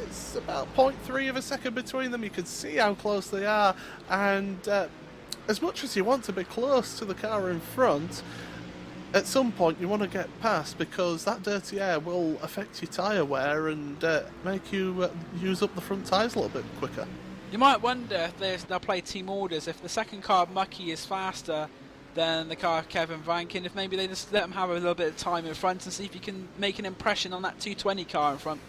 it's about 0.3 of a second between them. You can see how close they are, and as much as you want to be close to the car in front, at some point you want to get past, because that dirty air will affect your tyre wear and make you use up the front tyres a little bit quicker. You might wonder if they'll play team orders, if the second car, Mucky, is faster than the car Kevin Vankin, if maybe they just let him have a little bit of time in front and see if you can make an impression on that 220 car in front.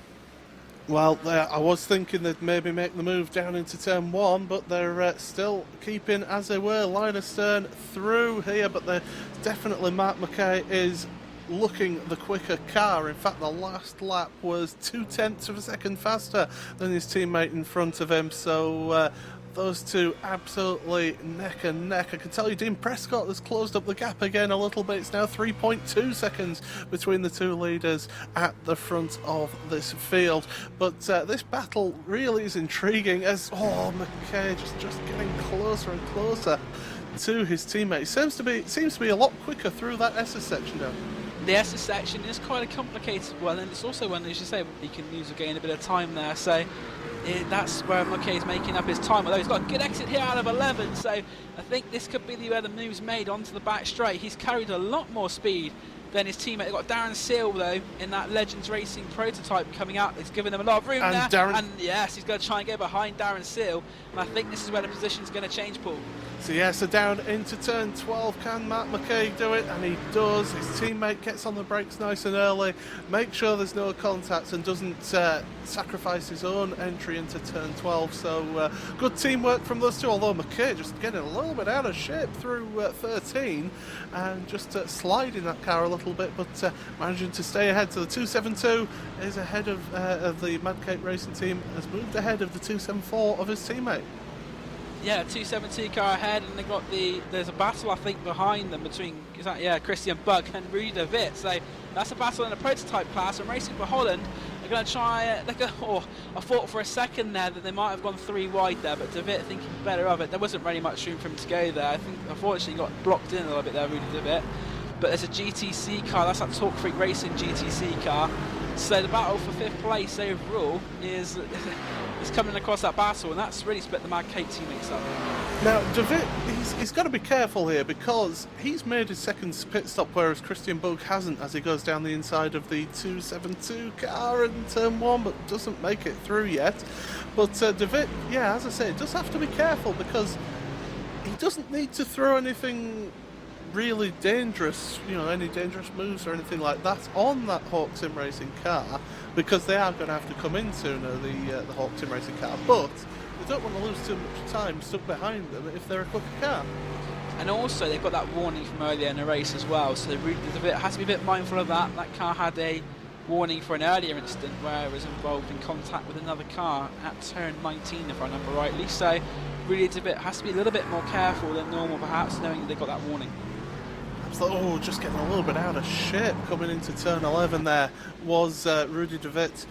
Well, I was thinking they'd maybe make the move down into turn 1, but they're still keeping as they were, line astern through here, but they're definitely, Mark McKay is looking the quicker car. In fact, the last lap was 0.2 of a second faster than his teammate in front of him, so those two absolutely neck and neck. I can tell you Dean Prescott has closed up the gap again a little bit. It's now 3.2 seconds between the two leaders at the front of this field. But this battle really is intriguing as, McKay just getting closer and closer to his teammate. Seems to be a lot quicker through that SS section now. The SS section is quite a complicated one, and it's also one, as you say, he can use to gain a bit of time there. So that's where McKay is making up his time, although he's got a good exit here out of 11, so I think this could be where the move's made onto the back straight. He's carried a lot more speed than his teammate. They've got Darren Seal, though, in that Legends Racing prototype coming out. It's given him a lot of room there. And yes, he's going to try and get behind Darren Seal, and I think this is where the position's going to change, Paul. So down into turn 12, can Matt McKay do it? And he does. His teammate gets on the brakes nice and early, makes sure there's no contact and doesn't sacrifice his own entry into turn 12. So good teamwork from those two, although McKay just getting a little bit out of shape through 13 and just sliding that car a little bit, but managing to stay ahead. So the 272 is ahead of the Mad Cape Racing team, has moved ahead of the 274 of his teammate. Yeah, 272 car ahead, and they've got there's a battle, I think, behind them between Christian Bug and Rudy de Witt. So that's a battle in the prototype class, and Racing for Holland are going to try. I thought for a second there that they might have gone 3 wide there, but de Witt thinking better of it. There wasn't really much room for him to go there. I think unfortunately got blocked in a little bit there, Rudy de Witt. But there's a GTC car, that's that Talk Freak Racing GTC car. So the battle for 5th place overall is coming across that battle, and that's really split the Mad Cape teammates up. Now, de Witt, he's got to be careful here, because he's made his second pit stop, whereas Christian Bug hasn't, as he goes down the inside of the 272 car in turn 1, but doesn't make it through yet. But de Witt, as I say, does have to be careful, because he doesn't need to throw anything really dangerous, any dangerous moves or anything like that on that Hawk Sim Racing car, because they are going to have to come in sooner, the Hawk Sim Racing car, but they don't want to lose too much time stuck behind them if they're a quicker car. And also they've got that warning from earlier in the race as well, so it has to be a bit mindful of that. That car had a warning for an earlier incident where it was involved in contact with another car at turn 19, if I remember rightly, so really has to be a little bit more careful than normal, perhaps, knowing that they've got that warning. Just getting a little bit out of shape coming into turn 11 there was Rudy de Witt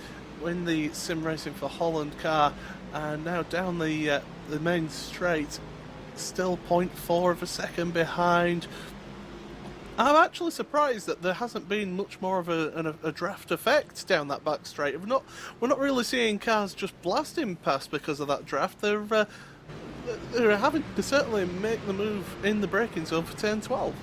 in the Sim Racing for Holland car, and now down the main straight, still 0.4 of a second behind. I'm actually surprised that there hasn't been much more of a draft effect down that back straight. We're not really seeing cars just blasting past because of that draft. They're having to certainly make the move in the braking zone for turn 12.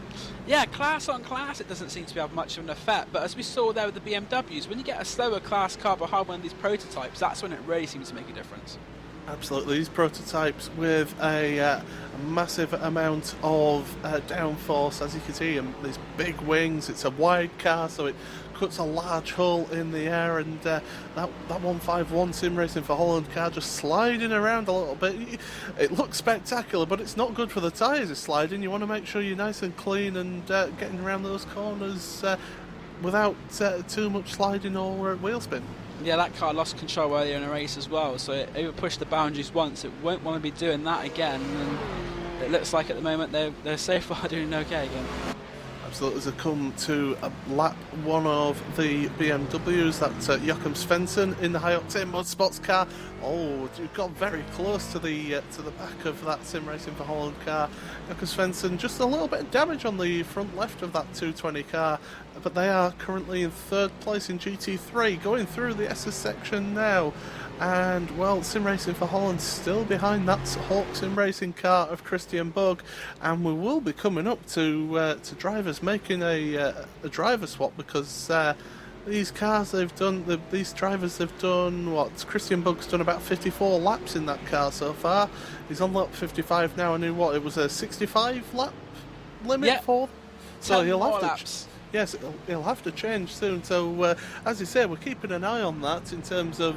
Yeah, class on class, it doesn't seem to have much of an effect, but as we saw there with the BMWs, when you get a slower class car behind one of these prototypes, that's when it really seems to make a difference. Absolutely, these prototypes with a massive amount of downforce, as you can see, and these big wings. It's a wide car, so it cuts a large hole in the air, and that 151 Sim Racing for Holland car just sliding around a little bit. It looks spectacular, but it's not good for the tyres. It's sliding. You want to make sure you're nice and clean and getting around those corners without too much sliding or wheel spin. Yeah, that car lost control earlier in the race as well, so it over pushed the boundaries once. It won't want to be doing that again, and it looks like at the moment they're so far doing okay again. Absolutely, as they come to lap 1 of the BMWs, that's Joachim Svensson in the high octane Motorsports car. Oh, you've got very close to the back of that Sim Racing for Holland car. Jakob Svensson, just a little bit of damage on the front left of that 220 car, but they are currently in third place in GT3, going through the SS section now. And, well, Sim Racing for Holland still behind that Hawk Sim Racing car of Christian Bug, and we will be coming up to drivers making a driver swap, because these cars they've done, these drivers have done, what, Christian Bug's done about 54 laps in that car so far. He's on lap 55 now, and it was a 65 lap limit for. So he'll have to. Laps. Yes, he'll have to change soon. So as you say, we're keeping an eye on that in terms of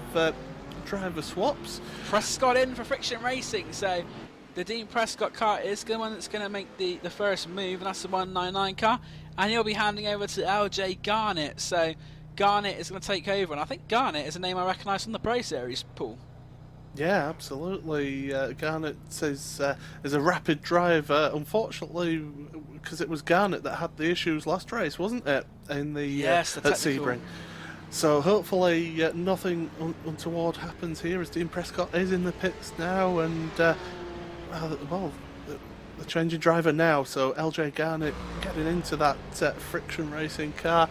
driver swaps. Prescott in for Friction Racing, so the Dean Prescott car is the one that's going to make the first move, and that's the 199 car, and he'll be handing over to LJ Garnett. So Garnett is going to take over, and I think Garnett is a name I recognise from the Pro Series, Paul. Yeah, absolutely. Garnett is a rapid driver. Unfortunately, because it was Garnett that had the issues last race, wasn't it? In the at Sebring. So hopefully nothing untoward happens here, as Dean Prescott is in the pits now, and well, the changing driver now. So LJ Garnett getting into that Friction Racing car.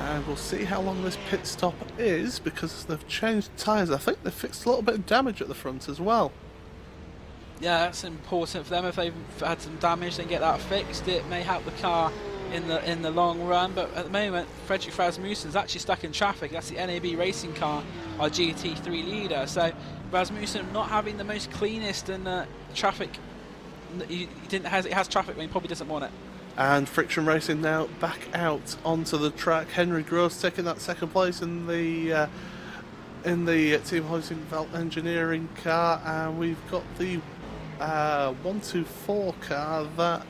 And we'll see how long this pit stop is, because they've changed tyres. I think they've fixed a little bit of damage at the front as well. Yeah, that's important for them. If they've had some damage, then get that fixed. It may help the car in the long run. But at the moment, Fredrik Rasmussen's actually stuck in traffic. That's the NAB racing car, our GT3 leader. So Rasmussen not having the most cleanest and traffic. He has traffic when he probably doesn't want it. And Friction Racing now back out onto the track. Henry Gross taking that second place in the Team Hoisingveld engineering car, and we've got the 124 car. That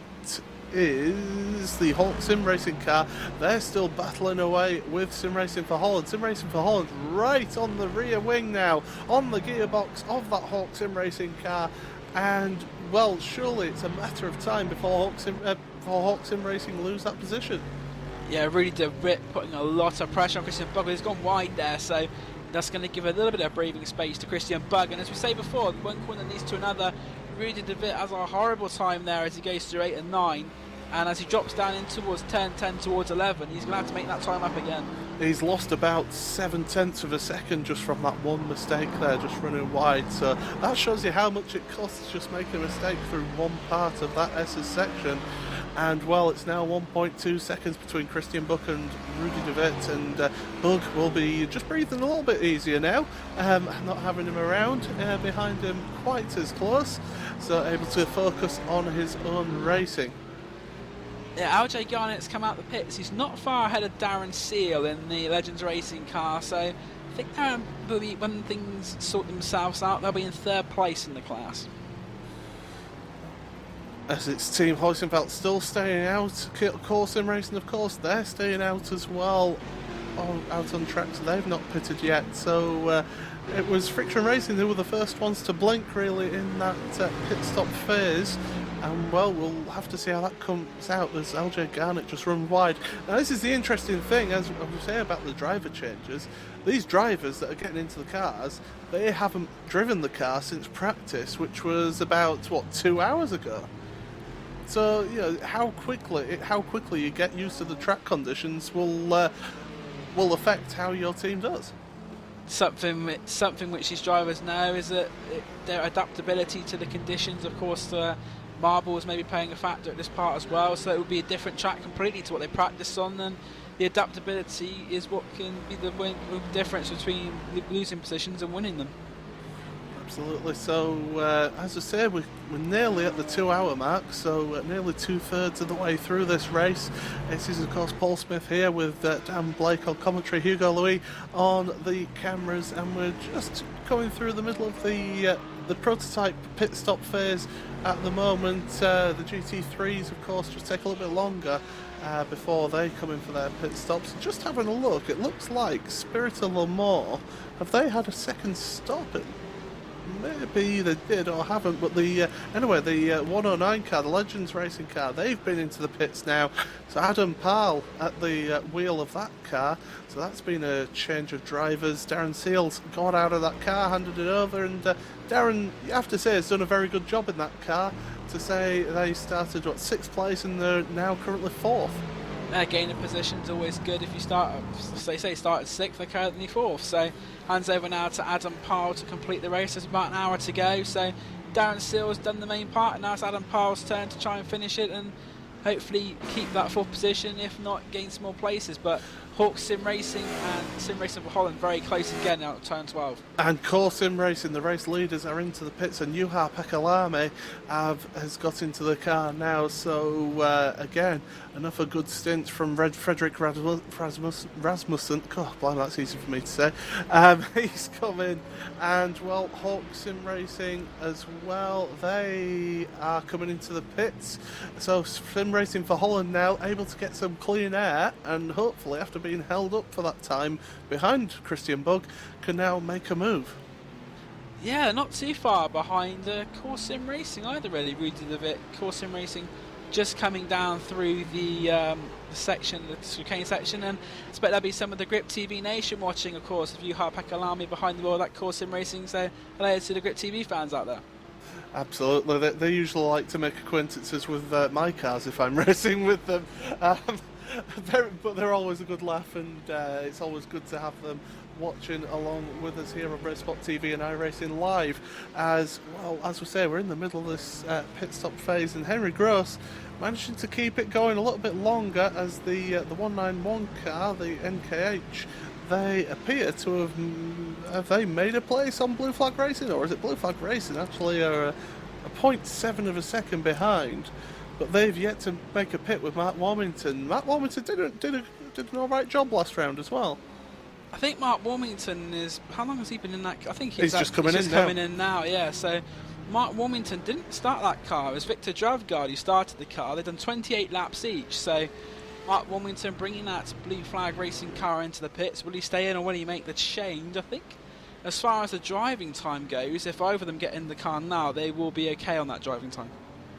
is the Hawk Sim Racing car. They're still battling away with Sim Racing for Holland. Sim Racing for Holland right on the rear wing now, on the gearbox of that Hawk Sim Racing car, and well, surely it's a matter of time before Hawk Sim Racing lose that position. Yeah, really did rip, putting a lot of pressure on Christian Bug. He's gone wide there, so that's going to give a little bit of breathing space to Christian Bug. And as we say before, one corner leads to another. Really did has a horrible time there as he goes through 8 and 9. And as he drops down in towards 10 towards 11, he's going to have to make that time up again. He's lost about 0.7 of a second just from that one mistake there, just running wide. So that shows you how much it costs just making a mistake through one part of that SS section. And well, it's now 1.2 seconds between Christian Bug and Rudy de Witt, and Bug will be just breathing a little bit easier now, not having him around behind him quite as close, so able to focus on his own racing. Yeah, LJ Garnett's come out the pits. He's not far ahead of Darren Seal in the Legends Racing car, so I think Darren will be, when things sort themselves out, they'll be in third place in the class. As it's Team Hoisingveld still staying out. Core Sim Racing, of course, they're staying out as well, out on track, so they've not pitted yet. So it was Friction Racing who were the first ones to blink, really, in that pit stop phase. And well, we'll have to see how that comes out as LJ Garnett just run wide. Now this is the interesting thing, as I was saying about the driver changes. These drivers that are getting into the cars, they haven't driven the car since practice, which was about, what, 2 hours ago? So, you know, how quickly you get used to the track conditions will affect how your team does. Something which these drivers know is that their adaptability to the conditions. Of course, the marbles may be playing a factor at this part as well, so it will be a different track completely to what they practice on, and the adaptability is what can be the difference between losing positions and winning them. Absolutely. So, as I say, we're nearly at the 2 hour mark, so nearly 2/3 of the way through this race. This is, of course, Paul Smith here with Dan Blake on commentary, Hugo Louis on the cameras, and we're just going through the middle of the prototype pit stop phase at the moment. The GT3s, of course, just take a little bit longer before they come in for their pit stops. Just having a look, it looks like Spirit of Le Mans, have they had a second stop? maybe they did or haven't, but the anyway, the 109 car, the Legends Racing car, they've been into the pits now. So Adam Powell at the wheel of that car. So that's been a change of drivers. Darren Seals got out of that car, handed it over, and Darren, you have to say, has done a very good job in that car. To say they started, what, 6th place and they're now currently 4th. Gaining position's always good. If you start, they say start at 6th, they're currently 4th. So hands over now to Adam Powell to complete the race. There's about an hour to go. So Darren Seals done the main part, and now it's Adam Powell's turn to try and finish it and hopefully keep that 4th position, if not gain some more places. But Hawk Sim Racing and Sim Racing for Holland very close again out of turn 12. And Core Sim Racing, the race leaders, are into the pits, and Juha Pekalame has got into the car now. So again, another good stint from Frederick Rasmussen. God, blimey, that's easy for me to say. He's come in, and well, Hawk Sim Racing as well. They are coming into the pits. So Sim Racing for Holland now able to get some clean air, and hopefully, after being held up for that time behind Christian Bugg, can now make a move. Yeah, not too far behind Core Sim Racing either, really. Rudy Levitt, Core Sim Racing just coming down through the section, the chicane section, and I expect there'll be some of the Grip TV Nation watching, of course, with Juha Pekalame behind the wheel of that Core Sim Racing. So hello to the Grip TV fans out there. Absolutely, they usually like to make acquaintances with my cars if I'm racing with them. But they're always a good laugh, and it's always good to have them watching along with us here on RaceSpotTV and iRacingLive. As well, as we say, we're in the middle of this pit stop phase, and Henry Gross managing to keep it going a little bit longer as the 191 car, the NKH, they appear to have they made a place on Blue Flag Racing, or is it Blue Flag Racing actually are a 0.7 of a second behind, but they've yet to make a pit with Matt Warmington. Matt Warmington did an alright job last round as well. I think Mark Warmington is, how long has he been in that? I think he's just coming in now. Yeah, so Mark Warmington didn't start that car. It was Victor Dravgard who started the car. They've done 28 laps each, so Mark Warmington bringing that Blue Flag Racing car into the pits. Will he stay in, or will he make the change? I think as far as the driving time goes, if either of them get in the car now, they will be okay on that driving time.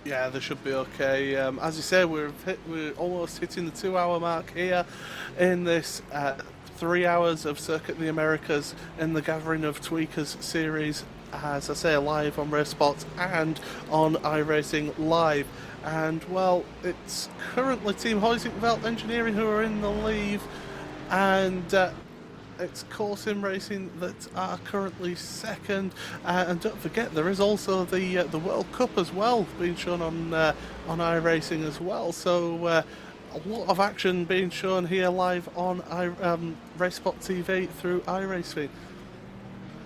Yeah, they should be okay. As you say, we're almost hitting the 2-hour mark here in this 3 hours of Circuit of the Americas in the Gathering of Tweakers series, as I say, live on RaceSpot and on iRacingLive. And well, it's currently Team Huizinga Engineering who are in the lead, and it's Core Sim Racing that are currently second. And don't forget, there is also the World Cup as well being shown on iRacing as well. So a lot of action being shown here live on RaceSpotTV through iRacing.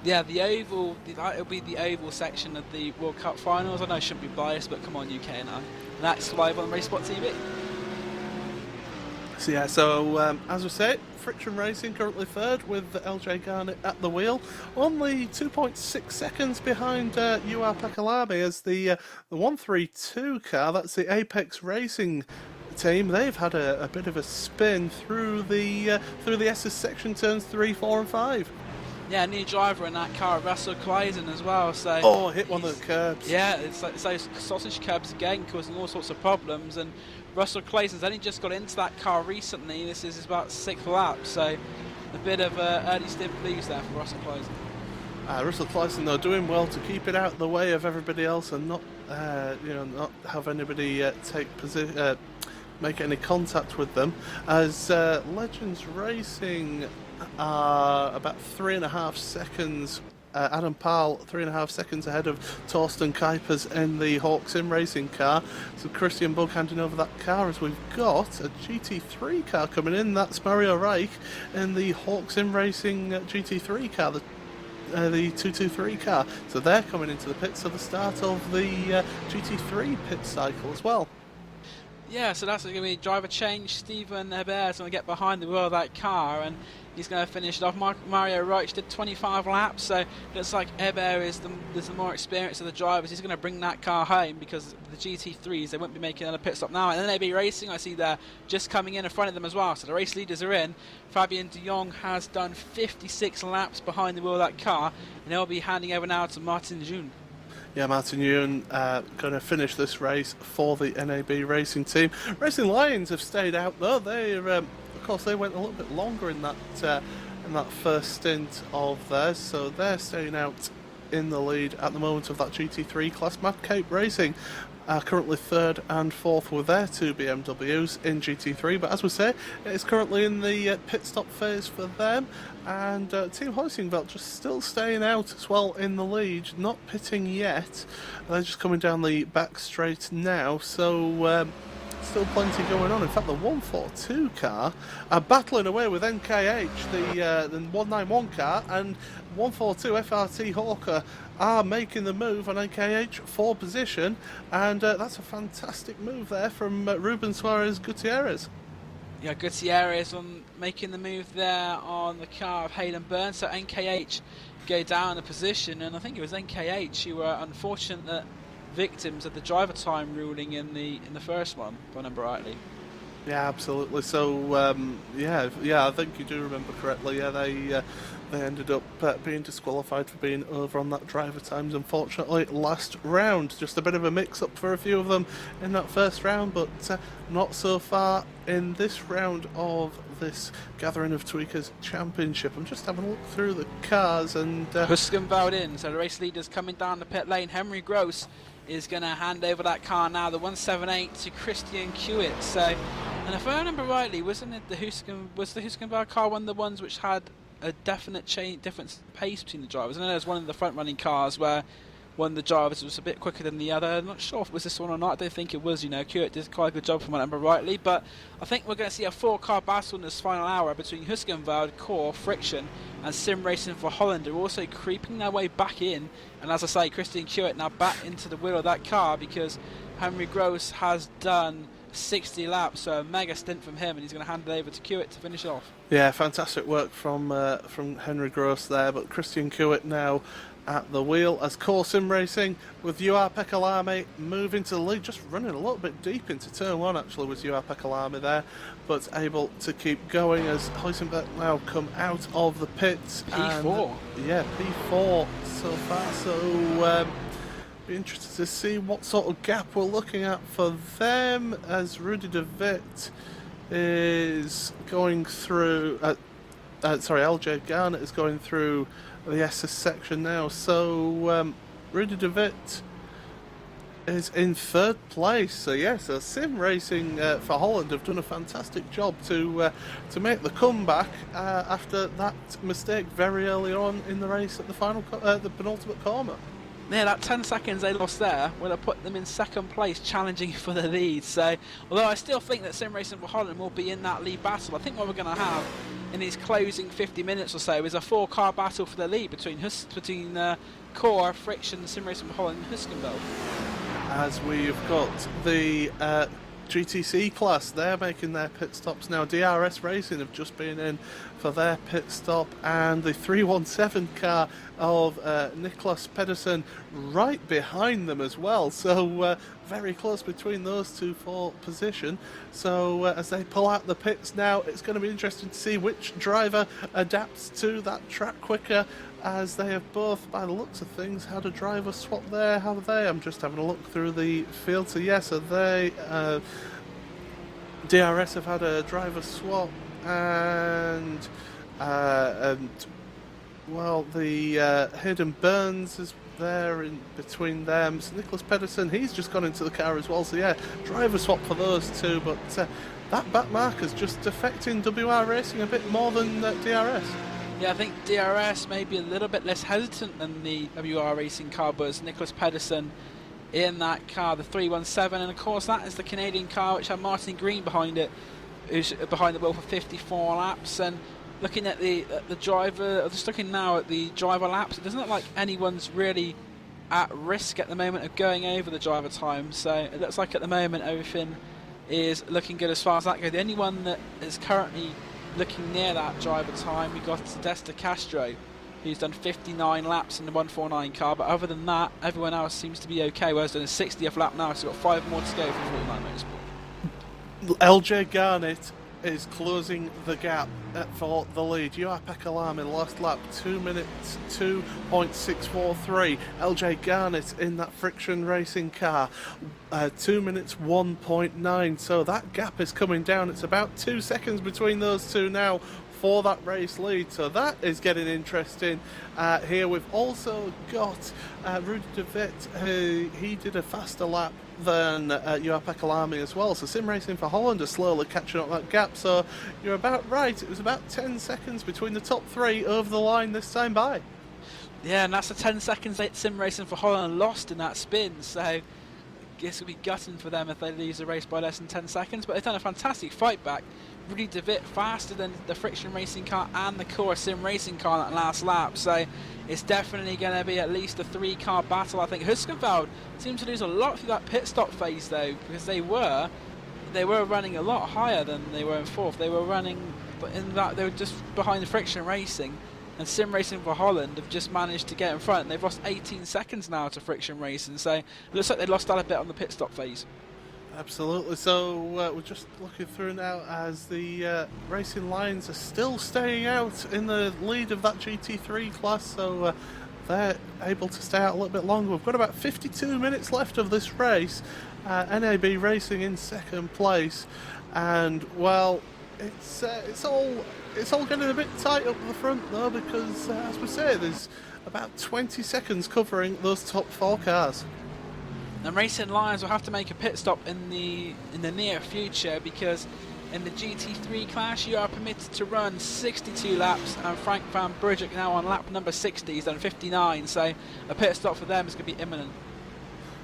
Yeah, the oval, it'll be the oval section of the World Cup finals. I know I shouldn't be biased, but come on, UK and I. And that's live on RaceSpotTV. So yeah, so as we say, Friction Racing currently third with LJ Garnett at the wheel, only 2.6 seconds behind Juha Pekalame as the 132 car. That's the Apex Racing team. They've had a bit of a spin through the S's section turns 3, 4, and 5. Yeah, new driver in that car, Russell Kleisen as well. So hit one of the curbs. Yeah, it's like those sausage curbs again, causing all sorts of problems. And Russell Kleisen's only just got into that car recently. This is his about 6th lap, so a bit of early stint blues there for Russell Kleisen. Russell Kleisen, though, doing well to keep it out of the way of everybody else and not have anybody make any contact with them. As Legends Racing are about 3.5 seconds. Adam Powell 3.5 seconds ahead of Torsten Kuipers in the Hawk Sim Racing car. So Christian Bugg handing over that car as we've got a GT3 car coming in. That's Mario Reich in the Hawk Sim Racing GT3 car, the 223 car. So they're coming into the pits at the start of the GT3 pit cycle as well. Yeah, so that's going to be driver change. Stephen Hebert's going to get behind the wheel of that car, and he's going to finish it off. Mario Reich did 25 laps, so looks like Eber is the more experienced of the drivers. He's going to bring that car home because the GT3s, they won't be making another pit stop now. And then NAB Racing, I see they're just coming in front of them as well. So the race leaders are in. Fabian de Jong has done 56 laps behind the wheel of that car, and they'll be handing over now to Martin June. Yeah, Martin Ewan going to finish this race for the NAB Racing team. Racing Lions have stayed out though. They, of course, they went a little bit longer in that first stint of theirs, so they're staying out in the lead at the moment of that GT3 class. Mad Cape Racing are currently 3rd and 4th with their 2 BMWs in GT3, but as we say, it is currently in the pit stop phase for them, and Team Hoisingveld just still staying out as well in the lead, not pitting yet. They're just coming down the back straight now, so still plenty going on. In fact, the 142 car are battling away with NKH, the 191 car, and 142 FRT Hawker are making the move on NKH for position, and that's a fantastic move there from Ruben Suarez Gutierrez. Yeah, Gutierrez on making the move there on the car of Hayden Burns, so NKH go down a position, and I think it was NKH who were unfortunate victims of the driver time ruling in the first one, if I remember rightly. Yeah, absolutely. So yeah, I think you do remember correctly. Yeah, they ended up being disqualified for being over on that driver times, unfortunately, last round. Just a bit of a mix-up for a few of them in that first round, but not so far in this round of this Gathering of Tweakers Championship. I'm just having a look through the cars, and Huskenveld in, so the race leaders coming down the pit lane. Henry Gross is going to hand over that car now, the 178, to Christian Kewitt. So, and if I remember rightly, wasn't it the Huskenveld car one of the ones which had a definite difference pace between the drivers? I know there's one of the front-running cars where one of the drivers was a bit quicker than the other. I'm not sure if it was this one or not. I don't think it was. Kewitt did quite a good job from what I remember rightly. But I think we're going to see a 4-car battle in this final hour between Huskenveld, Core, Friction, and Sim Racing for Holland. They're also creeping their way back in. And as I say, Christian Kewitt now back into the wheel of that car because Henry Gross has done 60 laps, so a mega stint from him, and he's going to hand it over to Kewitt to finish off. Yeah, fantastic work from Henry Gross there, but Christian Kewitt now at the wheel as Core Sim Racing with UR Pekalami moving to the lead, just running a little bit deep into turn 1 actually with UR Pekalami there, but able to keep going as Huizenberg now come out of the pits. P4. Yeah, P4 so far, so be interested to see what sort of gap we're looking at for them as Rudy de Witt is going through LJ Garnett is going through the SS section now, so Rudy de Witt is in 3rd place. So yes, Sim Racing for Holland have done a fantastic job to make the comeback after that mistake very early on in the race at the penultimate corner. Yeah, that 10 seconds they lost there would have put them in 2nd place, challenging for the lead. So, although I still think that Sim Racing for Holland will be in that lead battle, I think what we're going to have in these closing 50 minutes or so is a 4-car battle for the lead between Core, Friction, Sim Racing for Holland, and Huskenveld. As we've got the GTC class, they're making their pit stops now. DRS Racing have just been in for their pit stop, and the 317 car of Niklas Pedersen right behind them as well, so very close between those two for position. So as they pull out the pits now, it's going to be interesting to see which driver adapts to that track quicker, as they have both, by the looks of things, had a driver swap there. How are they? I'm just having a look through the field. So yes, they DRS have had a driver swap, and well, the Hayden Burns is there in between them. So Niklas Pedersen, he's just gone into the car as well. So yeah, driver swap for those two, but that back marker's just affecting WR Racing a bit more than DRS. Yeah, I think DRS may be a little bit less hesitant than the WR Racing car was. Niklas Pedersen in that car, the 317, and of course that is the Canadian car which had Martin Green behind it, who's behind the wheel for 54 laps. And looking at the driver, just looking now at the driver laps, it doesn't look like anyone's really at risk at the moment of going over the driver time. So it looks like at the moment everything is looking good as far as that goes. The only one that is currently looking near that driver time, we got Desta Castro, who's done 59 laps in the 149 car, but other than that, everyone else seems to be okay. Whereas doing a 60th lap now, so we've got 5 more to go for 49 Motorsport. LJ Garnett is closing the gap for the lead. Juha-Pekka Lamy last lap 2 minutes 2.643. LJ Garnett in that friction racing car 2 minutes 1.9. So that gap is coming down. It's about 2 seconds between those two now for that race lead, so that is getting interesting. Here we've also got Rudy de Witt. He did a faster lap than Juha-Pekka Lamy as well, so Sim Racing for Holland are slowly catching up that gap. So you're about right, it was about 10 seconds between the top 3 over the line this time by. Yeah, and that's the 10 seconds that Sim Racing for Holland lost in that spin, so I guess it'll be gutting for them if they lose the race by less than 10 seconds, but they've done a fantastic fight back. Rudy de Witt faster than the friction racing car and the core sim racing car that last lap, so it's definitely going to be at least a 3-car battle. I think Huskenveld seemed to lose a lot through that pit stop phase though, because they were running a lot higher than they were in 4th. They were running in that they were just behind the friction racing, and Sim Racing for Holland have just managed to get in front. They've lost 18 seconds now to friction racing, so it looks like they lost that a bit on the pit stop phase. Absolutely. So we're just looking through now as the Racing Lions are still staying out in the lead of that GT3 class, so they're able to stay out a little bit longer. We've got about 52 minutes left of this race. NAB Racing in 2nd place, and well, it's all getting a bit tight up the front though, because as we say, there's about 20 seconds covering those top 4 cars. And Racing Lions will have to make a pit stop in the near future, because in the GT3 class you are permitted to run 62 laps, and Frank van Bridget now on lap number 60, he's done 59, so a pit stop for them is going to be imminent.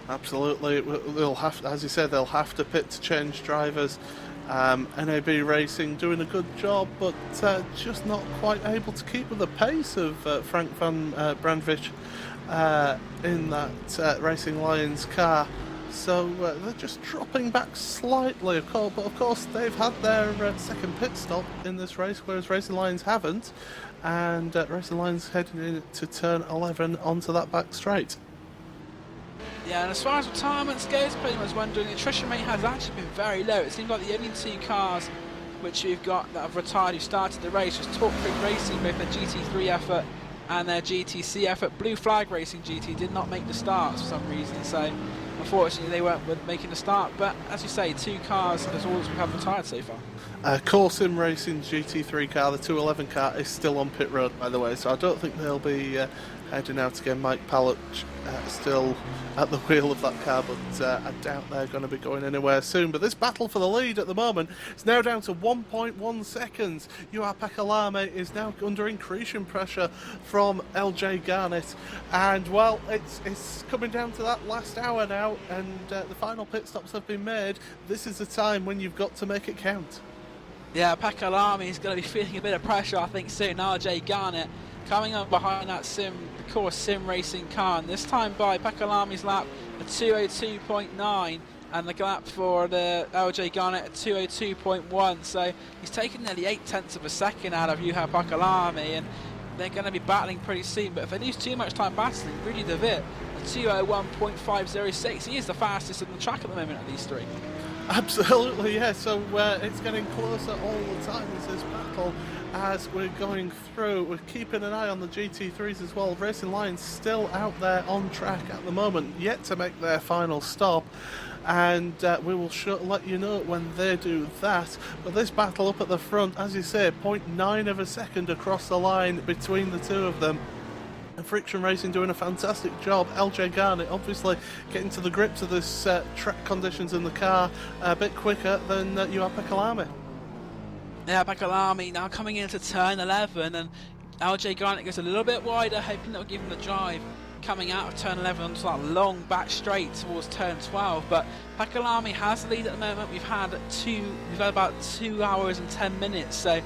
Absolutely, they'll have, as you said, they'll have to pit to change drivers. NAB Racing doing a good job, but just not quite able to keep with the pace of Frank van Brandvich in that Racing Lions car. So they're just dropping back slightly, of course, but of course they've had their 2nd pit stop in this race, whereas Racing Lions haven't, and Racing Lions heading in to turn 11 onto that back straight. Yeah, and as far as retirements goes, pretty much wondering, the attrition rate has actually been very low. It seems like the only 2 cars which we've got that have retired who started the race was Torque Freak Racing, both their GT3 effort and their GTC effort. Blue Flag Racing GT did not make the starts for some reason, so unfortunately they weren't making the start. But as you say, 2 cars is all we have retired so far. Core Sim Racing GT3 car, the 211 car, is still on pit road, by the way, so I don't think they'll be heading out again. Mike Pallet still at the wheel of that car, but I doubt they're going to be going anywhere soon. But this battle for the lead at the moment is now down to 1.1 seconds. Juha-Pekka Lamy is now under increasing pressure from LJ Garnett, and well, it's coming down to that last hour now, and the final pit stops have been made. This is the time when you've got to make it count. Yeah, Pekka Lamy is going to be feeling a bit of pressure, I think, soon. RJ Garnett coming up behind that the core sim racing car, and this time by Pekka Lamy's lap at 2:02.9, and the lap for the LJ Garnett at 2:02.1. So he's taken nearly 0.8 of a second out of Juha-Pekka Lamy, and they're going to be battling pretty soon. But if they lose too much time battling, Rudy de Witt at 2:01.506, he is the fastest on the track at the moment of these 3. Absolutely, yeah. So it's getting closer all the time as this battle, as we're going through. We're keeping an eye on the GT3s as well. Racing Lions still out there on track at the moment, yet to make their final stop, and we will let you know when they do that. But this battle up at the front, as you say, 0.9 of a second across the line between the 2 of them. And Friction Racing doing a fantastic job. LJ Garnett obviously getting to the grips of this track conditions in the car a bit quicker than Juha-Pekka Lamy. Yeah, Pekka Lamy now coming into turn 11, and LJ Garnett goes a little bit wider, hoping that will give him the drive coming out of turn 11 onto that long back straight towards turn 12. But Pekka Lamy has the lead at the moment. We've had about 2 hours and 10 minutes, so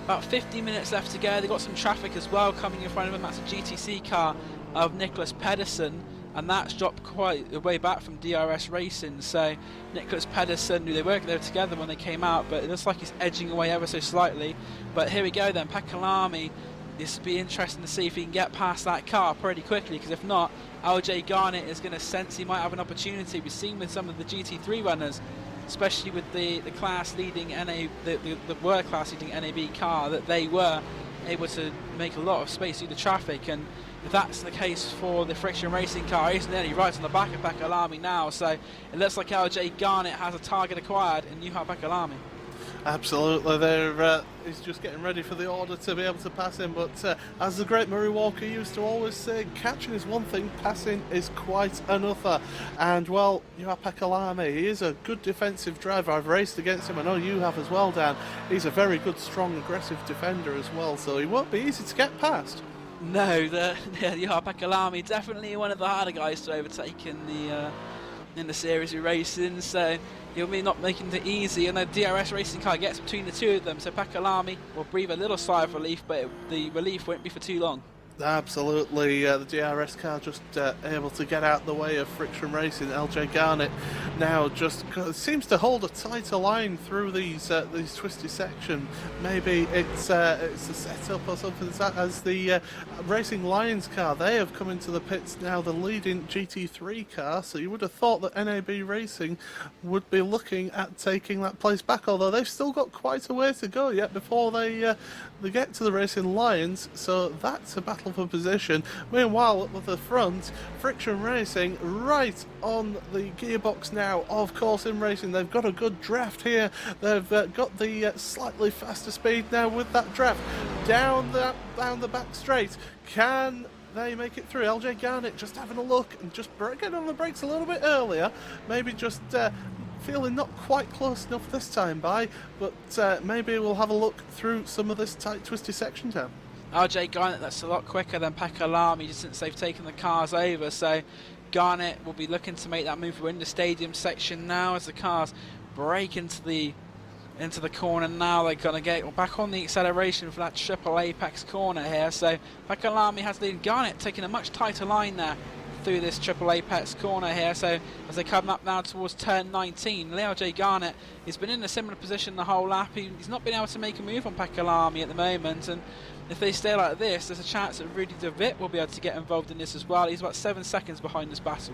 about 50 minutes left to go. They've got some traffic as well coming in front of them. That's a GTC car of Nicholas Pedersen. and that's dropped quite a way back from DRS Racing. So Nicholas Pedersen, who they were together when they came out, but it looks like he's edging away ever so slightly. But here we go then, Pekka Lamy. This will be interesting to see if he can get past that car pretty quickly, because if not, LJ Garnett is going to sense he might have an opportunity. We've seen with some of the GT3 runners, especially with the class leading the world class leading NAB car, that they were able to make a lot of space through the traffic, and if that's the case for the Friction Racing car, he's nearly right on the back of Pekka Lamy now, so it looks like LJ Garnett has a target acquired in Juha Pekka Lamy. Absolutely, he's just getting ready for the order to be able to pass him, but as the great Murray Walker used to always say, catching is one thing, passing is quite another. And well, Juha Pekka Lamy, he is a good defensive driver. I've raced against him, I know you have as well, Dan. He's a very good, strong, aggressive defender as well, so he won't be easy to get past. No, Juha Pekka Lamy, definitely one of the harder guys to overtake in the series of racing, so he'll be not making it easy, and the DRS Racing car gets between the two of them, so Pekka Lamy will breathe a little sigh of relief, but the relief won't be for too long. Absolutely, the DRS car just able to get out the way of Friction Racing. LJ Garnett now just seems to hold a tighter line through these twisty sections. Maybe it's a setup or something as the Racing Lions car. They have come into the pits now, the leading GT3 car. So you would have thought that NAB Racing would be looking at taking that place back, although they've still got quite a way to go yet before they get to the Racing Lions. So that's a battle for position. Meanwhile, at the front, Friction Racing right on the gearbox now. Of course, in racing, they've got a good draft here. They've got the slightly faster speed now with that draft down the back straight. Can they make it through? LJ Garnett just having a look and just getting on the brakes a little bit earlier. Maybe just feeling not quite close enough this time by, but maybe we'll have a look through some of this tight, twisty section down. RJ Garnett, that's a lot quicker than Pekka Lamy, just since they've taken the cars over, so Garnett will be looking to make that move. We're in the stadium section now as the cars break into the corner now. They're going to get back on the acceleration for that triple apex corner here, so Pekka Lamy has lead. Garnett taking a much tighter line there through this triple apex corner here, so as they come up now towards turn 19, Leo J. Garnett has been in a similar position the whole lap. He's not been able to make a move on Pekka Lamy at the moment, and if they stay like this, there's a chance that Rudy De Witt will be able to get involved in this as well. He's about 7 seconds behind this battle.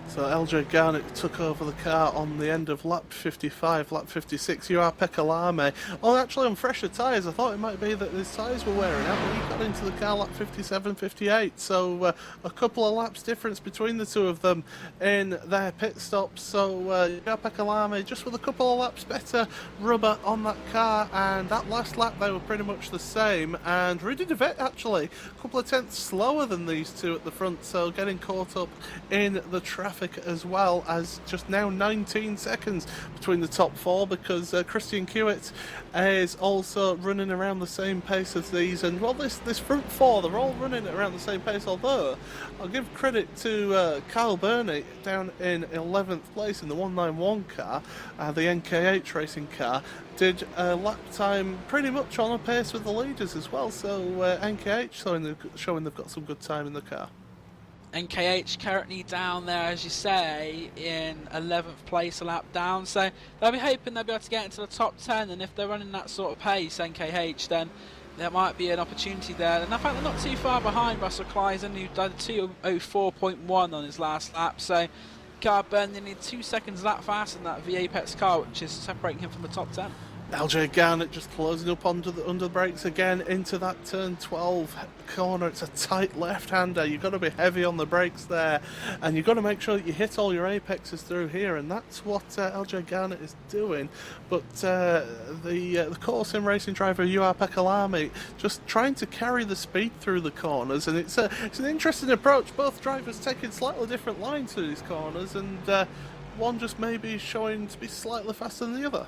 So LJ Garnett took over the car on the end of lap 55, lap 56. Juha Pekka Lamy. Oh, actually on fresher tyres. I thought it might be that his tyres were wearing out, but he got into the car lap 57, 58. So a couple of laps difference between the two of them in their pit stops. So Juha Pekka Lamy just with a couple of laps better rubber on that car, and that last lap they were pretty much the same. And Rudy De Witt actually a couple of tenths slower than these two at the front, so getting caught up in the traffic as well, as just now 19 seconds between the top four, because Christian Kiewit is also running around the same pace as these, and well, this front four, they're all running around the same pace, although I'll give credit to Kyle Burney down in 11th place in the 191 car, the NKH racing car, did a lap time pretty much on a pace with the leaders as well, so NKH showing they've got some good time in the car. NKH currently down there, as you say, in 11th place, a lap down, so they'll be hoping they'll be able to get into the top 10, and if they're running that sort of pace, NKH, then there might be an opportunity there. And in fact, they're not too far behind Russell Kleisen, who did 2:04.1 on his last lap, so car burned nearly 2 seconds lap faster than that V-Apex car, which is separating him from the top 10. LJ Garnett just closing up under the brakes again into that turn 12 corner. It's a tight left-hander. You've got to be heavy on the brakes there, and you've got to make sure that you hit all your apexes through here, and that's what LJ Garnett is doing. But the course sim racing driver Juha Pekka Lamy just trying to carry the speed through the corners, and it's an interesting approach. Both drivers taking slightly different lines through these corners, and one just maybe showing to be slightly faster than the other.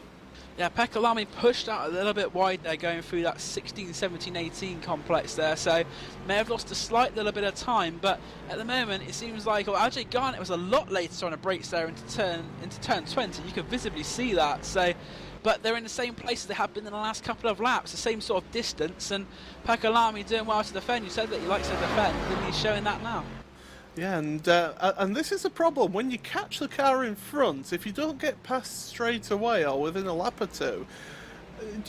Yeah, Pekka Lamy pushed out a little bit wide there, going through that 16, 17, 18 complex there, so may have lost a slight little bit of time, but at the moment it seems like LJ Garnett was a lot later on a brakes there into turn 20. You can visibly see that, so but they're in the same place as they have been in the last couple of laps, the same sort of distance, and Pekka Lamy doing well to defend. You said that he likes to defend, and he's showing that now. Yeah, and this is a problem. When you catch the car in front, if you don't get past straight away or within a lap or two,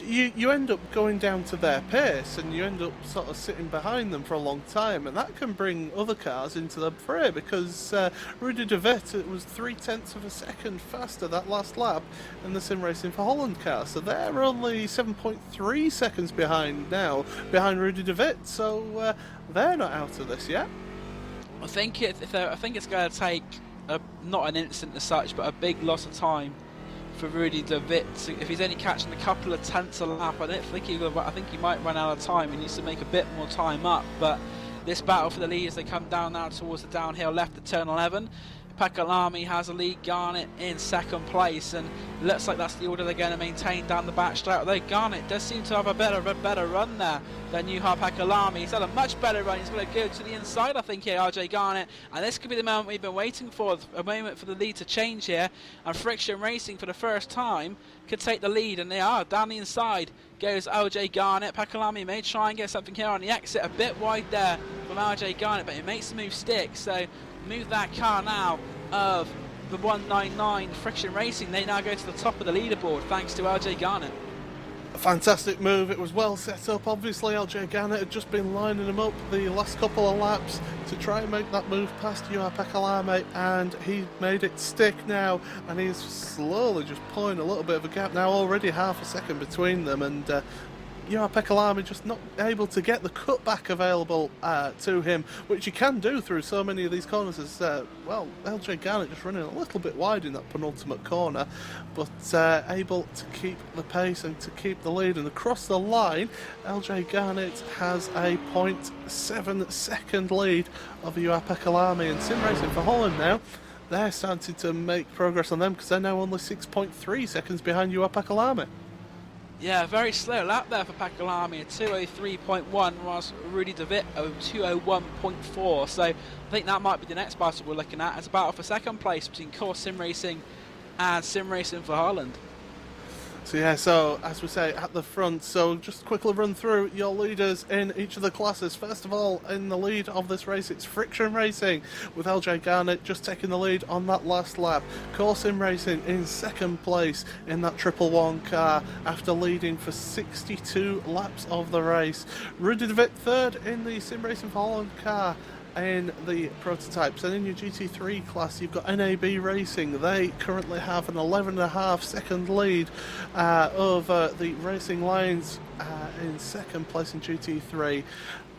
you end up going down to their pace, and you end up sort of sitting behind them for a long time, and that can bring other cars into the fray, because Rudy de Wit, it was 0.3 of a second faster that last lap in the Sim Racing for Holland car, so they're only 7.3 seconds behind now, behind Rudy de Wit, so they're not out of this yet. I think it's going to take not an instant as such, but a big loss of time for Rudy de Wit. If he's only catching a couple of tenths a lap, I think he might run out of time. He needs to make a bit more time up. But this battle for the lead as they come down now towards the downhill left at turn 11. Pakalami has a lead, Garnett in second place, and it looks like that's the order they're going to maintain down the back straight. Although Garnett does seem to have a better run there than Juha Pakalami. He's had a much better run. He's going to go to the inside, I think, here, RJ Garnett, and this could be the moment we've been waiting for, a moment for the lead to change here, and Friction Racing for the first time could take the lead, and they are down the inside goes LJ Garnett. Pakalami may try and get something here on the exit, a bit wide there from LJ Garnett, but it makes the move stick, so move that car now of the 199 Friction Racing. They now go to the top of the leaderboard thanks to LJ Garnett. A fantastic move. It was well set up. Obviously, LJ Garnett had just been lining him up the last couple of laps to try and make that move past Juha Pakalami, and he made it stick now, and he's slowly just pulling a little bit of a gap now, already half a second between them, and Juha Pakalami just not able to get the cutback available to him, which you can do through so many of these corners, as well, LJ Garnett just running a little bit wide in that penultimate corner, but able to keep the pace and to keep the lead. And across the line, LJ Garnett has a 0.7 second lead over Juha Pakalami, and Sim Racing for Holland now, they're starting to make progress on them, because they're now only 6.3 seconds behind Juha Pakalami. Yeah, very slow lap there for Pakalami, a 2:03.1, whilst Rudy de Wit 2:01.4. So I think that might be the next battle we're looking at. It's a battle for second place between Core Sim Racing and Sim Racing for Holland. So yeah, so as we say at the front, so just quickly run through your leaders in each of the classes. First of all, in the lead of this race, it's Friction Racing with LJ Garnett just taking the lead on that last lap. Core Sim Racing in second place in that 111 car after leading for 62 laps of the race. Rudy de Wit third in the Sim Racing for Holland car in the prototypes. And in your GT3 class, you've got NAB Racing. They currently have an 11.5 second lead over the Racing Lions in second place in GT3,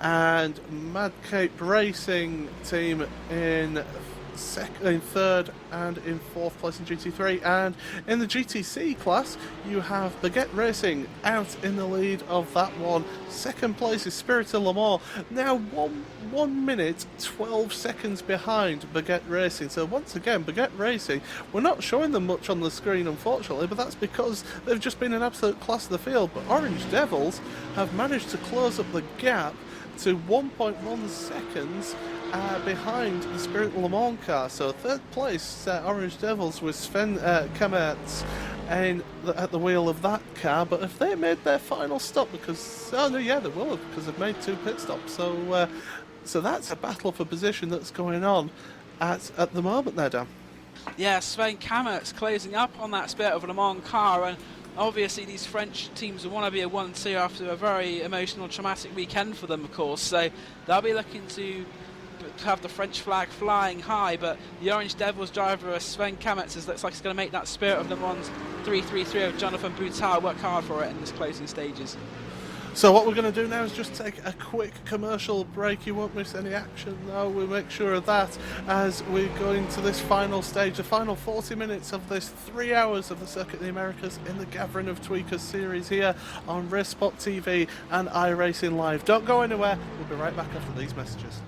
and Mad Cape Racing team in third and in fourth place in GT3. And in the GTC class, you have Baguette Racing out in the lead of that one. Second place is Spirit of Le Mans, now 1 minute 12 seconds behind Baguette Racing. So once again, Baguette Racing, we're not showing them much on the screen unfortunately, but that's because they've just been an absolute class of the field. But Orange Devils have managed to close up the gap to 1.1 seconds behind the Spirit Le Mans car. So third place, Orange Devils with Sven Kamertz at the wheel of that car. But if they made their final stop, because they will have, because they've made 2 pit stops. So that's a battle for position that's going on at the moment there, Dan. Yeah, Sven Kamertz closing up on that Spirit of Le Mans car, and obviously these French teams will want to be a 1-2 after a very emotional, traumatic weekend for them, of course, so they'll be looking to have the French flag flying high. But the Orange Devils driver, Sven Kamertz, looks like he's going to make that Spirit of Le Mans 333 of Jonathan Boutal work hard for it in this closing stages. So what we're going to do now is just take a quick commercial break. You won't miss any action though, we'll make sure of that as we go into this final stage, the final 40 minutes of this 3 hours of the Circuit of the Americas in the Gathering of Tweakers series here on RaceSpotTV and iRacingLive. Don't go anywhere, we'll be right back after these messages.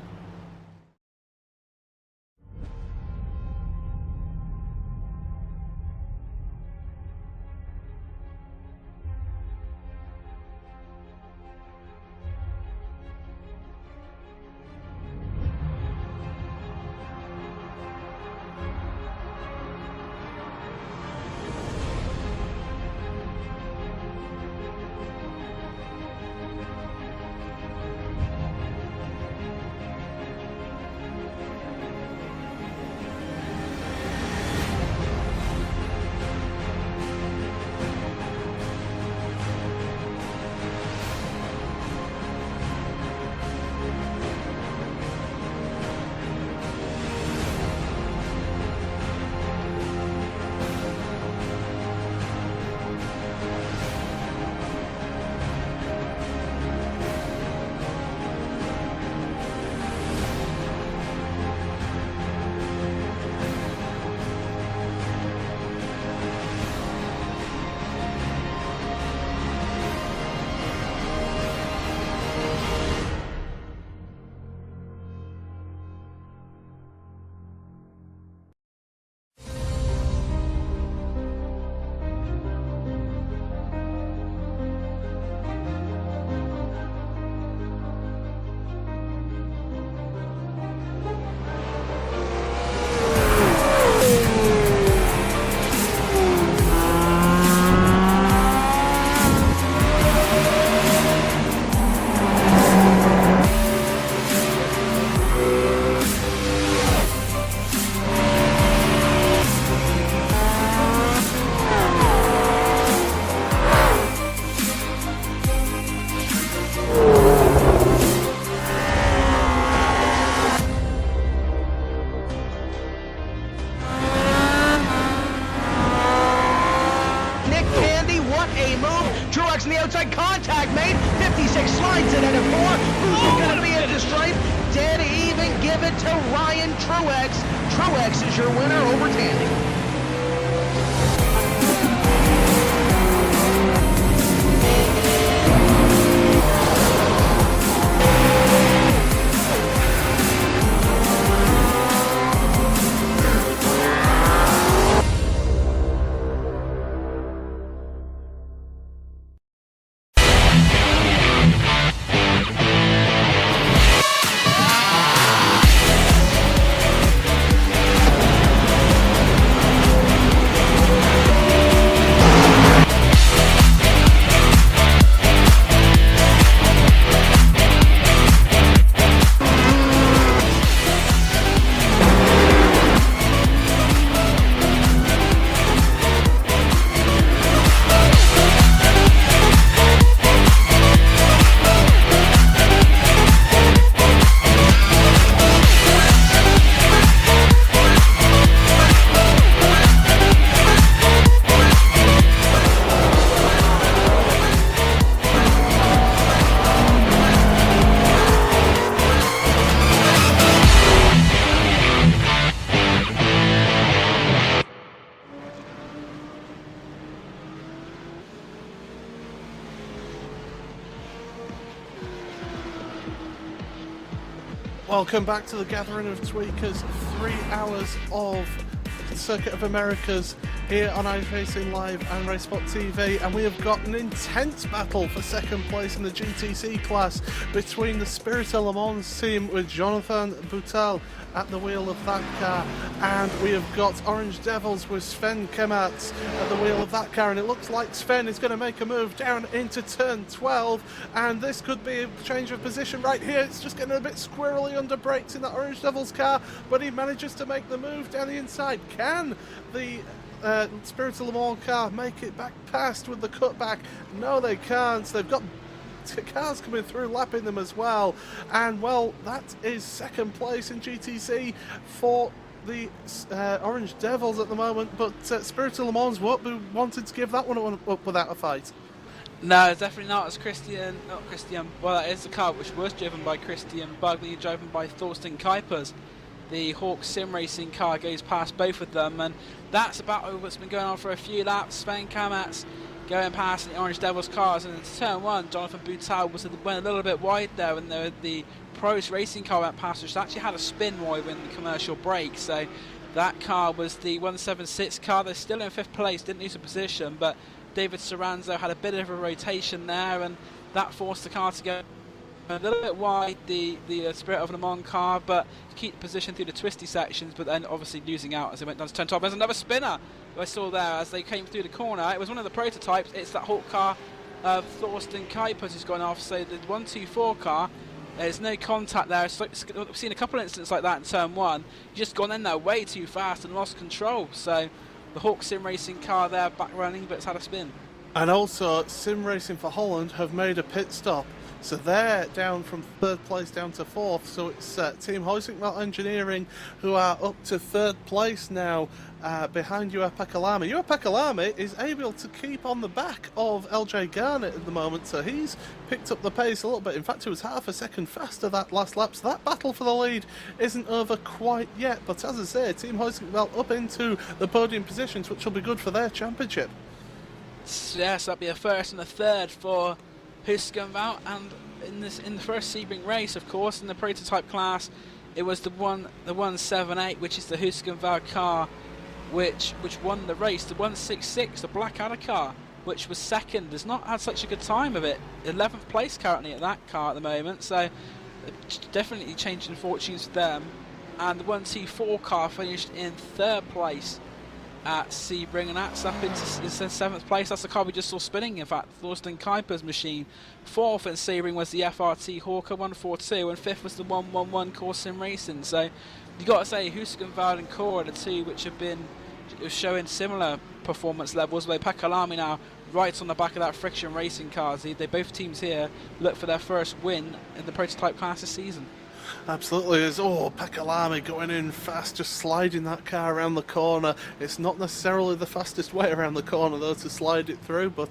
not a move. Truex on the outside, contact made. 56 slides in at a 4. Who's going to be at the stripe? Dead even, give it to Ryan Truex. Truex is your winner over Tandy. Welcome back to the gathering of tweakers. 3 hours of Circuit of Americas here on iRacingLive and RaceSpotTV, and we have got an intense battle for second place in the GTC class between the Spirit of Le Mans team with Jonathan Boutal at the wheel of that car, and we have got Orange Devils with Sven Kematz at the wheel of that car, and it looks like Sven is going to make a move down into turn 12, and this could be a change of position right here. It's just getting a bit squirrely under brakes in that Orange Devils car, but he manages to make the move down the inside. Can the Spirit of Le Mans car make it back past with the cutback? No, they can't. They've got cars coming through, lapping them as well, and well, that is second place in GTC for the Orange Devils at the moment, but Spirit of Le Mans won't be wanting to give that one up without a fight. No, definitely not. As well, that is the car which was driven by Christian Bugley, driven by Thorsten Kuipers. The Hawk Sim Racing car goes past both of them, and that's about what's been going on for a few laps. Sven Kematz going past the Orange Devils cars, and in turn 1, Jonathan Boutal went a little bit wide there, and the Pros Racing car went past, which actually had a spin wide in the commercial break. So that car was the 176 car. They're still in 5th place, didn't lose a position, but David Soranzo had a bit of a rotation there, and that forced the car to go a little bit wide, the Spirit of Le Mans car, but to keep the position through the twisty sections, but then obviously losing out as they went down to turn 12. There's another spinner I saw there as they came through the corner. It was one of the prototypes. It's that Hawk car of Thorsten Kuipers who's gone off. So the 124 car, there's no contact there. We've seen a couple of incidents like that in turn 1. You've just gone in there way too fast and lost control. So the Hawk Sim Racing car there back running, but it's had a spin. And also, Sim Racing for Holland have made a pit stop. So they're down from 3rd place down to 4th. So it's Team Huizinga Engineering who are up to 3rd place now behind Juha Pekalami. Juha Pekalami is able to keep on the back of LJ Garnett at the moment. So he's picked up the pace a little bit. In fact, he was half a second faster that last lap. So that battle for the lead isn't over quite yet. But as I say, Team Huizinga up into the podium positions, which will be good for their championship. Yes, that'll be a 1st and a 3rd for Huizinga, and in the first Sebring race, of course, in the prototype class, it was the 178, which is the Huizinga car, which won the race. The 166, the Blackadder car, which was 2nd, has not had such a good time of it. 11th place currently at that car at the moment, so definitely changing fortunes for them. And the 124 car finished in 3rd place at Sebring, and that's up into 7th place. That's the car we just saw spinning, in fact, Thorsten Kuipers' machine. 4th in Sebring was the FRT Hawker 142, and 5th was the 111 Core Sim Racing. So you've got to say Huizinga and Core are the two which have been showing similar performance levels, though Pekalami now right on the back of that Friction Racing car. They both teams here look for their first win in the prototype class this season. Absolutely is. Oh, Pekalami going in fast, just sliding that car around the corner. It's not necessarily the fastest way around the corner though to slide it through, but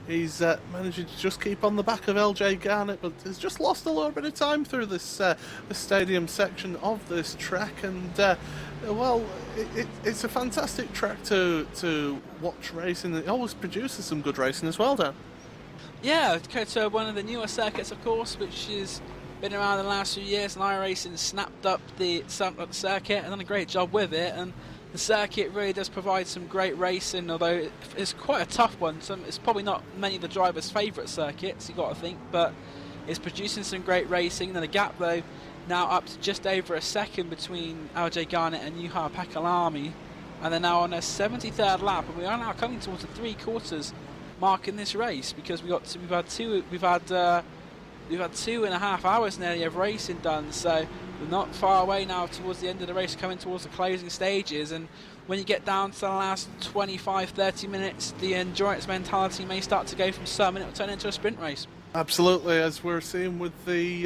he's managing to just keep on the back of LJ Garnett, but has just lost a little bit of time through this stadium section of this track. And well, it's a fantastic track to watch racing. It always produces some good racing as well, Dan. Yeah, COTA, one of the newer circuits, of course, which has been around the last few years, and iRacing snapped up the circuit and done a great job with it. And the circuit really does provide some great racing, although it's quite a tough one. It's probably not many of the drivers' favourite circuits, you got to think, but it's producing some great racing. And the gap, though, now up to just over a second between LJ Garnett and Juha Pekalami, and they're now on their 73rd lap, and we are now coming towards the 3/4 mark in this race, because we've had 2.5 hours nearly of racing done, so we're not far away now towards the end of the race, coming towards the closing stages. And when you get down to the last 25-30 minutes, the endurance mentality may start to go from some, and it'll turn into a sprint race. Absolutely, as we're seeing with the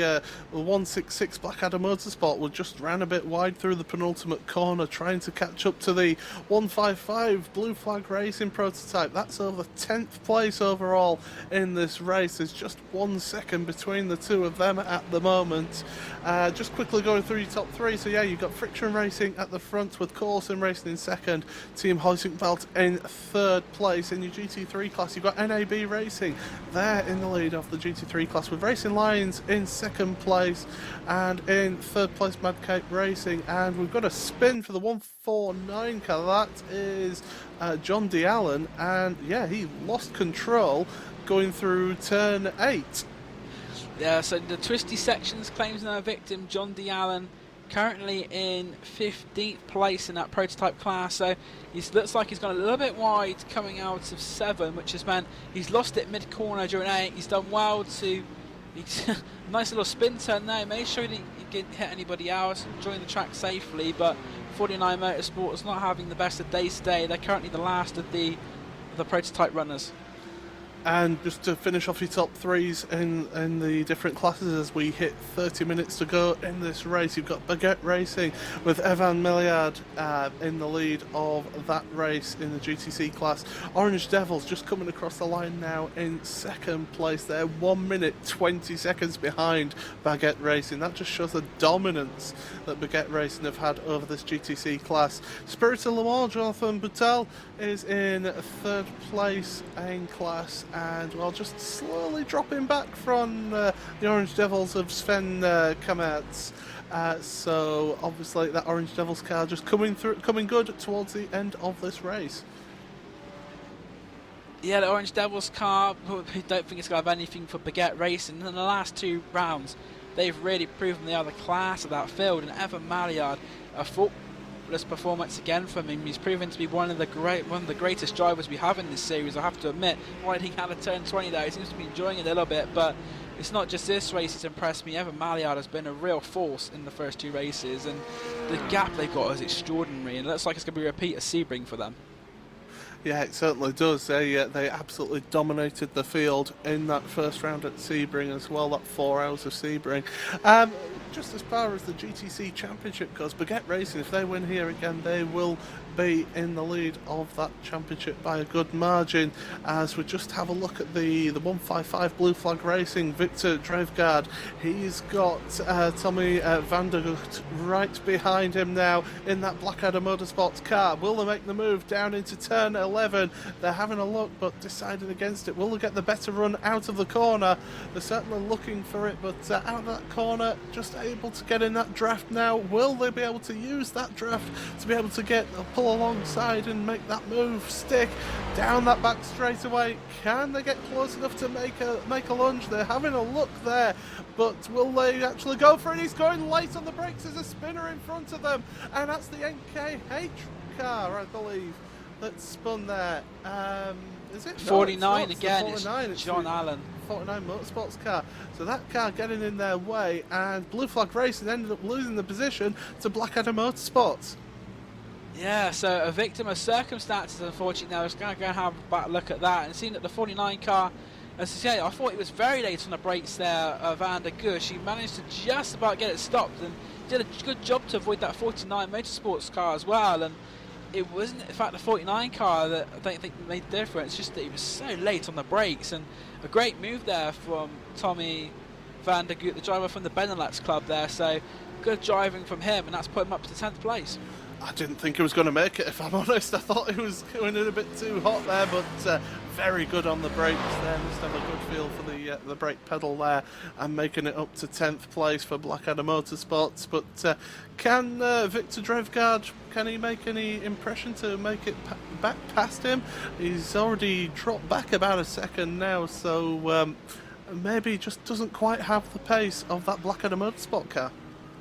166 Blackadder Motorsport, we just ran a bit wide through the penultimate corner, trying to catch up to the 155 Blue Flag Racing prototype. That's over 10th place overall in this race. There's just 1 second between the two of them at the moment. Just quickly going through your top three. So yeah, you've got Friction Racing at the front with Coulson Racing in second, Team Huizenbelt in third place. In your GT3 class, you've got NAB Racing there in the lead of the GT3 class, with Racing Lions in second place, and in third place Mad Cape Racing. And we've got a spin for the 149 car. That is John D. Allen, and yeah, he lost control going through turn 8. Yeah, so the twisty sections claims no victim. John D. Allen currently in 15th place in that prototype class, so he looks like he's gone a little bit wide coming out of 7, which has meant he's lost it mid-corner during 8. He's done well to nice little spin turn there, made sure he didn't hit anybody else, joined the track safely. But 49 Motorsport is not having the best of days today. They're currently the last of the prototype runners. And just to finish off your top threes in the different classes as we hit 30 minutes to go in this race, you've got Baguette Racing with Evan Milliard in the lead of that race in the GTC class. Orange Devils just coming across the line now in second place. They're 1 minute 20 seconds behind Baguette Racing. That just shows the dominance that Baguette Racing have had over this GTC class. Spirit of Le Mans, Jonathan Boutel is in third place in class, and well, just slowly dropping back from the Orange Devils of Sven Kamertz. So obviously that Orange Devils car just coming good towards the end of this race. Yeah, the Orange Devils car, I don't think it's going to have anything for Baguette Racing. In the last 2 rounds, they've really proven they are the class of that field, and Evan Milliard, a faultless performance again from him. He's proven to be one of the greatest drivers we have in this series, I have to admit. Riding out of turn 20 there, he seems to be enjoying it a little bit, but it's not just this race that's impressed me. Evan Milliard has been a real force in the first 2 races, and the gap they've got is extraordinary, and it looks like it's going to be a repeat of Sebring for them. Yeah, it certainly does. They absolutely dominated the field in that first round at Sebring as well, that 4 hours of Sebring. Just as far as the GTC Championship goes, Baguette Racing, if they win here again, they will be in the lead of that championship by a good margin. As we just have a look at the 155 Blue Flag Racing, Victor Drevgaard, he's got Tommy van der Gucht right behind him now in that Blackadder Motorsports car. Will they make the move down into turn 11? They're having a look but decided against it. Will they get the better run out of the corner? They're certainly looking for it, but out of that corner, just able to get in that draft now. Will they be able to use that draft to be able to get a pull alongside and make that move stick down that back straightaway? Can they get close enough to make a lunge? They're having a look there, but will they actually go for it? He's going late on the brakes. There's a spinner in front of them, and that's the NKH car, I believe, that spun there. Is it 49 no, again? 49. It's John Allen. 49 Motorsports car. So that car getting in their way, and Blue Flag Racing ended up losing the position to Blackadder Motorsports. Yeah, so a victim of circumstances, unfortunately. Now, I was going to go and have a back look at that, and seeing that the 49 car As I say, I thought he was very late on the brakes there, Van der Gush. He managed to just about get it stopped and did a good job to avoid that 49 Motorsports car as well. And it wasn't, in fact, the 49 car that I don't think made the difference, just that he was so late on the brakes. And a great move there from Tommy Van der Gush, the driver from the Benelux club there. So good driving from him, and that's put him up to 10th place. I didn't think he was going to make it, if I'm honest. I thought he was going in a bit too hot there, but very good on the brakes there. Must have a good feel for the brake pedal there, and making it up to 10th place for Blackadder Motorsports. But can Victor Drevgaard, can he make any impression to make it back past him? He's already dropped back about a second now, so maybe he just doesn't quite have the pace of that Blackadder Motorsport car.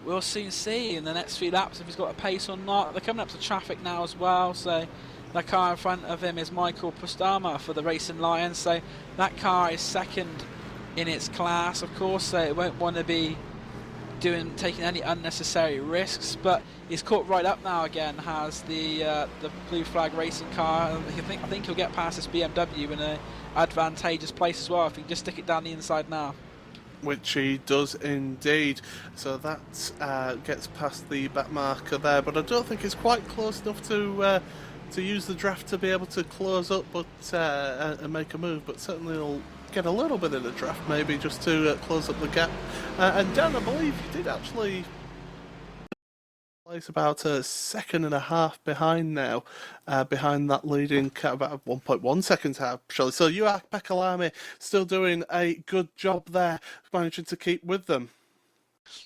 We'll soon see in the next few laps if he's got a pace or not. They're coming up to traffic now as well, so the car in front of him is Michael Postama for the Racing Lions, so that car is second in its class, of course, so it won't want to be taking any unnecessary risks, but he's caught right up now again, has the blue flag racing car. I think he'll get past this BMW in an advantageous place as well if he can just stick it down the inside now. Which he does indeed, so that gets past the back marker there, but I don't think it's quite close enough to use the draft to be able to close up and make a move, but certainly he'll get a little bit of the draft maybe just to close up the gap. And Dan, I believe you did actually place about a second and a half behind now, behind that leading car, about 1.1 seconds actually. So Juha Pekalami still doing a good job there, managing to keep with them.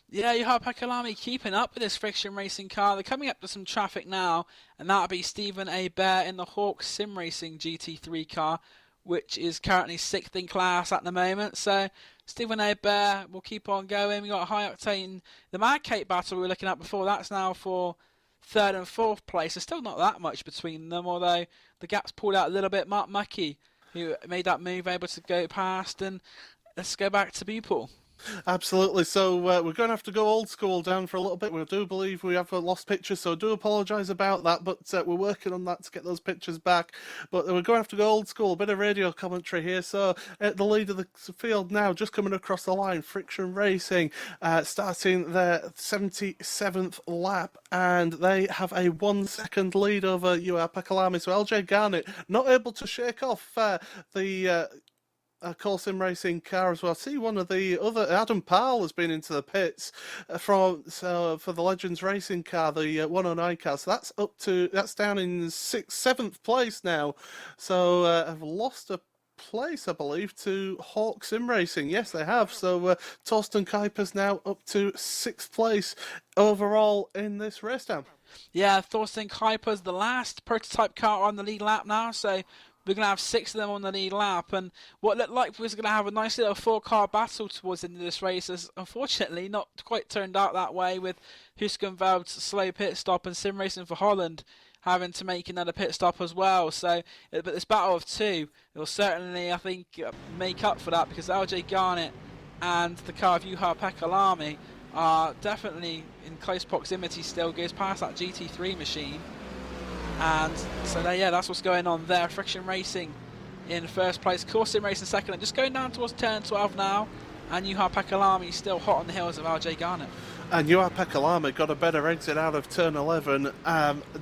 Yeah, Juha Pekalami keeping up with this friction racing car. They're coming up to some traffic now, and that'll be Stephen A. Bear in the Hawk Sim Racing GT3 car, which is currently 6th in class at the moment. So Stephen A. Bear will keep on going. We've got a high octane, the Mad Cape battle we were looking at before, that's now for 3rd and 4th place. There's still not that much between them, although the gap's pulled out a little bit. Mark Muckey, who made that move, able to go past, and let's go back to Bupal. Absolutely. So we're going to have to go old school down for a little bit. We do believe we have lost pictures, so I do apologise about that, but we're working on that to get those pictures back. But we're going to have to go old school, a bit of radio commentary here. So the lead of the field now, just coming across the line, Friction Racing, starting their 77th lap, and they have a 1 second lead over Juha Pekalami. So LJ Garnett not able to shake off the Cole Sim Racing car as well. See, one of the other, Adam Powell, has been into the pits for the Legends Racing car, the 109 car. So that's down in 7th place now. So have lost a place, I believe, to Hawk Sim Racing. Yes, they have. So Torsten Kuiper's now up to 6th place overall in this race down. Yeah, Thorsten Kuiper's the last prototype car on the lead lap now, so we're going to have 6 of them on the lead lap, and what looked like we was going to have a nice little 4-car battle towards the end of this race has unfortunately not quite turned out that way, with Huskenveld's slow pit stop and Sim Racing for Holland having to make another pit stop as well. So, but this battle of 2 will certainly, I think, make up for that, because LJ Garnett and the car of Juha Pekalami are definitely in close proximity still, goes past that GT3 machine. And so that's what's going on there. Friction Racing in 1st place, Core Sim Racing 2nd, and just going down towards turn 12 now, and Juha Pekalami still hot on the heels of LJ Garnett. And Juha Pekalami got a better exit out of turn 11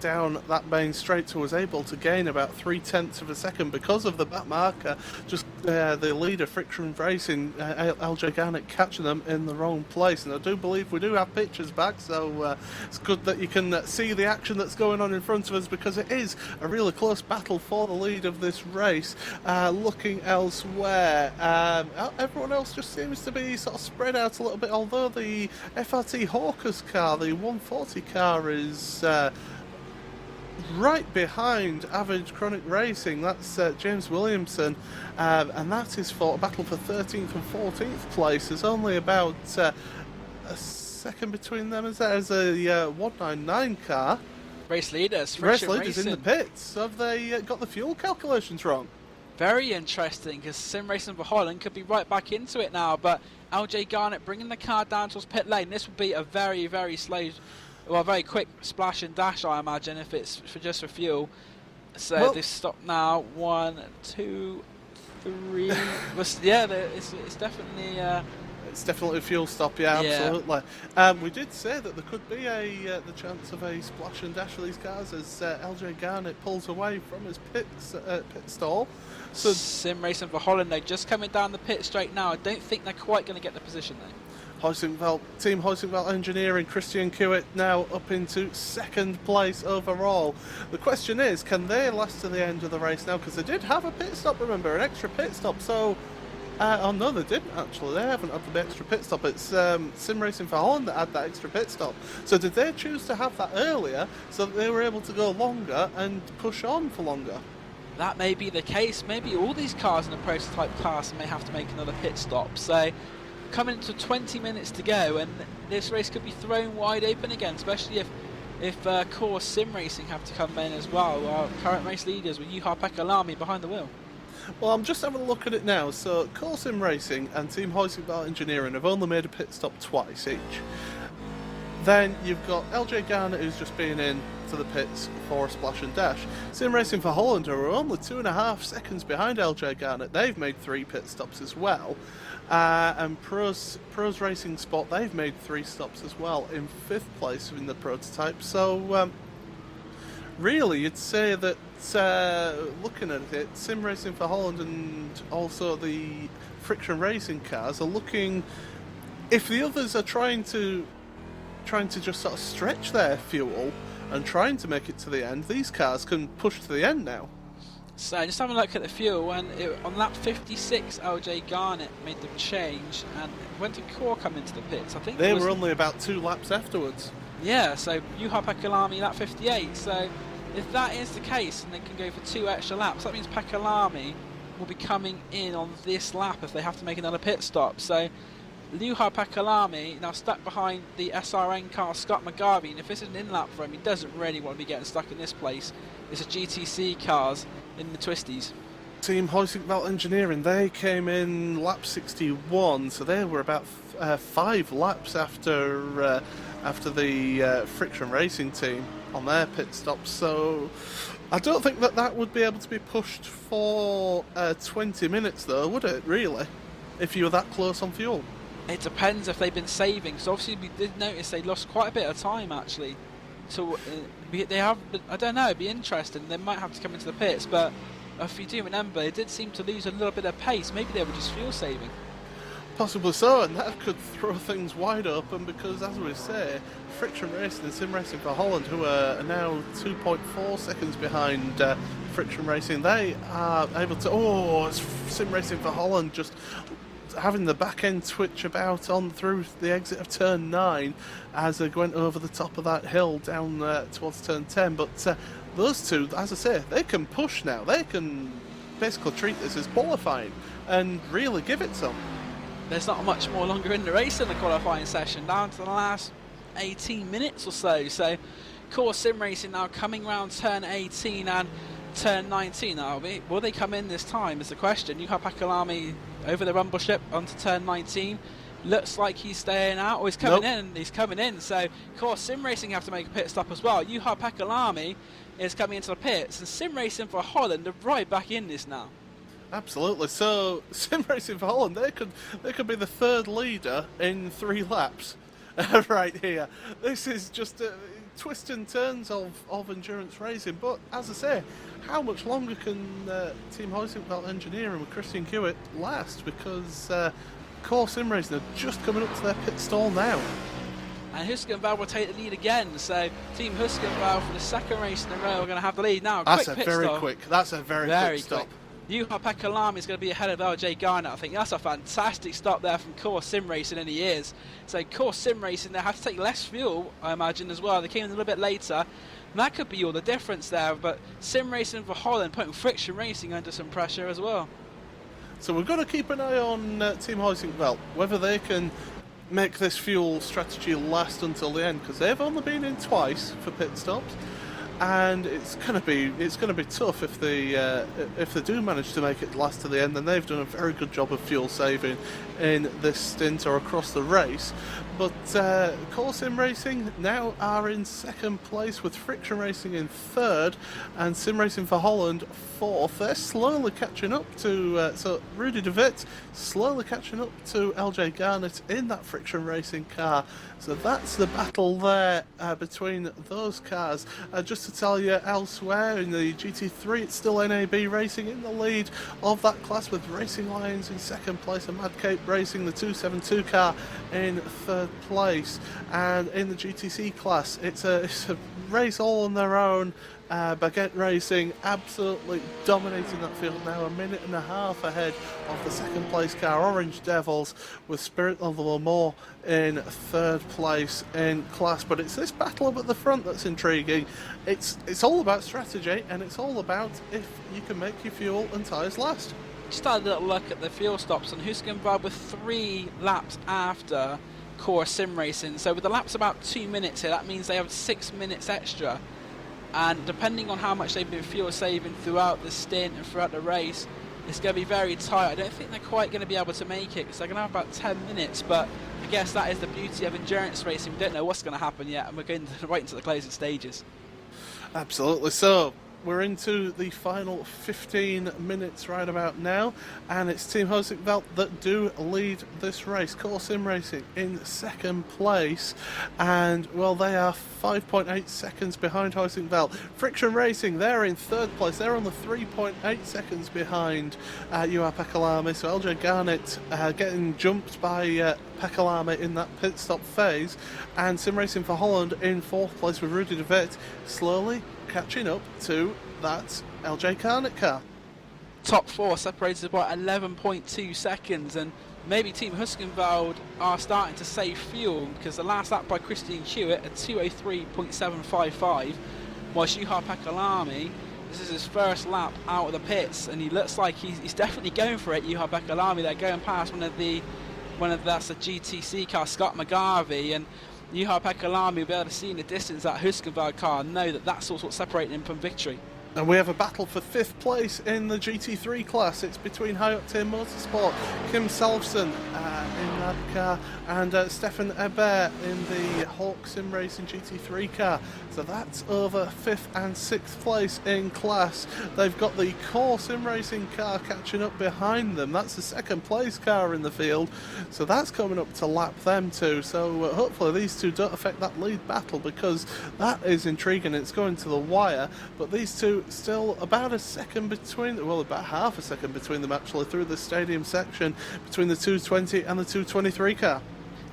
down that main straight, so was able to gain about 0.3 of a second because of the back marker. Just the leader, Friction Racing, LJ Garnett, catching them in the wrong place. And I do believe we do have pictures back, so it's good that you can see the action that's going on in front of us, because it is a really close battle for the lead of this race. Looking elsewhere, everyone else just seems to be sort of spread out a little bit, although the FRT Hawker's car, the 140 car, is right behind Average Chronic Racing. That's James Williamson, and that is for a battle for 13th and 14th place. There's only about a second between them as there's a 199 car. Race leaders In the pits. Have they got the fuel calculations wrong? Very interesting, because Sim Racing for Holland could be right back into it now, but LJ Garnett bringing the car down towards pit lane. This would be a very, very slow, well, very quick splash and dash, I imagine, if it's just for fuel. So they've stopped now. 1, 2, 3. Yeah, it's definitely. It's definitely a fuel stop, yeah, Yeah. absolutely. We did say that there could be the chance of a splash and dash for these cars as LJ Garnett pulls away from his pit stall. So Sim Racing for Holland, though, just coming down the pit straight now. I don't think they're quite going to get the position, though. Team Huizenveld Engineering, Christian Kiewit now up into second place overall. The question is, can they last to the end of the race now? Because they did have a pit stop, remember, an extra pit stop. So, oh no, they didn't actually. They haven't had the extra pit stop. It's Sim Racing for Holland that had that extra pit stop. So did they choose to have that earlier so that they were able to go longer and push on for longer? That may be the case. Maybe all these cars in the prototype class may have to make another pit stop. So, coming to 20 minutes to go, and this race could be thrown wide open again, especially if Core Sim Racing have to come in as well. Our current race leaders with Juha Pekalami behind the wheel. Well, I'm just having a look at it now. So, Core Sim Racing and Team Huizenveld Engineering have only made a pit stop twice each. Then you've got LJ Garnett, who's just been in to the pits for a splash and dash. Sim Racing for Holland are only 2.5 seconds behind LJ Garnett. They've made 3 pit stops as well. And Pros Racing Spot, they've made 3 stops as well in 5th place in the prototype. So, really, you'd say that looking at it, Sim Racing for Holland and also the Friction Racing cars are looking. If the others are trying to just sort of stretch their fuel and trying to make it to the end, these cars can push to the end now. So just having a look at the fuel, and on lap 56, LJ Garnett made the change, and when did Core come into the pits? I think they were only about 2 laps afterwards. Yeah, so Juha Pekalami lap 58. So if that is the case, and they can go for 2 extra laps, that means Pekalami will be coming in on this lap if they have to make another pit stop. So Juha Pekalami now stuck behind the SRN car Scott McGarvey, and if this is an in-lap for him, he doesn't really want to be getting stuck in this place. It's a GTC cars in the twisties. Team Huizenveld Engineering, they came in lap 61, so they were about 5 laps after the Friction Racing team on their pit stops. So I don't think that would be able to be pushed for 20 minutes, though, would it? Really, if you were that close on fuel. It depends if they've been saving. So obviously we did notice they lost quite a bit of time actually. So they have, I don't know, it'd be interesting. They might have to come into the pits, but if you do remember, they did seem to lose a little bit of pace. Maybe they were just fuel saving. Possibly so, and that could throw things wide open because, as we say, Friction Racing and Sim Racing for Holland, who are now 2.4 seconds behind Friction Racing, they are able to. Oh, it's Sim Racing for Holland just having the back end twitch about on through the exit of turn 9 as they went over the top of that hill down towards turn 10. But those two, as I say, they can push now. They can basically treat this as qualifying and really give it some. There's not much more longer in the race in the qualifying session, down to the last 18 minutes or so. So Core Sim Racing now coming round turn 18 and turn 19. Will they come in this time is the question. Juha Pekalami over the rumble strip onto turn 19. Looks like he's staying out, or he's coming in. He's coming in. So Core Sim Racing have to make a pit stop as well. Juha Pekalami is coming into the pits, and Sim Racing for Holland are right back in this now. Absolutely. So Sim Racing for Holland, they could be the 3rd leader in 3 laps right here. This is just twists and turns of endurance racing. But as I say, how much longer can Team Huizenveld Engineering with Christian Kiewit last? Because Core Sim Racing are just coming up to their pit stall now. And Huskenveld will take the lead again. So Team Huskenveld for the 2nd race in a row are going to have the lead now. That's a very quick stop. Juha Pekalami is going to be ahead of LJ Garnett. I think that's a fantastic stop there from Core Sim Racing, and he is. So Core Sim Racing, they have to take less fuel, I imagine, as well. They came in a little bit later, and that could be all the difference there. But Sim Racing for Holland putting Friction Racing under some pressure as well. So we've got to keep an eye on Team Huizenveld, whether they can make this fuel strategy last until the end, because they've only been in twice for pit stops. And it's gonna be tough if they do manage to make it last to the end. Then they've done a very good job of fuel saving in this stint or across the race. But Core Sim Racing now are in second place, with Friction Racing in third and Sim Racing for Holland fourth. They're slowly catching up to, so Rudy de Witt slowly catching up to LJ Garnett in that Friction Racing car. So that's the battle there between those cars. Just to tell you, elsewhere in the GT3, it's still NAB Racing in the lead of that class, with Racing Lions in second place and Mad Cape Racing, the 272 car, in third place. And in the GTC class, it's a race all on their own. Baguette Racing absolutely dominating that field now, a minute and a half ahead of the second place car, Orange Devils, with Spirit of the Le Mans in third place in class. But it's this battle up at the front that's intriguing. It's all about strategy, and it's all about if you can make your fuel and tyres last. Just had a little look at the fuel stops, and Husqvarna with 3 laps after Core Sim Racing. So with the laps about 2 minutes here, that means they have 6 minutes extra. And depending on how much they've been fuel saving throughout the stint and throughout the race, it's going to be very tight. I don't think they're quite going to be able to make it, because they're going to have about 10 minutes. But I guess that is the beauty of endurance racing. We don't know what's going to happen yet, and we're going right into the closing stages. Absolutely. So we're into the final 15 minutes right about now, and it's Team Hosingveld that do lead this race. Core Sim Racing in second place, and well, they are 5.8 seconds behind Hosingveld. Friction Racing, they're in third place. They're on the 3.8 seconds behind UR Pekalami. So LJ Garnett getting jumped by Pekalami in that pit stop phase, and Sim Racing for Holland in fourth place with Rudy de Witt slowly catching up to that LJ Garnett car. Top 4 separated by 11.2 seconds, and maybe Team Husqvarna are starting to save fuel, because the last lap by Christian Hewitt at 2:03.755, whilst Juha Pekalami, this is his first lap out of the pits, and he looks like he's definitely going for it. Juha Pekalami, they're going past that's a GTC car, Scott McGarvey, and Juha Pekalami will be able to see in the distance that Husqvarna car, and know that that's what's separating him from victory. And we have a battle for 5th place in the GT3 class. It's between High Octane Motorsport, Kim Salvesen in that car, and Stefan Hebert in the Hawk Sim Racing GT3 car. So that's over 5th and 6th place in class. They've got the Core Sim Racing car catching up behind them. That's the 2nd place car in the field. So that's coming up to lap them too. So hopefully these two don't affect that lead battle, because that is intriguing. It's going to the wire, but these two still about a second between, well, about half a second between them actually, through the stadium section between the 220 and the 223 car.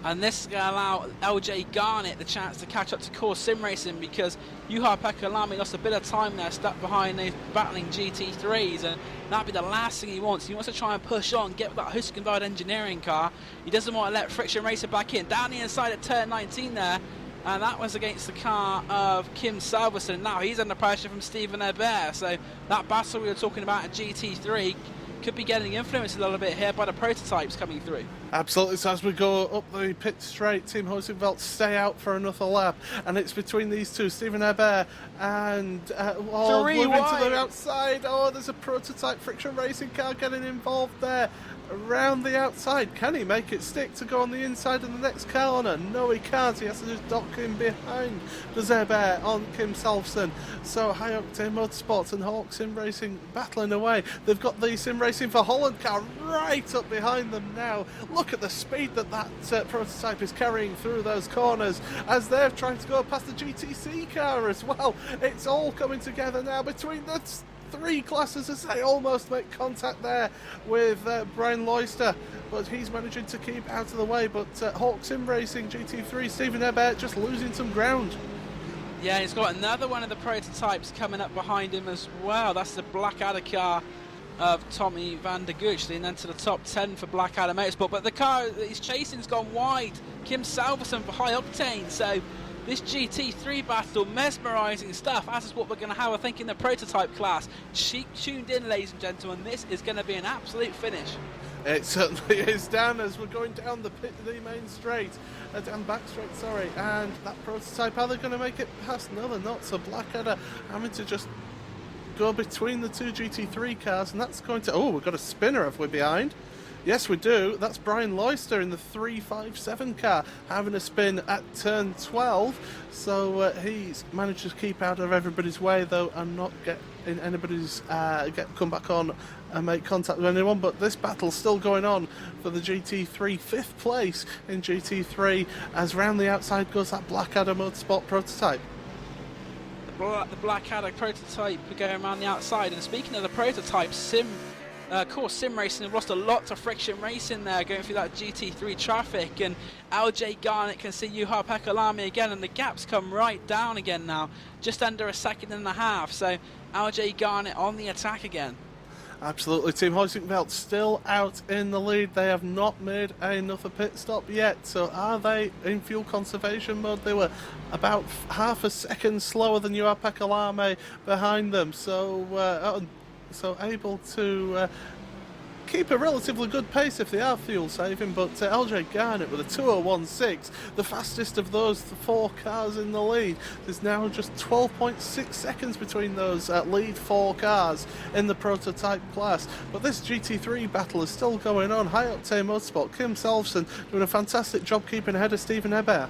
And this is going to allow LJ Garnett the chance to catch up to Core Sim Racing, because Juha Pekalami lost a bit of time there, stuck behind those battling GT3s, and that'd be the last thing he wants. He wants to try and push on, get that Husqvarna engineering car. He doesn't want to let Friction Racing back in. Down the inside at turn 19 there, and that was against the car of Kim Salvesen. Now he's under pressure from Stephen Hebert, so that battle we were talking about at GT3 could be getting influenced a little bit here by the prototypes coming through. Absolutely. So as we go up the pit straight, Team Hosingveld stay out for another lap, and it's between these two, Stephen Hebert and moving to the outside. Oh, there's a prototype Friction Racing car getting involved there. Around the outside, can he make it stick to go on the inside of the next corner? No, he can't. He has to just dock in behind the Hebert on Kim Salvesen. So High Octane Motorsports and Hawk Sim Racing battling away. They've got the Sim Racing for Holland car right up behind them now. Look at the speed that prototype is carrying through those corners, as they're trying to go past the GTC car as well. It's all coming together now between the 3 classes, as they almost make contact there with Brian Loister, but he's managing to keep out of the way. But Hawk Sim Racing GT3, Stephen Hebert just losing some ground. Yeah, he's got another one of the prototypes coming up behind him as well. That's the Blackadder car of Tommy van der Gucht, and then to the top 10 for Blackadder Motorsport. But the car that he's chasing's gone wide. Kim Salvesen for High Octane. So this GT3 battle, mesmerising stuff, as is what we're going to have, I think, in the prototype class. Tuned in, ladies and gentlemen, this is going to be an absolute finish. It certainly is, Dan, as we're going down the main straight, down back straight, sorry, and that prototype, are they going to make it past? No, they're not. So Blackadder having to just go between the two GT3 cars, and that's going to, oh, we've got a spinner, have we, behind? Yes, we do. That's Brian Loyster in the 357 car having a spin at turn 12. So he's managed to keep out of everybody's way, though, and not get in anybody's come back on and make contact with anyone. But this battle's still going on for the GT3 5th place in GT3, as round the outside goes that Blackadder Motorsport prototype. The Blackadder prototype going around the outside. And speaking of the prototype, sim racing have lost a lot to friction racing there, going through that GT3 traffic, and LJ Garnett can see Juha Pekalami again, and the gaps come right down again now, just under a second and a half. So LJ Garnett on the attack again. Absolutely, Team Huizinga still out in the lead. They have not made another pit stop yet. So are they in fuel conservation mode? They were about half a second slower than Juha Pekalami behind them. So able to keep a relatively good pace if they are fuel saving, but LJ Garnett with a 2:01.6, the fastest of those 4 cars in the lead. There's now just 12.6 seconds between those lead 4 cars in the prototype class. But this GT3 battle is still going on. High Octane Motorsport, Kim Salvesen doing a fantastic job keeping ahead of Stephen Hebert.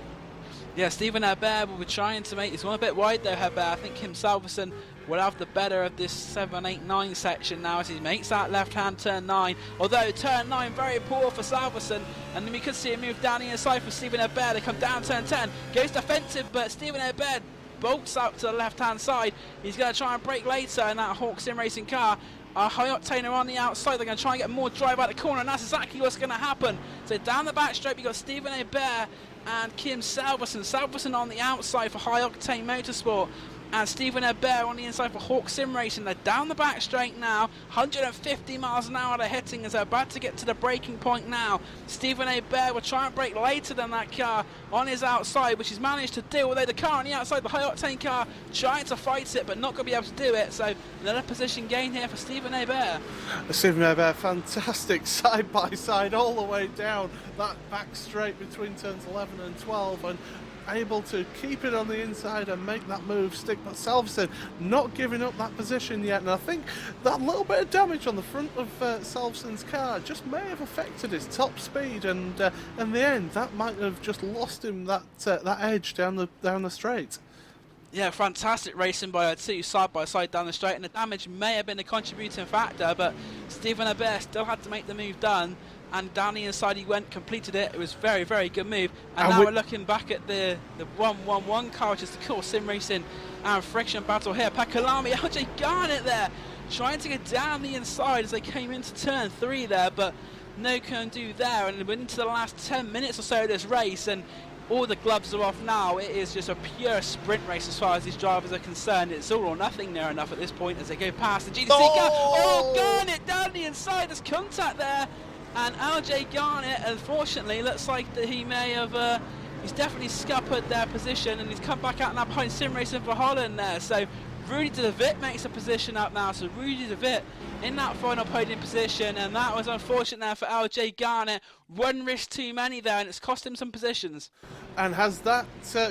Yeah, Stephen Hebert will be trying to make this one a bit wide though, Hebert. I think Kim Salvesen will have the better of this 7, 8, 9 section now as he makes that left-hand turn 9. Although turn 9 very poor for Salvesen, and then we could see a move down the inside for Stephen Hebert. They come down turn 10, goes defensive, but Stephen Hebert bolts out to the left-hand side. He's going to try and brake later in that Hawk Sim Racing car. High Octane are on the outside. They're going to try and get more drive out the corner, and that's exactly what's going to happen. So down the back straight, you've got Stephen Hebert and Kim Salvesen. Salvesen on the outside for High Octane Motorsport, and Stephen Hebert on the inside for Hawk Sim Racing. They're down the back straight now, 150 miles an hour they're hitting as they're about to get to the braking point now. Stephen Hebert will try and brake later than that car on his outside, which he's managed to do, although the car on the outside, the High Octane car, trying to fight it but not going to be able to do it. So another position gain here for Stephen Hebert. Stephen Hebert, fantastic side by side all the way down that back straight between turns 11 and 12, and able to keep it on the inside and make that move stick. But Salvesen not giving up that position yet, and I think that little bit of damage on the front of Salvesen's car just may have affected his top speed, and in the end that might have just lost him that edge down the straight. Yeah, fantastic racing by our two side by side down the straight, and the damage may have been a contributing factor, but Stephen Hebert still had to make the move done, and down the inside he went, completed it. It was very, very good move. And now we're looking back at the 1-1-1 car, which is the cool sim racing and friction battle here. Pekalami, LJ Garnett there, trying to get down the inside as they came into turn 3 there, but no can do there. And we're into the last 10 minutes or so of this race, and all the gloves are off now. It is just a pure sprint race as far as these drivers are concerned. It's all or nothing near enough at this point as they go past the GTC car. Oh, Garnett down the inside. There's contact there. And LJ Garnett, unfortunately, looks like that he may have, he's definitely scuppered their position, and he's come back out now behind Sim Racing for Holland there. So Rudy de Vit makes a position up now. So Rudy de Vit in that final podium position, and that was unfortunate there for LJ Garnett. One risk too many there, and it's cost him some positions. And has that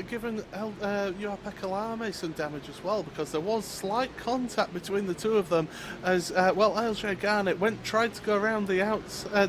given Juha Pekalami some damage as well? Because there was slight contact between the two of them as, LJ Garnett tried to go around the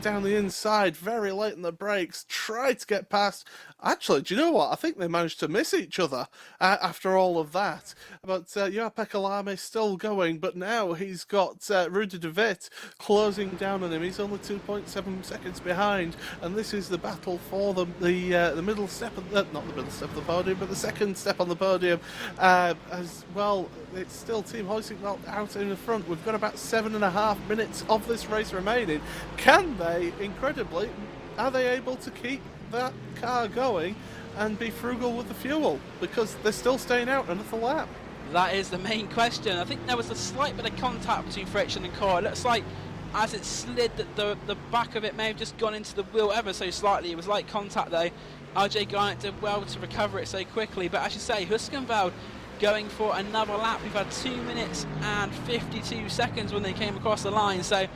down the inside very late in the brakes, tried to get past. Actually, do you know what? I think they managed to miss each other after all of that. But Juha Pekalami still going, but now he's got Rudy de Vit closing down on him. He's only 2.7 seconds behind, and this is the battle for the middle step of not the middle step of the podium, but the second step on the podium as well. It's still Team Huizinga out in the front. We've got about 7.5 minutes of this race remaining. Can they, incredibly, are they able to keep that car going and be frugal with the fuel? Because they're still staying out another lap. That is the main question. I think there was a slight bit of contact between friction and core. It looks like as it slid, that the back of it may have just gone into the wheel ever so slightly. It was light contact though. LJ Garnett did well to recover it so quickly, but as you say, Huizinga going for another lap. We've had 2 minutes and 52 seconds when they came across the line, so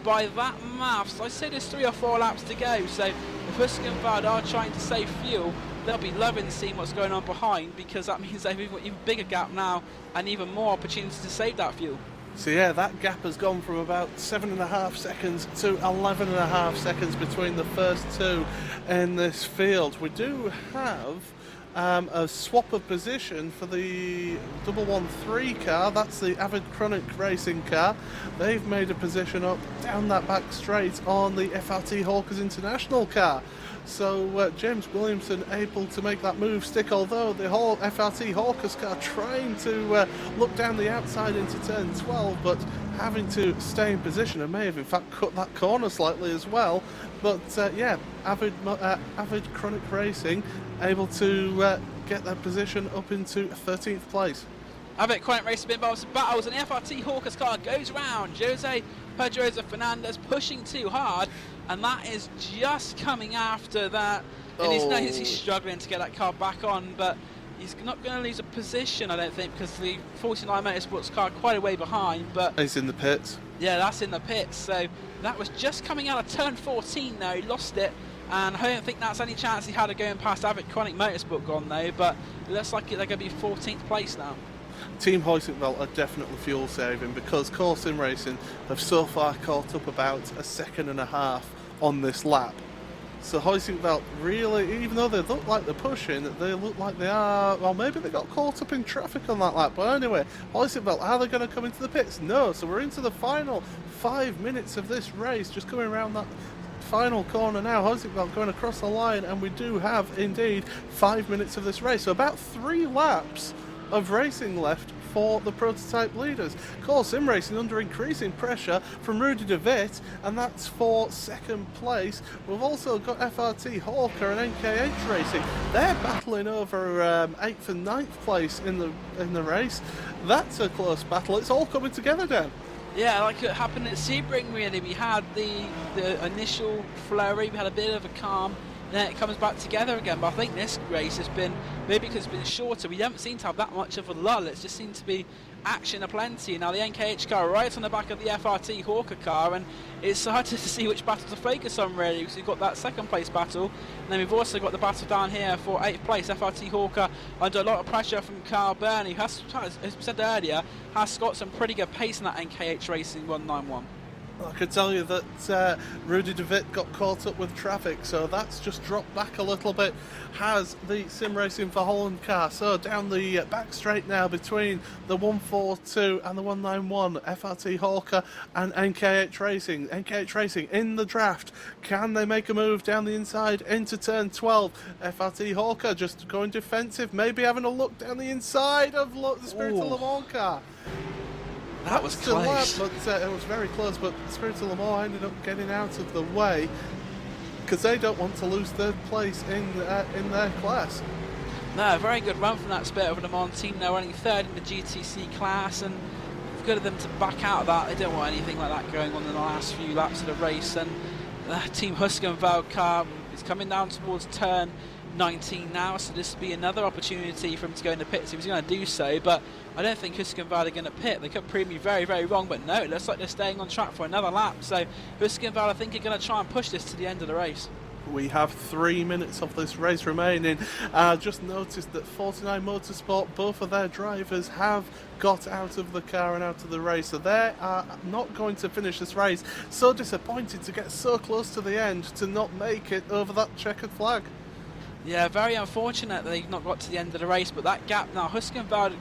by that maths, I'd say there's 3 or 4 laps to go. So if Huizinga are trying to save fuel, they'll be loving seeing what's going on behind, because that means they've got an even bigger gap now and even more opportunity to save that fuel. So yeah, that gap has gone from about 7.5 seconds to 11.5 seconds between the first two in this field. We do have a swap of position for the 113 car. That's the Avid Chronic Racing car. They've made a position up down that back straight on the FRT Hawkers International car. So James Williamson able to make that move stick, although the whole FRT Hawkers car trying to look down the outside into turn 12, but having to stay in position, and may have in fact cut that corner slightly as well. But yeah, Avid Chronic Racing able to get their position up into 13th place. Avid Chronic Racing involves battles, and the FRT Hawkers car goes round. Jose Pedroza Fernandez pushing too hard, and that is just coming after that. And he's struggling to get that car back on, but he's not going to lose a position, I don't think, because the 49 Motorsports car quite a way behind. But he's in the pits. Yeah, that's in the pits. So that was just coming out of turn 14 though. He lost it, and I don't think that's any chance he had of going past Avid Chronic Motorsport gone though. But it looks like they're going to be 14th place now. Team Hoisingveld are definitely fuel saving, because Core Sim Racing have so far caught up about a second and a half on this lap. So Hoisingveld really, even though they look like they're pushing, they look like they are, well, maybe they got caught up in traffic on that lap. But anyway, Hoisingveld, are they going to come into the pits? No. So we're into the final 5 minutes of this race, just coming around that final corner now. Hoisingveld going across the line, and we do have indeed 5 minutes of this race. So about 3 laps of racing left for the prototype leaders. Core Sim Racing under increasing pressure from Rudy de Witt, and that's for second place. We've also got FRT Hawker and NKH Racing. They're battling over 8th and 9th place in the race. That's a close battle. It's all coming together, Dan. Yeah, like it happened at Sebring really. We had the initial flurry, we had a bit of a calm, then it comes back together again. But I think this race has been, maybe because it's been shorter, we haven't seemed to have that much of a lull. It's just seemed to be action aplenty. Now the NKH car right on the back of the FRT Hawker car, and it's hard to see which battle to focus on really, because we've got that second place battle, and then we've also got the battle down here for 8th place. FRT Hawker under a lot of pressure from Carl Burney, who has, as we said earlier, has got some pretty good pace in that NKH Racing 191. I can tell you that Rudy de Witt got caught up with traffic, so that's just dropped back a little bit, has the Sim Racing for Holland car. So down the back straight now between the 142 and the 191, FRT Hawker and NKH Racing. NKH Racing in the draft. Can they make a move down the inside into turn 12? FRT Hawker just going defensive, maybe having a look down the inside of the Spirit of Le Mans car. That was close. But it was very close, but Spirit of Le Mans ended up getting out of the way because they don't want to lose third place in their class. No, a very good run from that Spirit of Le Mans team. They're running third in the GTC class, and it's good of them to back out of that. They don't want anything like that going on in the last few laps of the race. And Team Huskenveld car is coming down towards turn 19 now, so this will be another opportunity for him to go in the pits. He was going to do so, but I don't think Huskenveld are going to pit. They could prove me very, very wrong, but no, it looks like they're staying on track for another lap. So Huskenveld, I think, are going to try and push this to the end of the race. We have 3 minutes of this race remaining. Just noticed that 49 Motorsport, both of their drivers have got out of the car and out of the race, so they are not going to finish this race. So disappointed to get so close to the end to not make it over that checkered flag. Yeah, very unfortunate that they've not got to the end of the race, but that gap now, Huskenveld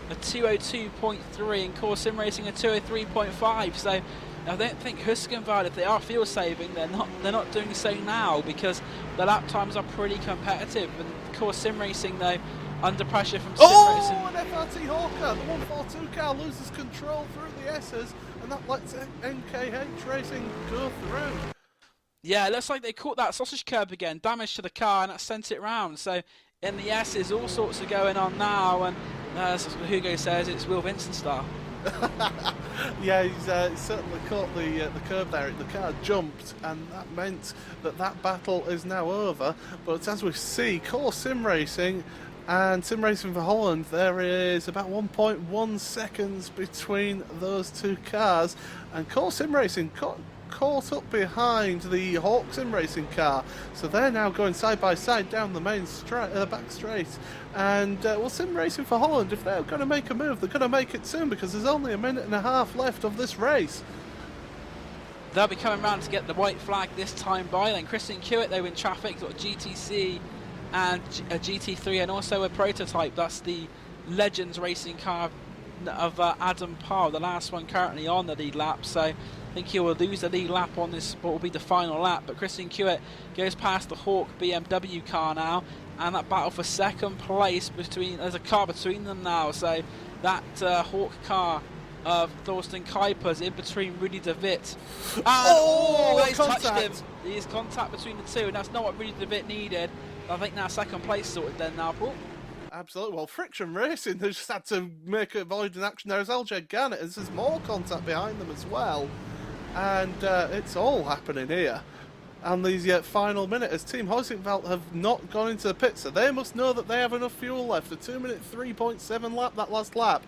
a 202.3 and Core Sim Racing a 203.5, so I don't think Huskenveld, if they are fuel saving, they're not doing so now, because the lap times are pretty competitive, and Core Sim Racing though under pressure from Sim Racing. Oh, and FRT Hawker, the 142 car loses control through the S's, and that lets NKH Racing go through. Yeah, it looks like they caught that sausage curb again, damage to the car, and that sent it round. So in the S's, all sorts are going on now, and as Hugo says, it's Will Vincent style. Yeah, he's certainly caught the curb there. The car jumped, and that meant that battle is now over. But as we see, Core Sim Racing and Sim Racing for Holland, there is about 1.1 seconds between those two cars, and Core Sim Racing caught up behind the Hawk Sim Racing car. So they're now going side by side down the main back straight. And well, Sim Racing for Holland, if they're going to make a move, they're going to make it soon, because there's only a minute and a half left of this race. They'll be coming round to get the white flag this time by. Then Christian Hewitt, they win traffic, got a GTC and a GT3 and also a prototype. That's the Legends racing car of Adam Parr, the last one currently on the lead lap. So I think he will lose the lead lap on this, what will be the final lap. But Christian Hewitt goes past the Hawk BMW car now, and that battle for second place between, there's a car between them now. So that Hawk car of Thorsten Kuipers in between Rudy de Witt. And he's touched him. There's contact between the two, and that's not what Rudy de Witt needed. I think now second place sorted then now, Paul. Absolutely. Well, Friction Racing, they just had to make a void in action. There's LJ Garnett, and there's more contact behind them as well. And it's all happening here. And these final minute, as Team Huizinga have not gone into the pit, so they must know that they have enough fuel left. A 2-minute 3.7 lap, that last lap.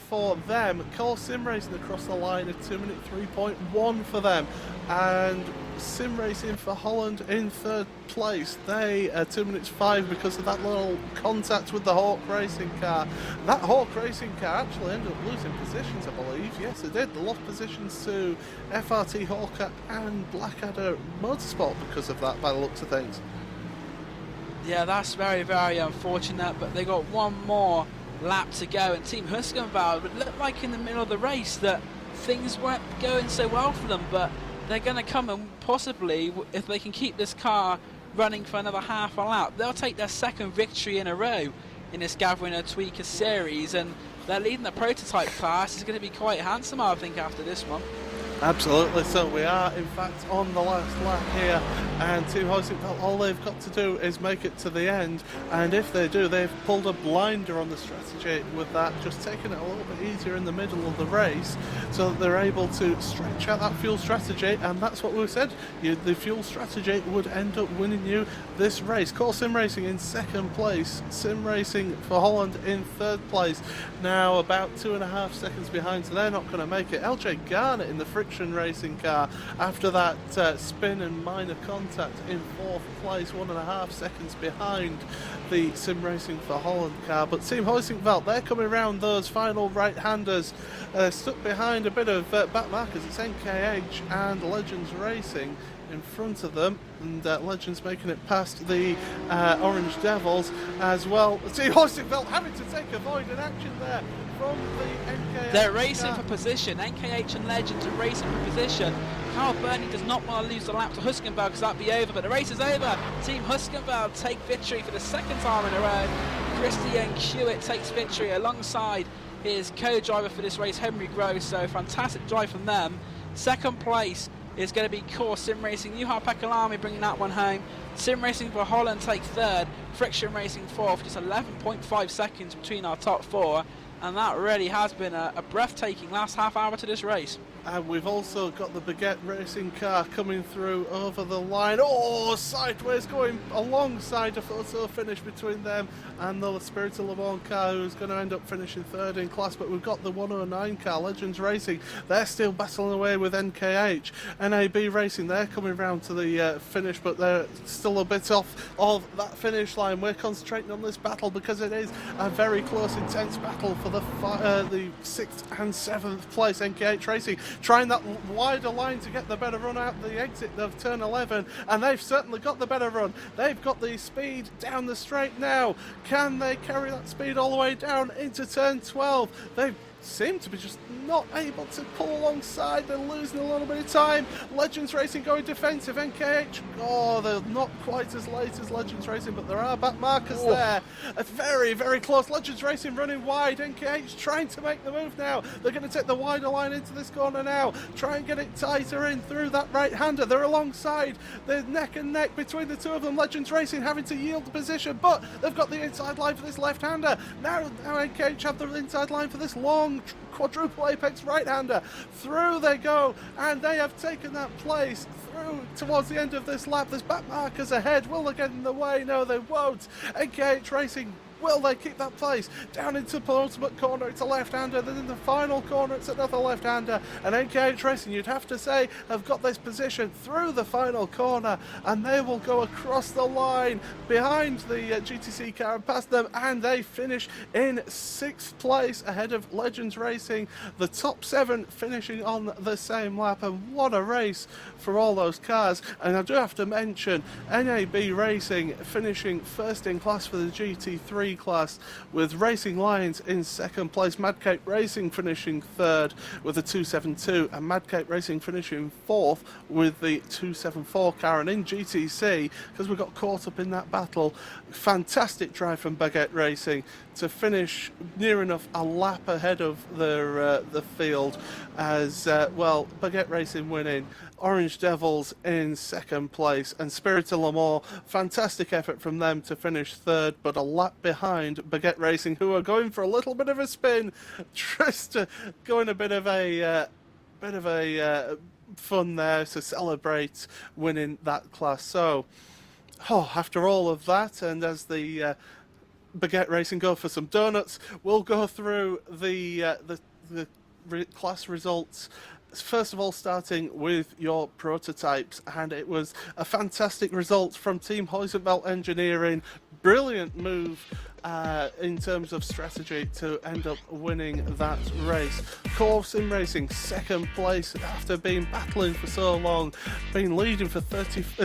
For them, Core Sim Racing across the line, a 2-minute 3.1 for them, and Sim Racing for Holland in third place. They 2 minutes 5 because of that little contact with the Hawk Racing car. That Hawk Racing car actually ended up losing positions, I believe. Yes, it did. They lost positions to FRT Hawker and Blackadder Motorsport because of that, by the looks of things. Yeah, that's very, very unfortunate, but they got one more lap to go, and Team Huizinga would look like in the middle of the race that things weren't going so well for them, but they're going to come and possibly, if they can keep this car running for another half a lap, they'll take their second victory in a row in this Gathering of Tweakers series, and they're leading the prototype class. It's going to be quite handsome, I think, after this one. Absolutely. So we are in fact on the last lap here, and Team Huizinga, all they've got to do is make it to the end, and if they do, they've pulled a blinder on the strategy with that, just taking it a little bit easier in the middle of the race so that they're able to stretch out that fuel strategy, and that's what we said, the fuel strategy would end up winning you this race. Core Sim Racing in second place, Sim Racing for Holland in third place, now about 2.5 seconds behind, so they're not going to make it. LJ Garnett in the Friction Racing car after that spin and minor contact in fourth place, 1.5 seconds behind the Sim Racing for Holland car. But Team Huizinga, they're coming around those final right-handers, stuck behind a bit of back markers. It's NKH and Legends Racing in front of them, and Legends making it past the Orange Devils as well. Team Huizinga having to take a void in action there from the NKH. They're racing for position. NKH and Legends are racing for position. Carl Burney does not want to lose the lap to Huizinga because that'd be over, but the race is over. Team Huizinga take victory for the second time in a row. Christian Hewitt takes victory alongside his co-driver for this race, Henry Gross, so fantastic drive from them. Second place is going to be Core Sim Racing, Juha Pekalami bringing that one home. Sim Racing for Holland take third, Friction Racing fourth, just 11.5 seconds between our top four, and that really has been a breathtaking last half hour to this race. And we've also got the Baguette Racing car coming through over the line. Oh, sideways, going alongside a photo finish between them and the Spirit of Le Mans car, who's going to end up finishing third in class. But we've got the 109 car, Legends Racing. They're still battling away with NKH. NAB Racing, they're coming round to the finish, but they're still a bit off of that finish line. We're concentrating on this battle because it is a very close, intense battle for the 6th and 7th place. NKH Racing trying that wider line to get the better run out the exit of turn 11, and they've certainly got the better run. They've got the speed down the straight now. Can they carry that speed all the way down into turn 12? They seem to be just not able to pull alongside. They're losing a little bit of time. Legends Racing going defensive. NKH, oh, they're not quite as late as Legends Racing, but there are back markers there. Very, very close. Legends Racing running wide. NKH trying to make the move now. They're going to take the wider line into this corner now. Try and get it tighter in through that right-hander. They're alongside. They're neck and neck between the two of them. Legends Racing having to yield the position, but they've got the inside line for this left-hander. Now NKH have the inside line for this long quadruple apex right-hander. Through they go, and they have taken that place through towards the end of this lap. There's back markers ahead. Will they get in the way? No, they won't. NKH Racing Will they keep that place? Down into penultimate corner, it's a left-hander. Then in the final corner, it's another left-hander. And NKH Racing, you'd have to say, have got this position through the final corner, and they will go across the line behind the GTC car and past them, and they finish in 6th place ahead of Legends Racing. The top 7 finishing on the same lap, and what a race for all those cars. And I do have to mention NAB Racing finishing first in class for the GT3 class, with Racing Lions in 2nd place, Madcape Racing finishing 3rd with a 272, and Madcape Racing finishing 4th with the 274 car. And in GTC, because we got caught up in that battle, fantastic drive from Baguette Racing to finish near enough a lap ahead of the field, as well, Baguette Racing winning, Orange Devils in 2nd place, and Spirit of Le Mans, fantastic effort from them to finish 3rd, but a lap behind Baguette Racing, who are going for a little bit of a spin, just to go in a bit of a fun there to celebrate winning that class. So, after all of that, and as the Baguette Racing go for some donuts, we'll go through the class results. First of all, starting with your prototypes, and it was a fantastic result from Team Heusenfeld Engineering. Brilliant move in terms of strategy to end up winning that race. Core Sim Racing, 2nd place after being battling for so long, been leading for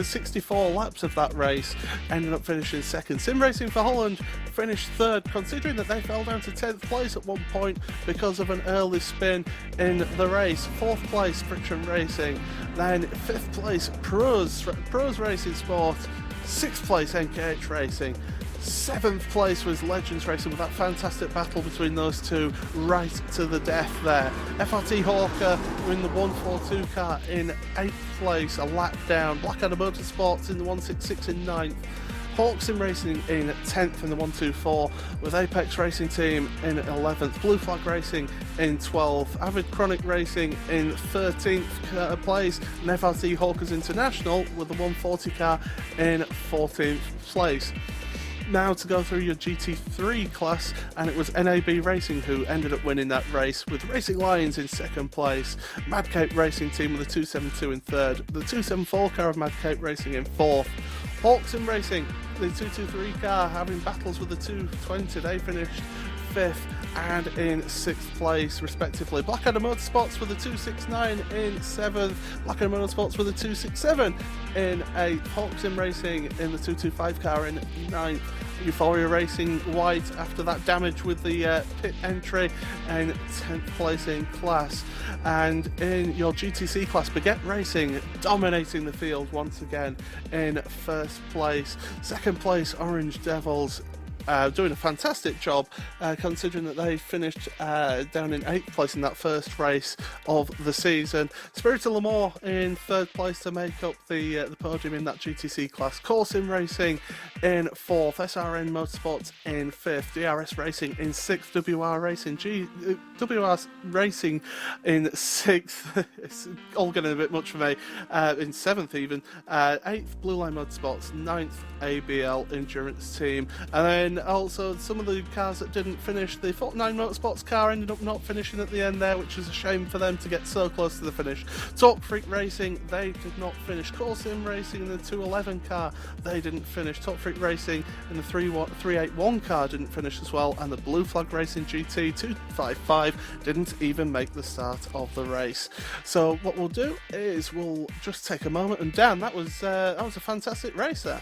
64 laps of that race, ended up finishing 2nd. Sim Racing for Holland finished 3rd, considering that they fell down to 10th place at one point because of an early spin in the race. 4th place, Friction Racing, then 5th place, Pros Racing Sport, 6th place, NKH Racing, 7th place was Legends Racing, with that fantastic battle between those two right to the death there. FRT Hawker were in the 142 car in 8th place, a lap down. Blackadder Motorsports in the 166 in 9th. Hawks in Racing in 10th in the 124, with Apex Racing Team in 11th, Blue Flag Racing in 12th, Avid Chronic Racing in 13th place, and FRT Hawkers International with the 140 car in 14th place. Now to go through your GT3 class, and it was NAB Racing who ended up winning that race, with Racing Lions in 2nd place, Madcape Racing Team with a 272 in 3rd, the 274 car of Madcape Racing in 4th, Hawks in Racing, the 223 car having battles with the 220, they finished 5th and in 6th place respectively. Blackadder Motorsports with a 269 in 7th, Blackadder Motorsports with a 267 in 8th, Hawks in Racing in the 225 car in 9th, Euphoria Racing White after that damage with the pit entry in 10th place in class. And in your GTC class, Baguette Racing dominating the field once again in 1st place. 2nd place, Orange Devils, doing a fantastic job, considering that they finished down in 8th place in that first race of the season. Spirit of Le Mans in 3rd place to make up the podium in that GTC class. Core Sim Racing in 4th, SRN Motorsports in 5th, DRS Racing in 6th, WR Racing in 6th, it's all getting a bit much for me, in 7th even, 8th Blue Line Motorsports, 9th ABL Endurance Team, and then also some of the cars that didn't finish. The 49 Motorsports car ended up not finishing at the end there, which was a shame for them to get so close to the finish. Talk Freak Racing, they did not finish. Core Sim Racing in the 211 car, they didn't finish. Talk Freak Racing in the 381 car didn't finish as well, and the Blue Flag Racing GT 255 didn't even make the start of the race. So what we'll do is we'll just take a moment, and Dan, that was a fantastic race there.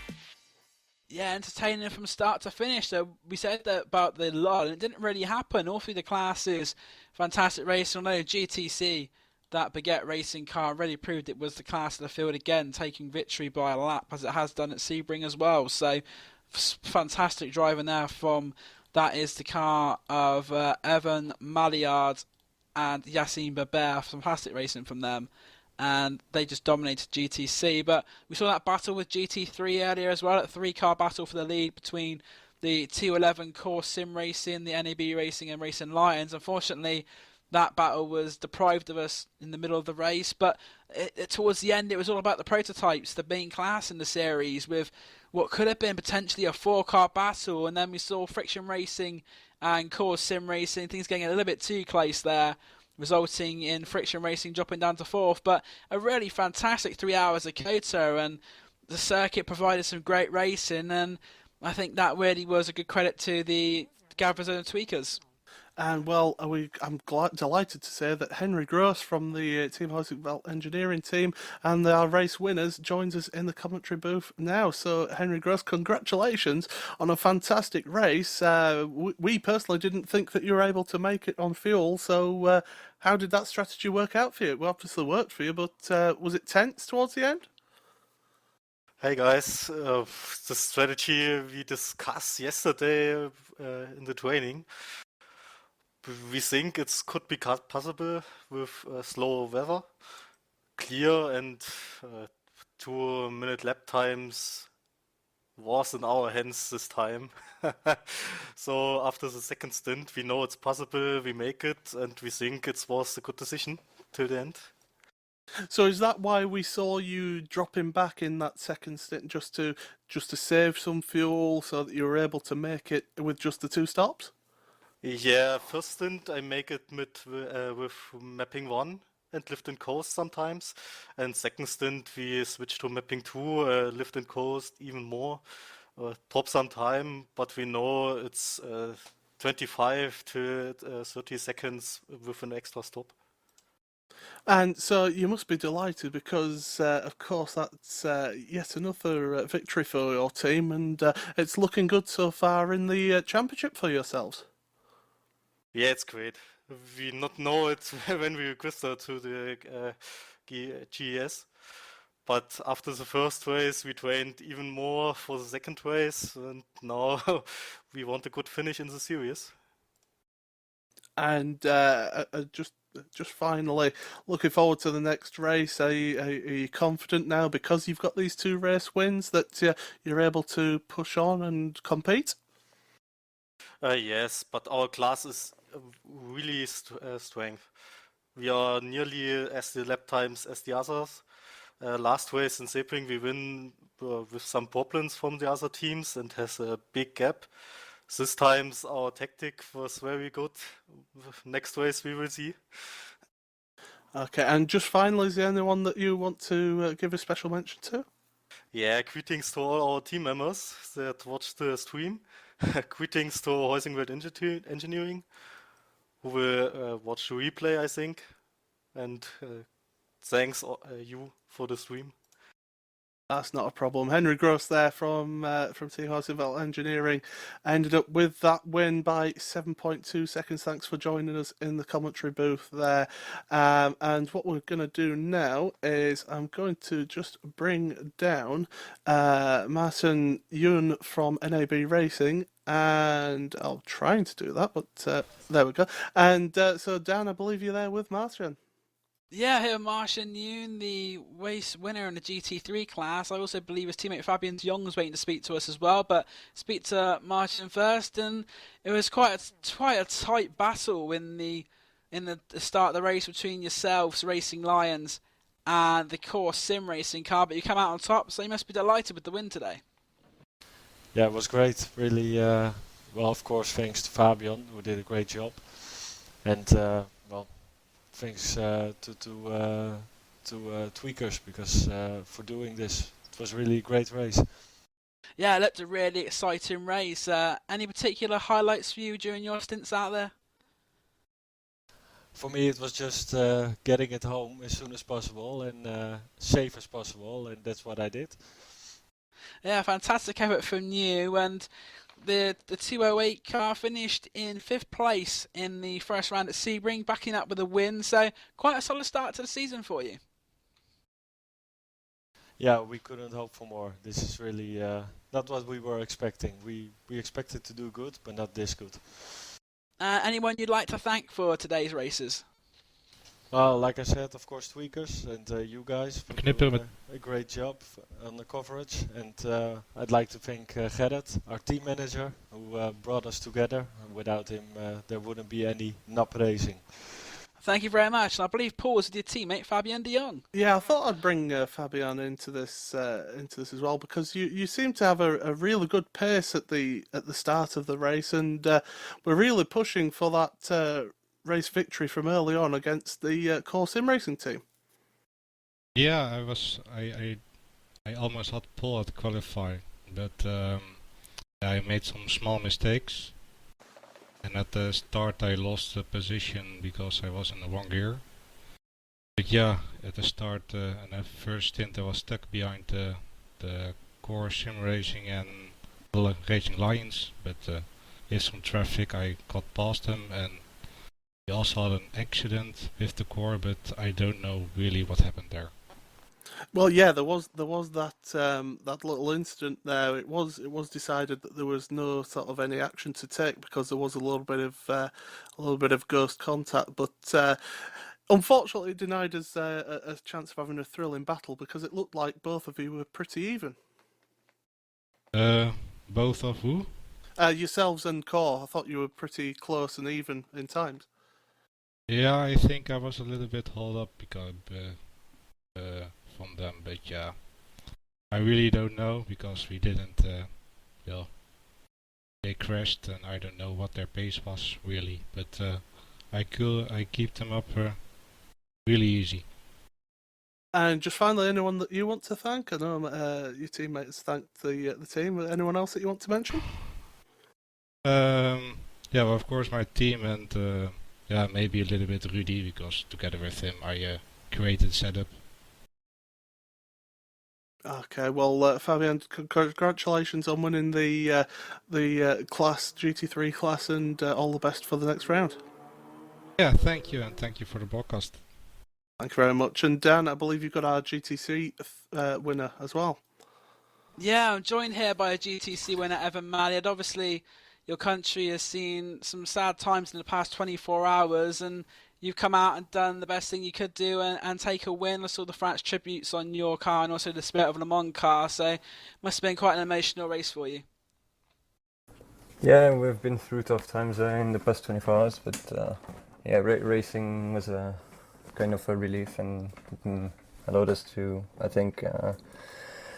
Yeah, entertaining from start to finish. So we said that about the lull, and it didn't really happen. All through the classes, fantastic race. I know GTC, that Baguette Racing car, really proved it was the class of the field again, taking victory by a lap, as it has done at Sebring as well. So fantastic driving there from, that is the car of Evan Maillard and Yassine Baber. Fantastic racing from them. And they just dominated GTC. But we saw that battle with GT3 earlier as well, a 3-car battle for the lead between the 211 Core Sim Racing, the NAB Racing and Racing Lions. Unfortunately, that battle was deprived of us in the middle of the race, but towards the end it was all about the prototypes, the main class in the series, with what could have been potentially a 4-car battle, and then we saw Friction Racing and Core Sim Racing, things getting a little bit too close there, resulting in Friction Racing dropping down to 4th. But a really fantastic 3 hours at COTA, and the circuit provided some great racing, and I think that really was a good credit to the Gatherzone Tweakers. And well, I'm delighted to say that Henry Gross from the Team Housing Belt Engineering team and our race winners joins us in the commentary booth now. So, Henry Gross, congratulations on a fantastic race. We personally didn't think that you were able to make it on fuel. So, how did that strategy work out for you? It obviously worked for you, but was it tense towards the end? Hey guys, the strategy we discussed yesterday in the training. We think it could be possible with slow weather, clear, and 2-minute lap times was in our hands this time. So after the second stint, we know it's possible, we make it, and we think it was a good decision till the end. So is that why we saw you dropping back in that second stint, just to save some fuel, so that you were able to make it with just the 2 stops? Yeah, first stint I make it with mapping 1 and lift and coast sometimes, and second stint we switch to mapping 2, lift and coast even more, drop some time, but we know it's 25 to 30 seconds with an extra stop. And so you must be delighted because, of course, that's yet another victory for your team, and it's looking good so far in the championship for yourselves. Yeah, it's great. We not know it when we registered to the GES, but after the first race we trained even more for the second race, and now we want a good finish in the series. And just finally, looking forward to the next race. Are you confident now, because you've got these 2 race wins, that you're able to push on and compete? Yes, but our class is really strength. We are nearly as the lap times as the others. Last race in Sebring we win with some problems from the other teams and has a big gap. This time our tactic was very good. Next race we will see. Okay, and just finally, is there anyone that you want to give a special mention to? Yeah, greetings to all our team members that watched the stream. Greetings to Housing World Engineering, who will watch the replay, I think. And thanks you for the stream. That's not a problem. Henry Gross there from Team Housing Belt Engineering ended up with that win by 7.2 seconds. Thanks for joining us in the commentary booth there. And what we're going to do now is I'm going to just bring down Martin Yun from NAB Racing, and I'm trying to do that, but there we go. And so Dan, I believe you're there with Martin. Yeah, here Martian Yoon, the race winner in the GT3 class. I also believe his teammate Fabian de Jong was waiting to speak to us as well, but speak to Martin first. And it was quite a tight battle in the start of the race between yourselves, Racing Lions, and the Core Sim Racing car, but you come out on top, so you must be delighted with the win today. Yeah, it was great. Really, well, of course, thanks to Fabian, who did a great job, and well, thanks to Tweakers, because for doing this. It was really a great race. Yeah, it looked a really exciting race. Any particular highlights for you during your stints out there? For me, it was just getting it home as soon as possible and safe as possible, and that's what I did. Yeah, fantastic effort from you, and the 208 car finished in 5th place in the first round at Sebring, backing up with a win, so quite a solid start to the season for you. Yeah, we couldn't hope for more. This is really not what we were expecting. We expected to do good, but not this good. Anyone you'd like to thank for today's races? Well, like I said, of course, Tweakers and you guys for doing a great job on the coverage. And I'd like to thank Gerrit, our team manager, who brought us together. And without him, there wouldn't be any NAB racing. Thank you very much. And I believe Paul was with your teammate Fabian de Jong. Yeah, I thought I'd bring Fabian into this as well because you seem to have a really good pace at the start of the race, and we're really pushing for that race victory from early on against the core sim racing team. Yeah, I almost had Paul at qualify, but I made some small mistakes. And at the start I lost the position because I was in the wrong gear. But yeah, at the start and the first stint I was stuck behind the core sim racing and racing lions. But with some traffic I got past them, and we also had an accident with the core, but I don't know really what happened there. Well, yeah, there was that that little incident there. It was decided that there was no sort of any action to take because there was a little bit of ghost contact, but unfortunately it denied us a chance of having a thrilling battle because it looked like both of you were pretty even. Both of who? Yourselves and Core. I thought you were pretty close and even in times. Yeah, I think I was a little bit held up because from them, but yeah, I really don't know because we didn't. Well, they crashed, and I don't know what their pace was really, but I keep them up really easy. And just finally, anyone that you want to thank? I know your teammates thanked the team. Anyone else that you want to mention? Yeah, well, of course my team and yeah, maybe a little bit Rudy because together with him I created setup. Okay, well, Fabian, congratulations on winning the class GT3 class, and all the best for the next round. Yeah, thank you, and thank you for the broadcast. Thank you very much. And Dan, I believe you've got our GTC winner as well. Yeah, I'm joined here by a GTC winner, Evan Malliard. Obviously, your country has seen some sad times in the past 24 hours, and you've come out and done the best thing you could do and take a win. I saw the France tributes on your car and also the Spirit of Le Mans car, so it must have been quite an emotional race for you. Yeah, we've been through tough times in the past 24 hours, but yeah, racing was a kind of a relief and allowed us to, I think,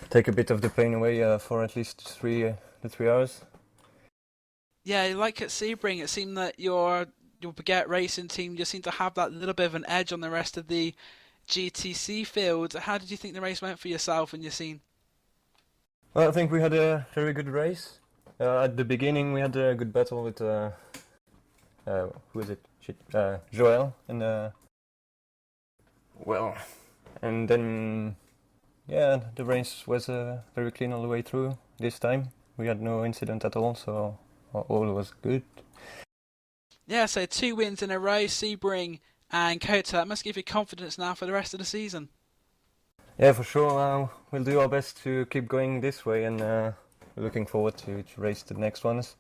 take a bit of the pain away for at least the 3 hours. Yeah, like at Sebring, it seemed that your Baguette racing team just seemed to have that little bit of an edge on the rest of the GTC field. How did you think the race went for yourself and your scene? Well, I think we had a very good race. At the beginning, we had a good battle with who is it? Joel, and well, and then yeah, the race was very clean all the way through. This time, we had no incident at all, so all was good. Yeah, so 2 wins in a row, Sebring and COTA. That must give you confidence now for the rest of the season. Yeah, for sure. We'll do our best to keep going this way, and we're looking forward to race the next ones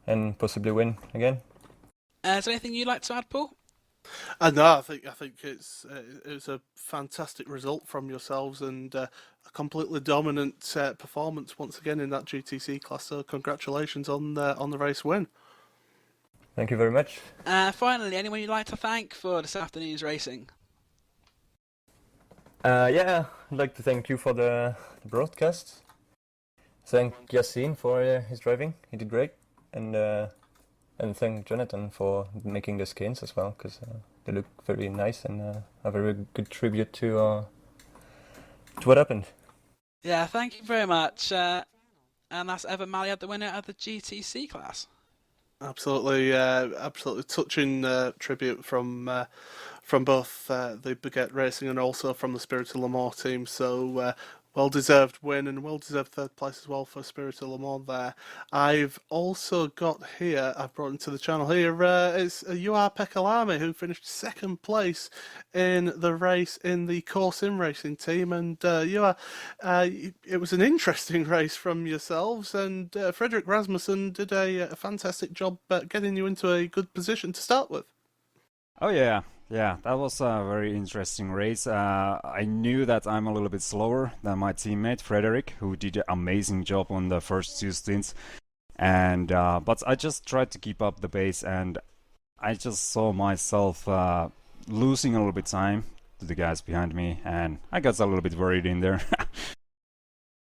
and possibly win again. Is there anything you'd like to add, Paul? No, I think it's a fantastic result from yourselves and a completely dominant performance once again in that GTC class. So congratulations on the race win. Thank you very much. Finally, anyone you'd like to thank for this afternoon's racing? Yeah, I'd like to thank you for the broadcast. Thank Yassine for his driving; he did great, and thank Jonathan for making the skins as well, because they look very nice and a very good tribute to what happened. Yeah, thank you very much. And that's Evan Malliard, the winner of the GTC class. Absolutely touching tribute from both the Baguette Racing and also from the Spirit of Le Mans team. So well-deserved win and well-deserved third place as well for Spirit of Le Mans there. I've also got here, I've brought into the channel here, it's Juha Pekalami, who finished second place in the race in the core sim racing team. And Juha, it was an interesting race from yourselves, and Frederick Rasmussen did a fantastic job getting you into a good position to start with. Oh yeah, that was a very interesting race. I knew that I'm a little bit slower than my teammate Frederick, who did an amazing job on the first 2 stints, and but I just tried to keep up the pace, and I just saw myself losing a little bit time to the guys behind me, and I got a little bit worried in there.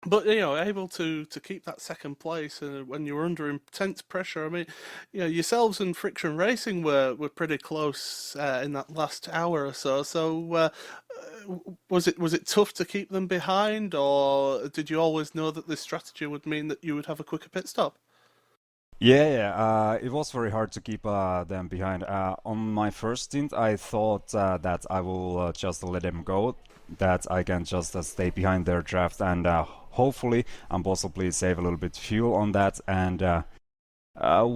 But able to keep that second place when you were under intense pressure. I mean, yourselves and Friction Racing were pretty close in that last hour or so. So was it tough to keep them behind, or did you always know that this strategy would mean that you would have a quicker pit stop? Yeah, it was very hard to keep them behind. On my first stint, I thought that I will just let them go, that I can just stay behind their draft and hopefully and possibly save a little bit fuel on that. And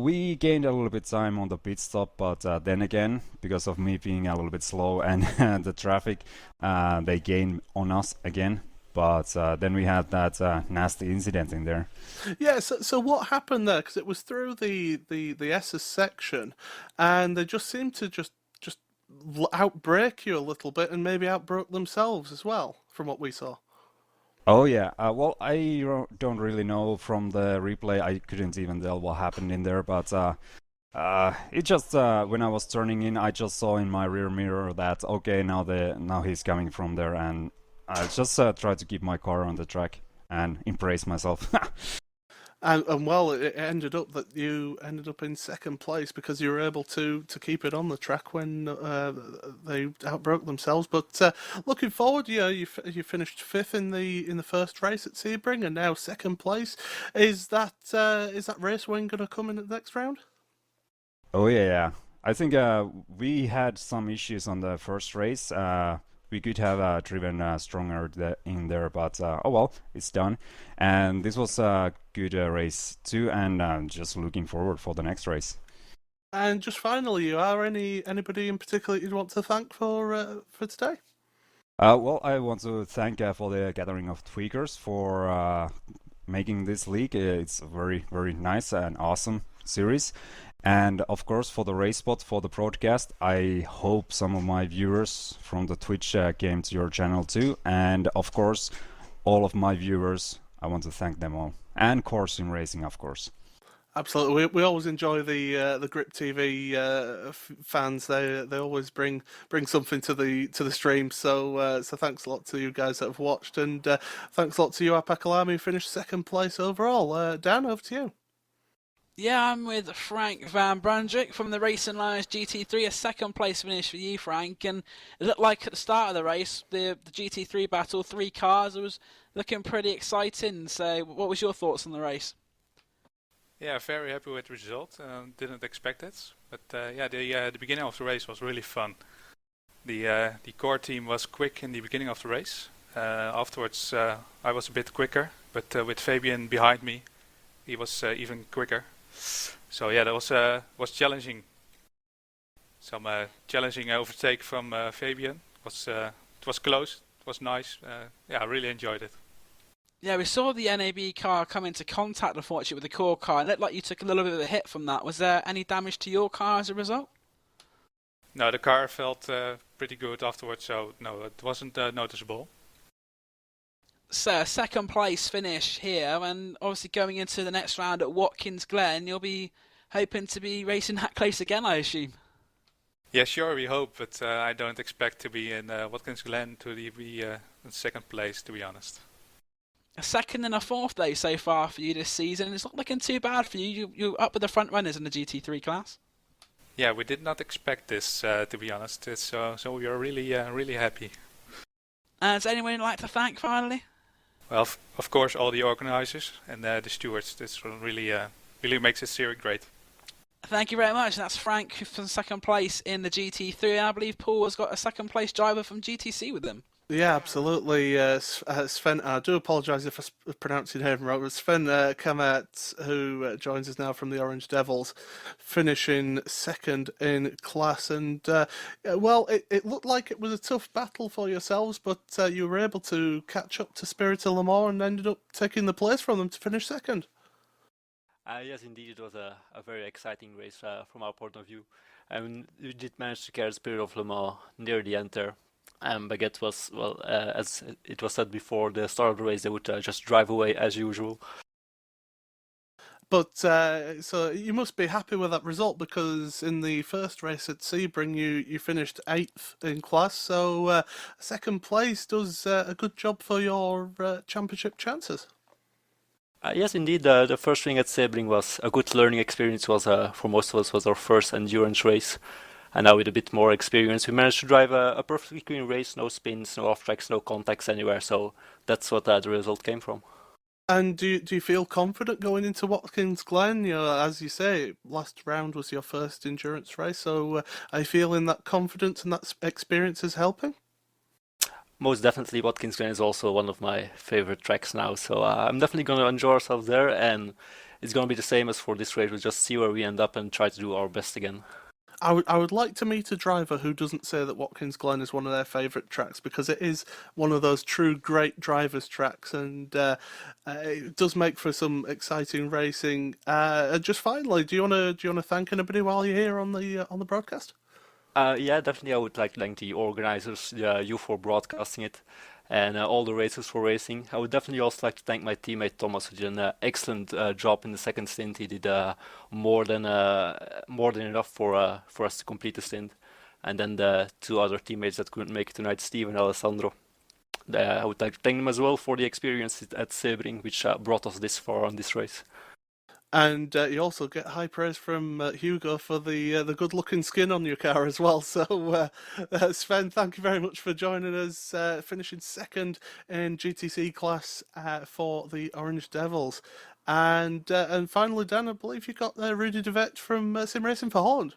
we gained a little bit time on the pit stop, but then again, because of me being a little bit slow and the traffic, they gained on us again. But then we had that nasty incident in there. Yeah, so what happened there? Because it was through the S's section, and they just seemed to just outbrake you a little bit, and maybe outbroke themselves as well, from what we saw. Oh yeah, well, I don't really know from the replay. I couldn't even tell what happened in there, but it just when I was turning in, I just saw in my rear mirror that okay, now he's coming from there, and I just tried to keep my car on the track and embrace myself. And well, it ended up that you ended up in second place because you were able to keep it on the track when they outbroke themselves. But looking forward, you finished fifth in the first race at Sebring, and now second place. Is that race win going to come in the next round? Oh yeah. I think we had some issues on the first race. We could have driven stronger in there, but oh well, it's done. And this was a good race too, and just looking forward for the next race. And just finally, anybody in particular you'd want to thank for today? Well, I want to thank for the Gathering of Tweakers for making this league. It's a very, very nice and awesome series. And of course, for the RaceSpot, for the broadcast, I hope some of my viewers from the Twitch came to your channel too. And of course, all of my viewers, I want to thank them all. And Core Sim Racing, of course. Absolutely, we always enjoy the Grip TV fans. They always bring something to the stream. So thanks a lot to you guys that have watched, and thanks a lot to you, Apakalami, who finished second place overall. Dan, over to you. Yeah, I'm with Frank Van Brandrick from the RaceSpotTV GT3, a second place finish for you, Frank. And it looked like at the start of the race, the GT3 battle, 3 cars, it was looking pretty exciting. So what was your thoughts on the race? Yeah, very happy with the result. Didn't expect it, but yeah, the beginning of the race was really fun. The core team was quick in the beginning of the race. Afterwards, I was a bit quicker, but with Fabian behind me, he was even quicker. So yeah, that was challenging. Some challenging overtake from Fabian. It was close. It was nice. Yeah, I really enjoyed it. Yeah, we saw the NAB car come into contact, unfortunately, with the core car. It looked like you took a little bit of a hit from that. Was there any damage to your car as a result? No, the car felt pretty good afterwards, so no, it wasn't noticeable. So, second place finish here, and obviously going into the next round at Watkins Glen, you'll be hoping to be racing that close again, I assume. Yeah, sure, we hope, but I don't expect to be in Watkins Glen to be in second place, to be honest. A second and a fourth though so far for you this season. It's not looking too bad for you. You're up with the front runners in the GT3 class. Yeah, we did not expect this, to be honest. So we are really happy. Is anyone you'd like to thank finally? Well, of course, all the organizers and the stewards. This really makes this series great. Thank you very much. That's Frank from second place in the GT3. I believe Paul has got a second place driver from GTC with them. Yeah, absolutely. Sven, I do apologise if I pronounced your name wrong, but Sven Kamet, who joins us now from the Orange Devils, finishing second in class. And, well, it looked like it was a tough battle for yourselves, but you were able to catch up to Spirit of Le Mans and ended up taking the place from them to finish second. Yes, indeed, it was a very exciting race from our point of view. We did manage to carry Spirit of Le Mans near the end there. Baguette was, well, as it was said before the start of the race, they would just drive away as usual. But so you must be happy with that result, because in the first race at Sebring you finished 8th in class. So second place does a good job for your championship chances. Yes, indeed. The first thing at Sebring was a good learning experience. Was for most of us was our first endurance race, and now with a bit more experience, we managed to drive a perfectly clean race. No spins, no off tracks, no contacts anywhere. So that's what the result came from. And do you feel confident going into Watkins Glen? You know, as you say, last round was your first endurance race. So are you feeling that confidence and that experience is helping? Most definitely, Watkins Glen is also one of my favorite tracks now. So I'm definitely going to enjoy ourselves there, and it's going to be the same as for this race. We'll just see where we end up and try to do our best again. I would like to meet a driver who doesn't say that Watkins Glen is one of their favourite tracks, because it is one of those true great drivers' tracks, and it does make for some exciting racing. Just finally, do you want to thank anybody while you're here on the broadcast? Yeah, definitely. I would like to thank the organizers, you for broadcasting it, and all the racers for racing. I would definitely also like to thank my teammate Thomas, who did an excellent job in the second stint. He did more than enough for us to complete the stint. And then the two other teammates that couldn't make it tonight, Steve and Alessandro. I would like to thank them as well for the experience at Sebring, which brought us this far on this race. And you also get high praise from Hugo for the good-looking skin on your car as well. So, Sven, thank you very much for joining us, finishing second in GTC class for the Orange Devils. And finally, Dan, I believe you got Rudy de Vet from Sim Racing for Holland.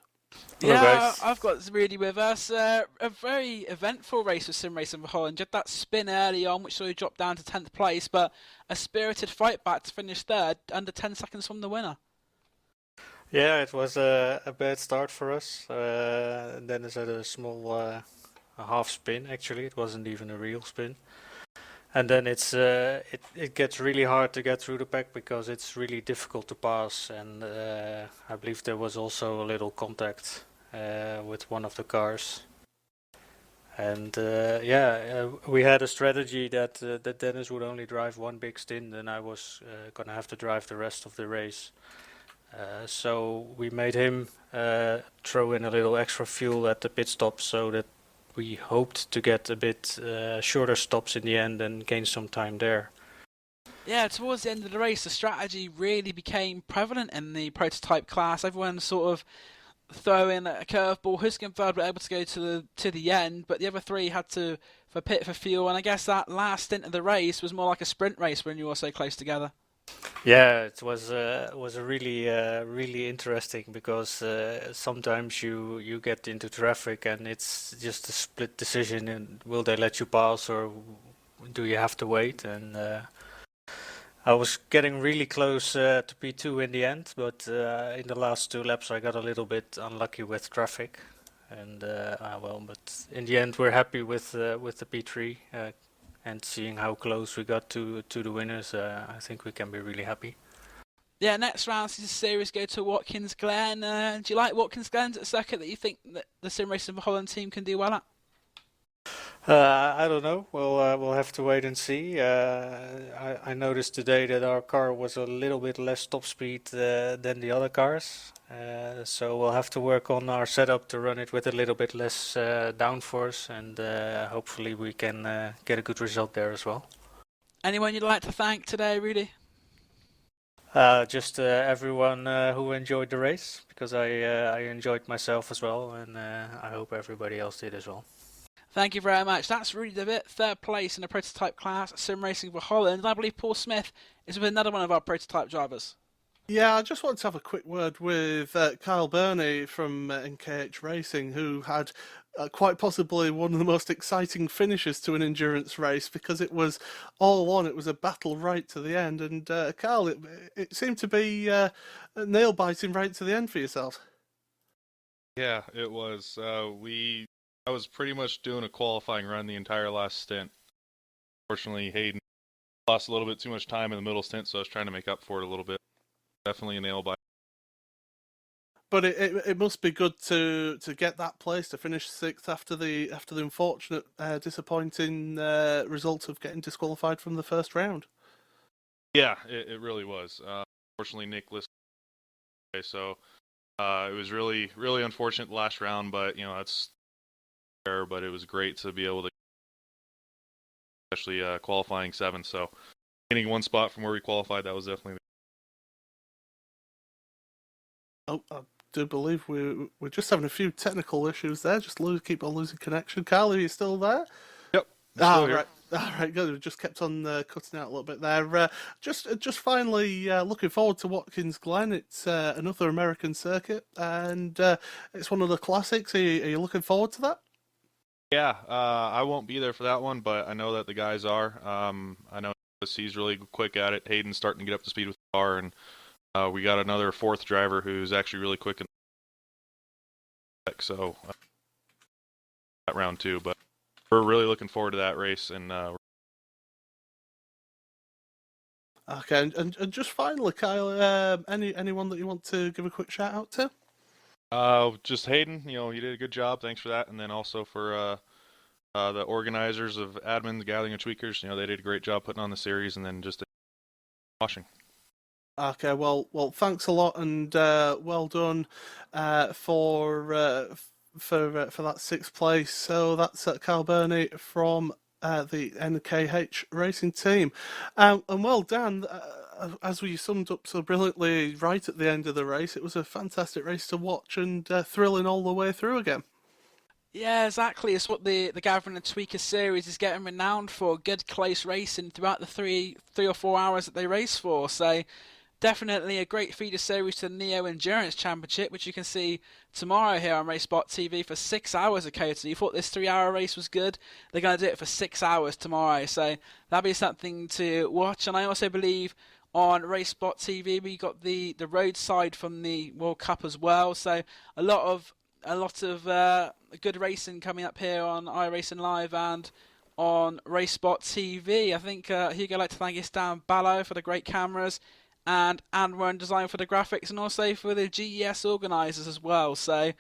Hello, Yeah, guys. I've got Rudy with us. A very eventful race with Sim Racing for Holland. You had that spin early on, which saw you drop down to 10th place, but a spirited fight back to finish third, under 10 seconds from the winner. Yeah, it was a bad start for us. Dennis had a small a half spin. Actually, it wasn't even a real spin. And then it gets really hard to get through the pack, because it's really difficult to pass. And I believe there was also a little contact with one of the cars. And we had a strategy that that Dennis would only drive one big stint, and I was gonna have to drive the rest of the race. So we made him throw in a little extra fuel at the pit stop, so that we hoped to get a bit shorter stops in the end and gain some time there. Yeah, towards the end of the race, the strategy really became prevalent in the prototype class. Everyone sort of throwing a curveball. Huskin third were able to go to the end, but the other three had to for pit for fuel. And I guess that last stint of the race was more like a sprint race when you were so close together. Yeah, it was a really interesting, because sometimes you get into traffic and it's just a split decision, and will they let you pass or do you have to wait? And I was getting really close to P2 in the end, but in the last two laps I got a little bit unlucky with traffic, and but in the end we're happy with the P3. And seeing how close we got to the winners, I think we can be really happy. Yeah, next round of the series go to Watkins Glen. Do you like Watkins Glen as a circuit that you think that the Sim Racing for Holland team can do well at? I don't know. We'll have to wait and see. I noticed today that our car was a little bit less top speed than the other cars. So we'll have to work on our setup to run it with a little bit less downforce, and hopefully we can get a good result there as well. Anyone you'd like to thank today, Rudy? Just everyone who enjoyed the race, because I enjoyed myself as well, and I hope everybody else did as well. Thank you very much. That's Rudy de Vet, third place in the prototype class, Sim Racing for Holland. I believe Paul Smith is with another one of our prototype drivers. Yeah, I just wanted to have a quick word with Kyle Burney from NKH Racing, who had quite possibly one of the most exciting finishes to an endurance race, because it was all on. It was a battle right to the end. And Kyle, it seemed to be nail-biting right to the end for yourself. Yeah, it was. I was pretty much doing a qualifying run the entire last stint. Fortunately, Hayden lost a little bit too much time in the middle stint, so I was trying to make up for it a little bit. Definitely a nail bite. But it must be good to get that place, to finish sixth after the unfortunate disappointing result of getting disqualified from the first round. Yeah, it really was. Unfortunately, Nicholas. So it was really, really unfortunate the last round, but that's fair. But it was great to be able to, especially qualifying 7th. So getting one spot from where we qualified, that was definitely. Oh, I do believe we're just having a few technical issues there. Just keep on losing connection. Carl, are you still there? Yep. Still here. Right. All right, good. We just kept on cutting out a little bit there. Just finally looking forward to Watkins Glen. It's another American circuit, and it's one of the classics. Are you looking forward to that? Yeah, I won't be there for that one, but I know that the guys are. I know he's really quick at it. Hayden's starting to get up to speed with the car, and we got another 4th driver who's actually really quick in the so that round 2. But we're really looking forward to that race, and okay. And just finally, Kyle, anyone that you want to give a quick shout out to? just Hayden. You did a good job. Thanks for that, and then also for the organizers of admin, the Gathering of Tweakers. They did a great job putting on the series, and then just watching. Okay, well, thanks a lot, and well done for that 6th place. So that's Carl Burney from the NKH Racing Team, and well, Dan, as we summed up so brilliantly right at the end of the race, it was a fantastic race to watch and thrilling all the way through again. Yeah, exactly. It's what the Gathering and Tweaker series is getting renowned for. Good, close racing throughout the three or 4 hours that they race for. So definitely a great feeder series to the Neo Endurance Championship, which you can see tomorrow here on RaceSpotTV for 6 hours of COTA. You thought this 3-hour race was good? They're going to do it for 6 hours tomorrow. So that'll be something to watch. And I also believe on RaceSpotTV we got the roadside from the World Cup as well. So a lot of good racing coming up here on iRacingLive and on RaceSpotTV. I think Hugo, I'd like to thank you, Stan Ballo, for the great cameras, and Anwar and Design for the graphics, and also for the GES organisers as well. So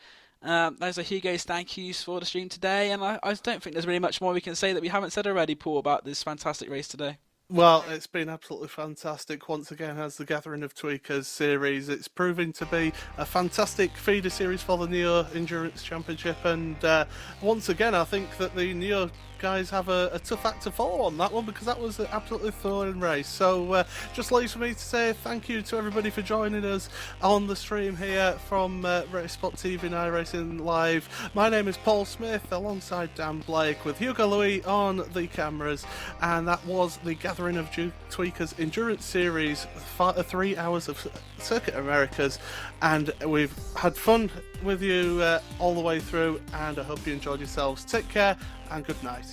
those are Hugo's thank yous for the stream today, and I don't think there's really much more we can say that we haven't said already, Paul, about this fantastic race today. Well, it's been absolutely fantastic once again as the Gathering of Tweakers series. It's proving to be a fantastic feeder series for the Neo Endurance Championship, and once again I think that the Neo guys have a tough act to follow on that one, because that was an absolutely thrilling race. So just leaves for me to say thank you to everybody for joining us on the stream here from RaceSpotTV and iRacingLive. My name is Paul Smith alongside Dan Blake with Hugo Louis on the cameras, and that was the Gathering of Tweakers Endurance Series, 3 hours of Circuit Americas, and we've had fun with you all the way through, and I hope you enjoyed yourselves. Take care and good night.